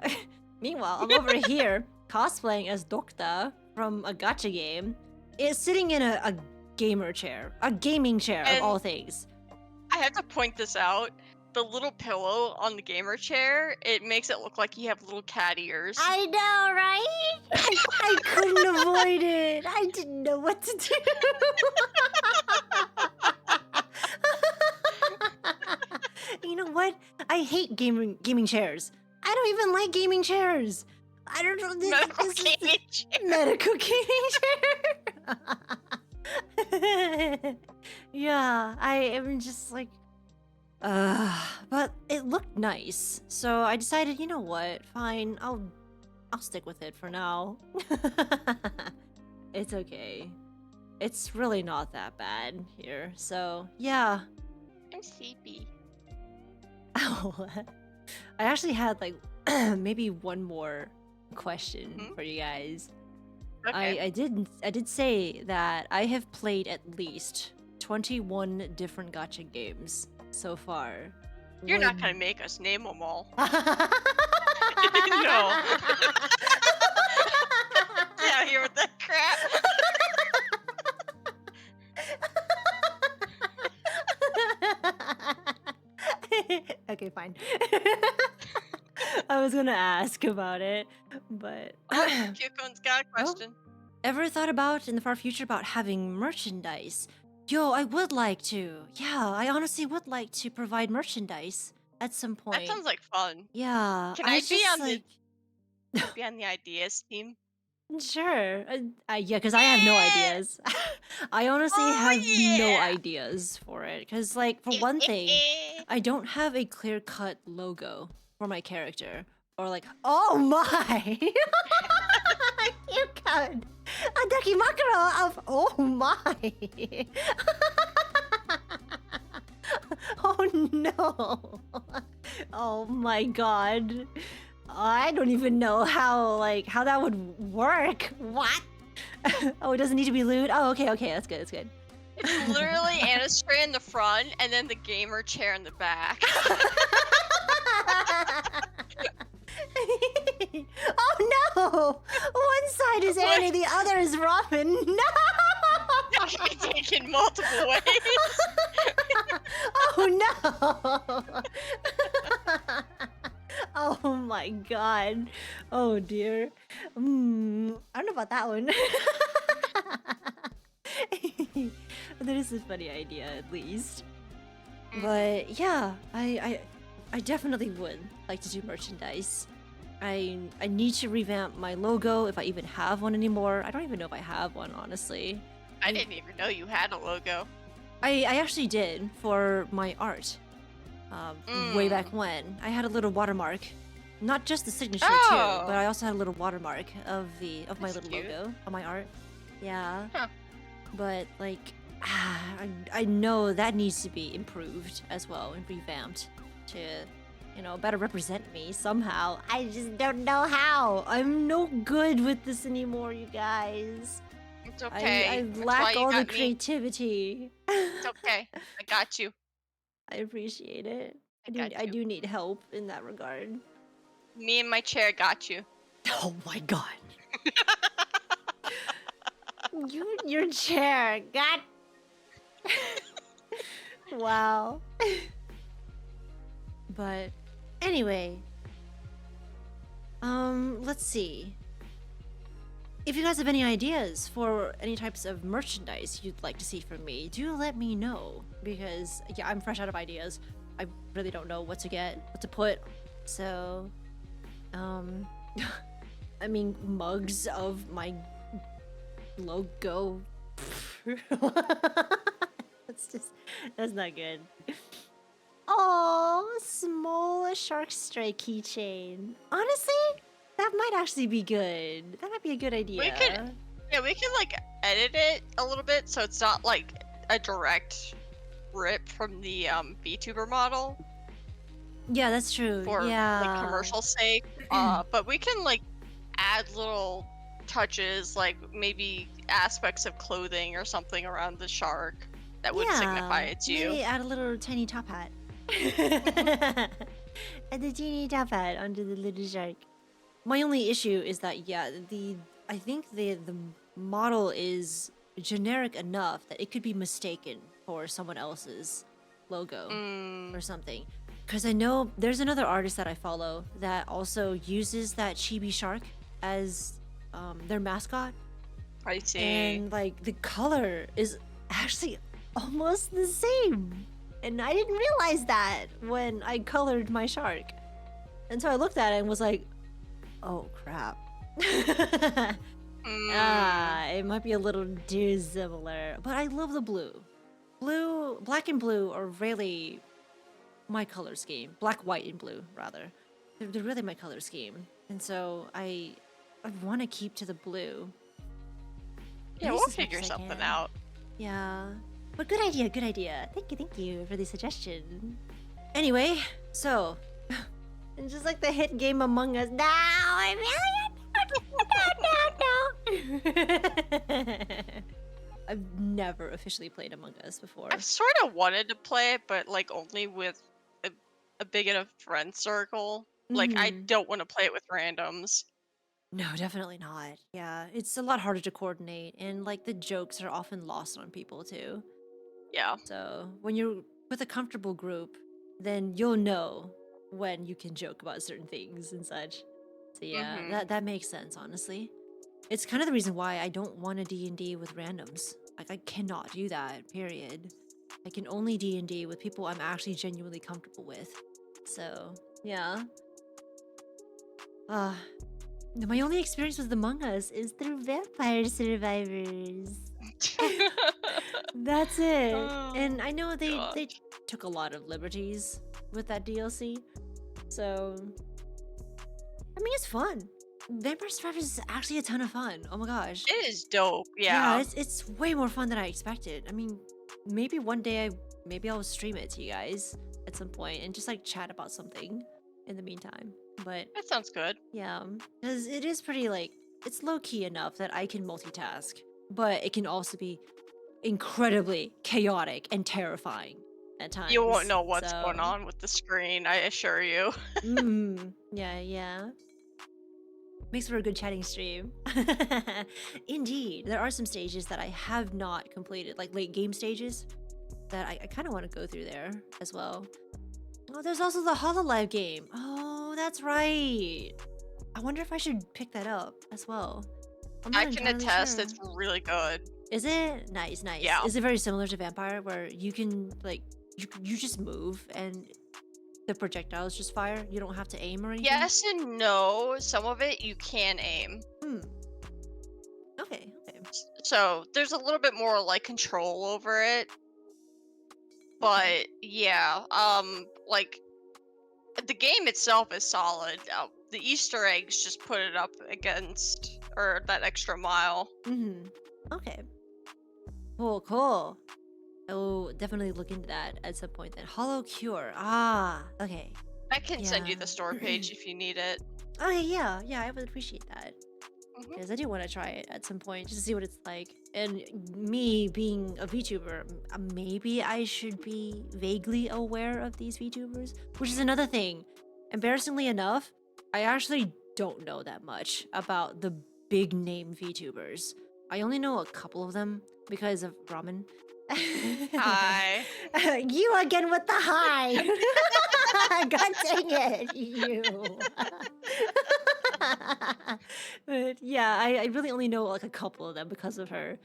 Meanwhile, I'm over here cosplaying as Dokta from a gacha game. It's sitting in a gamer chair, a gaming chair of And- all things. I have to point this out. The little pillow on the gamer chair, it makes it look like you have little cat ears. I know, right? I couldn't avoid it. I didn't know what to do. You know what? I hate gaming chairs. I don't even like gaming chairs. I don't know. Medical This is gaming chair. medical gaming chair. Yeah, I am just like, but it looked nice, so I decided, you know what? Fine, I'll stick with it for now. It's okay. It's really not that bad here, so yeah. I'm sleepy. Oh, I actually had like maybe one more question for you guys. Okay. I did say that I have played at least 21 different gacha games so far. You're not Would- gonna make us name them all. No. Get out here with that crap. Okay, fine. I was gonna ask about it, but Cucon's got a question. ever thought about in the far future about having merchandise? Yo, I would like to. Yeah, I honestly would like to provide merchandise at some point. That sounds like fun. Yeah. Can I be just, on the- like, Be on the ideas team. Sure. Yeah, because I have no ideas. I honestly Oh, have no yeah. ideas for it. Because, like, for one thing, I don't have a clear-cut logo for my character. Or like, oh my! You can! A dakimakura of oh my! Oh no! Oh my god. I don't even know how that would work. What? Oh, it doesn't need to be lewd? Oh, okay, that's good. It's literally Anna's tray in the front and then the gamer chair in the back. Oh no! One side is Annie, the other is Robin. No! That can be taken multiple ways. Oh no! Oh my god. Oh dear. I don't know about that one. But that is a funny idea, at least. But yeah, I definitely would like to do merchandise. I need to revamp my logo if I even have one anymore. I don't even know if I have one, honestly. I didn't even know you had a logo. I actually did for my art. Way back when. I had a little watermark. Not just the signature too, but I also had a little watermark of my That's little cute. logo on my art. Yeah. Huh. But like I know that needs to be improved as well and revamped to, you know, better represent me somehow. I just don't know how. I'm no good with this anymore, you guys. It's okay. I That's why lack you all the got me. creativity. It's okay. I got you. I appreciate it. I got I you. do need help in that regard. Me and my chair got you. Oh my god. You and your chair. God. Wow. But anyway. Let's see. If you guys have any ideas for any types of merchandise you'd like to see from me, do let me know. Because yeah, I'm fresh out of ideas. I really don't know what to get, what to put. So I mean, mugs of my logo. That's not good. Oh, small shark strike keychain. Honestly, that might actually be good. That might be a good idea. We can like edit it a little bit so it's not like a direct rip from the VTuber model Yeah, that's true. for yeah. like commercial sake. But we can like add little touches, like maybe aspects of clothing or something around the shark that would signify it's you. Maybe add a little tiny top hat. Add the teeny top hat onto the little shark. My only issue is that I think the model is generic enough that it could be mistaken for someone else's logo or something. Because I know there's another artist that I follow that also uses that chibi shark as their mascot. I see. And like the color is actually almost the same. And I didn't realize that when I colored my shark. And so I looked at it and was like, oh crap. It might be a little dissimilar. But I love the blue. Black and blue are really my color scheme. Black, white, and blue, rather. They're really my color scheme. And so I want to keep to the blue. Yeah, At we'll least as much figure as I something can. out. Yeah. But good idea, good idea. Thank you for the suggestion. Anyway, so and just like the hit game Among Us. No, I really no. I've never officially played Among Us before. I've sort of wanted to play it, but like only with a big enough friend circle. Like I don't want to play it with randoms. No, definitely not. Yeah, it's a lot harder to coordinate, and like the jokes are often lost on people too. Yeah. So when you're with a comfortable group, then you'll know when you can joke about certain things and such. So yeah, that makes sense, honestly. It's kind of the reason why I don't want a D&D with randoms. Like I cannot do that, period. I can only D&D with people I'm actually genuinely comfortable with. So, yeah. My only experience with Among Us is through Vampire Survivors. That's it. And I know they took a lot of liberties with that DLC. So, I mean, it's fun. Vampire Survivors is actually a ton of fun. Oh my gosh. It is dope. Yeah. It's way more fun than I expected. I mean, maybe one day I'll stream it to you guys at some point and just like chat about something in the meantime. But That sounds good. yeah, because it is pretty like it's low key enough that I can multitask, but it can also be incredibly chaotic and terrifying at times. You won't know what's so- going on with the screen, I assure you. Yeah. Makes for a good chatting stream. Indeed, there are some stages that I have not completed, like late game stages, that I kind of want to go through there as well. Oh, there's also the HoloLive game. Oh, that's right. I wonder if I should pick that up as well. I'm not I can entirely attest sure. it's really good. Is it? Nice. Yeah. Is it very similar to Vampire where you can like you just move and the projectiles just fire? You don't have to aim or anything? Yes and no. Some of it you can aim. Hmm. Okay, okay. So there's a little bit more like control over it. But yeah, like the game itself is solid. The Easter eggs just put it up against or that extra mile. Mm-hmm. Okay. Cool, cool. Oh, definitely look into that at some point then. Hollow Cure. Ah, okay. I can send you Yeah. the store page if you need it. Okay, yeah, I would appreciate that. Mhm. Because I do want to try it at some point just to see what it's like. And me being a VTuber, maybe I should be vaguely aware of these VTubers, which is another thing. Embarrassingly enough, I actually don't know that much about the big name VTubers. I only know a couple of them because of Ramen. Hi. You again with the hi. God dang it, you. But yeah, I really only know like a couple of them because of her.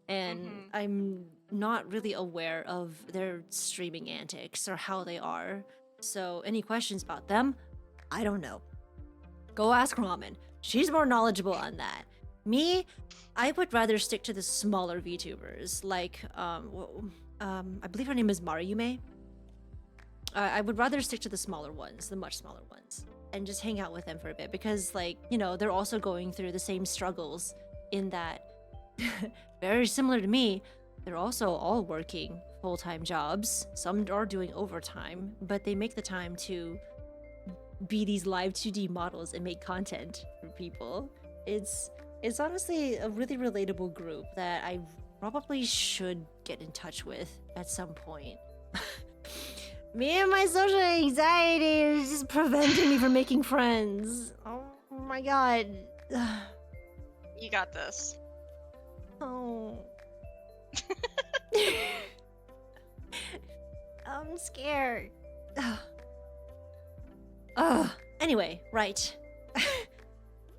And Mhm. I'm not really aware of their streaming antics or how they are. So any questions about them? I don't know. Go ask Ramen. She's more knowledgeable on that. Me, I would rather stick to the smaller VTubers, like I believe her name is Mariume. I would rather stick to the smaller ones, the much smaller ones, and just hang out with them for a bit because, like, you know, they're also going through the same struggles in that, very similar to me, they're also all working full-time jobs. Some are doing overtime, but they make the time to be these live 2D models and make content for people. It's honestly a really relatable group that I probably should get in touch with at some point. Me and my social anxiety is just preventing me from making friends. Oh my god. You got this. Oh. I'm scared. Anyway, right.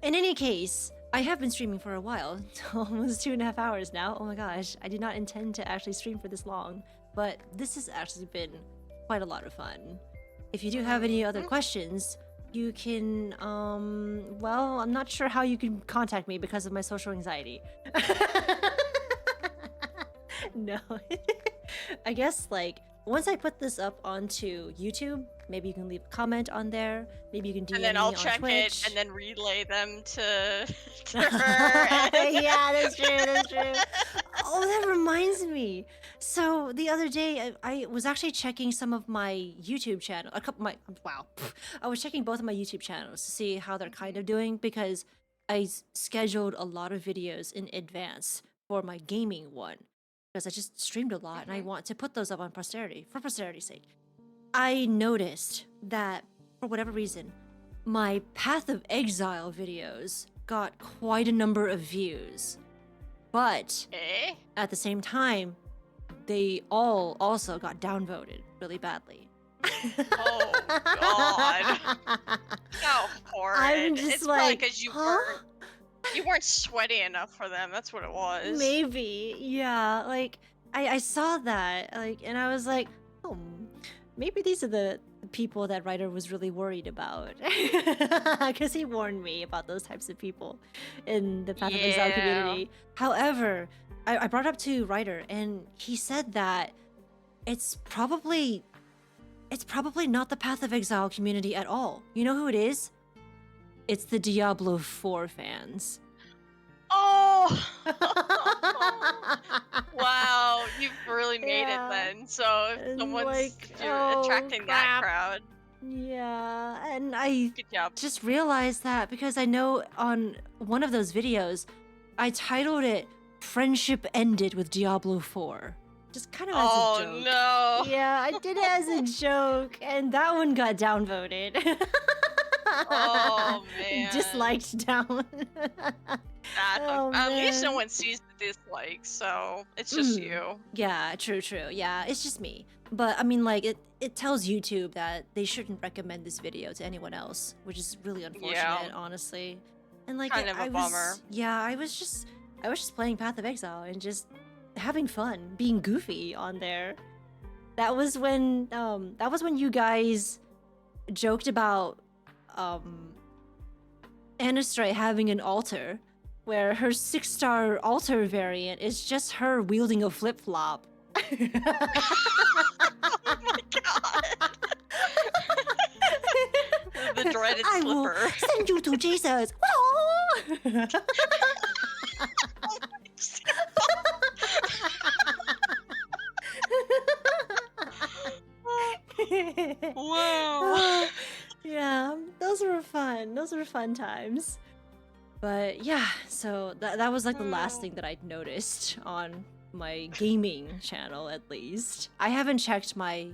In any case, I have been streaming for a while, almost 2.5 hours now. Oh my gosh, I did not intend to actually stream for this long, but this has actually been quite a lot of fun. If you do have any other questions, you can, well, I'm not sure how you can contact me because of my social anxiety. No. I guess, like, once I put this up onto YouTube, maybe you can leave a comment on there. Maybe you can DM And then me I'll on check Twitch. it and then relay them to her. Yeah, that's true. Oh, that reminds me. So the other day, I was actually checking some of my YouTube channel. I was checking both of my YouTube channels to see how they're kind of doing because I scheduled a lot of videos in advance for my gaming one because I just streamed a lot and I want to put those up on posterity for posterity's sake. I noticed that for whatever reason, my Path of Exile videos got quite a number of views. But Eh? at the same time, they all also got downvoted really badly. Oh god. How horrid. I'm just it's probably like, because huh? you weren't sweaty enough for them. That's what it was. Maybe, yeah. Like, I saw that, like, and I was like, oh, maybe these are the people that Ryder was really worried about. Because he warned me about those types of people in the Path of Exile community. However, I brought it up to Ryder, and he said that it's probably not the Path of Exile community at all. You know who it is? It's the Diablo 4 fans. Oh! Wow, you've really made Yeah. it then. So if And, someone's like, you're oh, attracting that crap. crowd. Yeah, and I Good job. just realized that because I know on one of those videos, I titled it "Friendship Ended with Diablo 4." Just kind of as a Oh joke. no. Yeah, I did it as a joke, and that one got downvoted. Oh man. Disliked down. Oh, At least no man. one sees the dislikes, so it's just Mm. you. Yeah, true. Yeah, it's just me. But I mean, like, it tells YouTube that they shouldn't recommend this video to anyone else, which is really unfortunate, honestly. And like, Kind of a I bummer. was, yeah, I was just playing Path of Exile and just having fun, being goofy on there. That was when you guys joked about Anastray having an altar where her 6-star altar variant is just her wielding a flip-flop. Oh my god. The dreaded I will slipper. send you to Jesus. Wow. Yeah, those were fun. Those were fun times. But yeah, so that was like the last thing that I'd noticed on my gaming channel, at least. I haven't checked my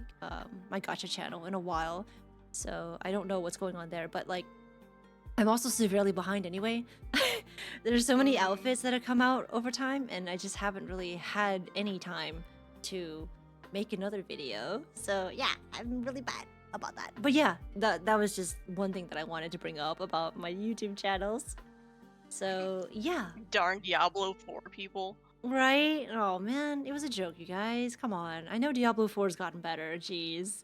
my Gacha channel in a while, so I don't know what's going on there. But like, I'm also severely behind anyway. There's so many outfits that have come out over time, and I just haven't really had any time to make another video. So yeah, I'm really bad about that. But yeah, that was just one thing that I wanted to bring up about my YouTube channels. So yeah. Darn Diablo 4 people. Right? Oh man, it was a joke, you guys. Come on. I know Diablo 4's gotten better. Jeez.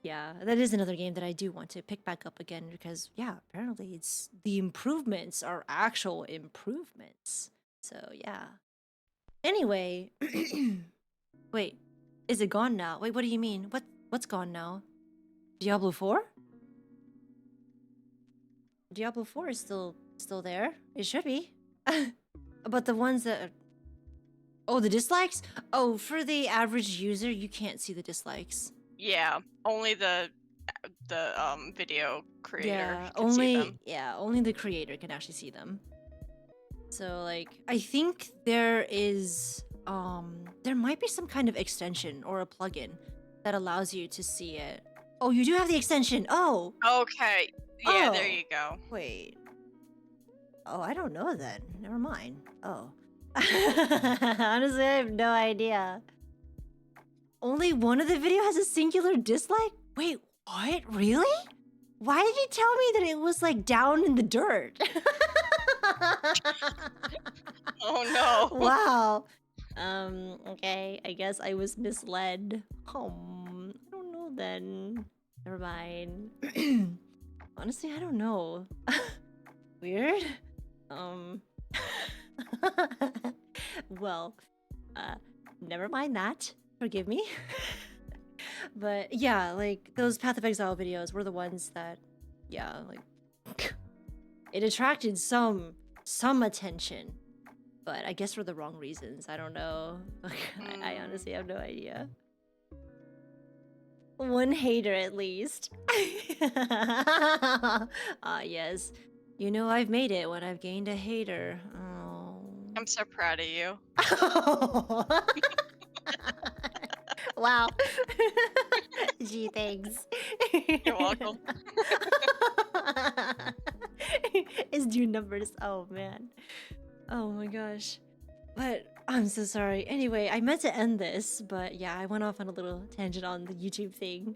Yeah, that is another game that I do want to pick back up again because, yeah, apparently it's the improvements are actual improvements. So yeah. Anyway, wait, is it gone now? Wait, what do you mean? What's gone now? Diablo 4? Diablo 4 is still there. It should be. But the ones that oh, the dislikes? Oh, for the average user, you can't see the dislikes. Yeah, only the video creator Yeah, can see them. only the creator can actually see them. So like, I think there is there might be some kind of extension or a plugin that allows you to see it. Oh, you do have the extension. Oh, Okay. Yeah, there Oh. you go. wait. Oh, I don't know then. Never mind. Oh. Honestly, I have no idea. Only one of the video has a singular dislike? Wait, what? Really? Why did you tell me that it was like down in the dirt? Oh no. Wow. Okay, I guess I was misled. I don't know then. Never mind. Honestly, I don't know. Weird? Well, never mind that. Forgive me. But yeah, like those Path of Exile videos were the ones that, yeah, like it attracted some attention, but I guess for the wrong reasons. I don't know. I honestly have no idea. One hater at least. Ah, yes. You know I've made it when I've gained a hater. Oh. I'm so proud of you. Wow. Gee, thanks. You're welcome. It's due numbers. Oh man. Oh my gosh. But I'm so sorry. Anyway, I meant to end this, but yeah, I went off on a little tangent on the YouTube thing.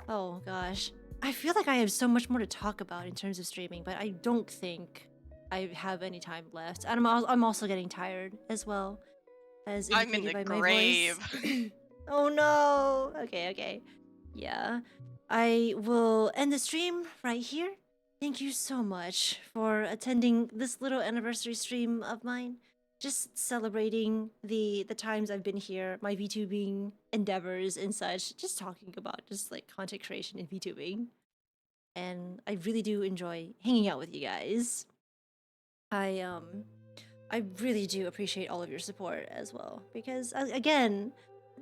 Oh gosh. I feel like I have so much more to talk about in terms of streaming, but I don't think I have any time left. And I'm also getting tired as well. As I'm in indicated the by my grave. voice. Oh no. Okay. Yeah. I will end the stream right here. Thank you so much for attending this little anniversary stream of mine. Just celebrating the times I've been here, my VTubing endeavors and such. Just talking about just like content creation and VTubing. And I really do enjoy hanging out with you guys. I really do appreciate all of your support as well because again,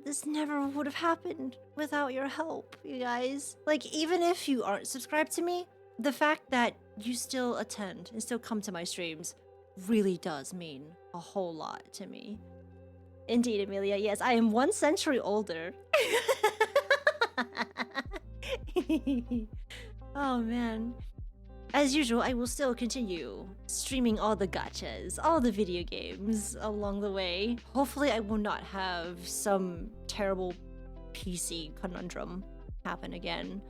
this never would have happened without your help, you guys. Like even if you aren't subscribed to me, the fact that you still attend and still come to my streams really does mean a whole lot to me. Indeed, Amelia, yes, I am 1 century older. Oh man. As usual, I will still continue streaming all the gachas, all the video games along the way. Hopefully I will not have some terrible PC conundrum happen again.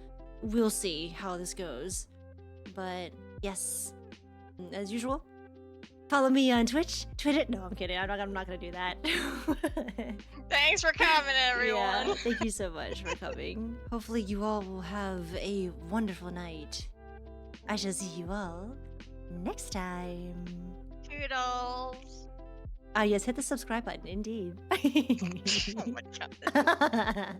We'll see how this goes. But yes, as usual, Follow me on Twitch, Twitter. No, I'm kidding. I'm not gonna do that. Thanks for coming, everyone. Yeah, thank you so much for coming. Hopefully you all will have a wonderful night. I shall see you all next time. Toodles. Ah, yes, hit the subscribe button, indeed. Oh my god.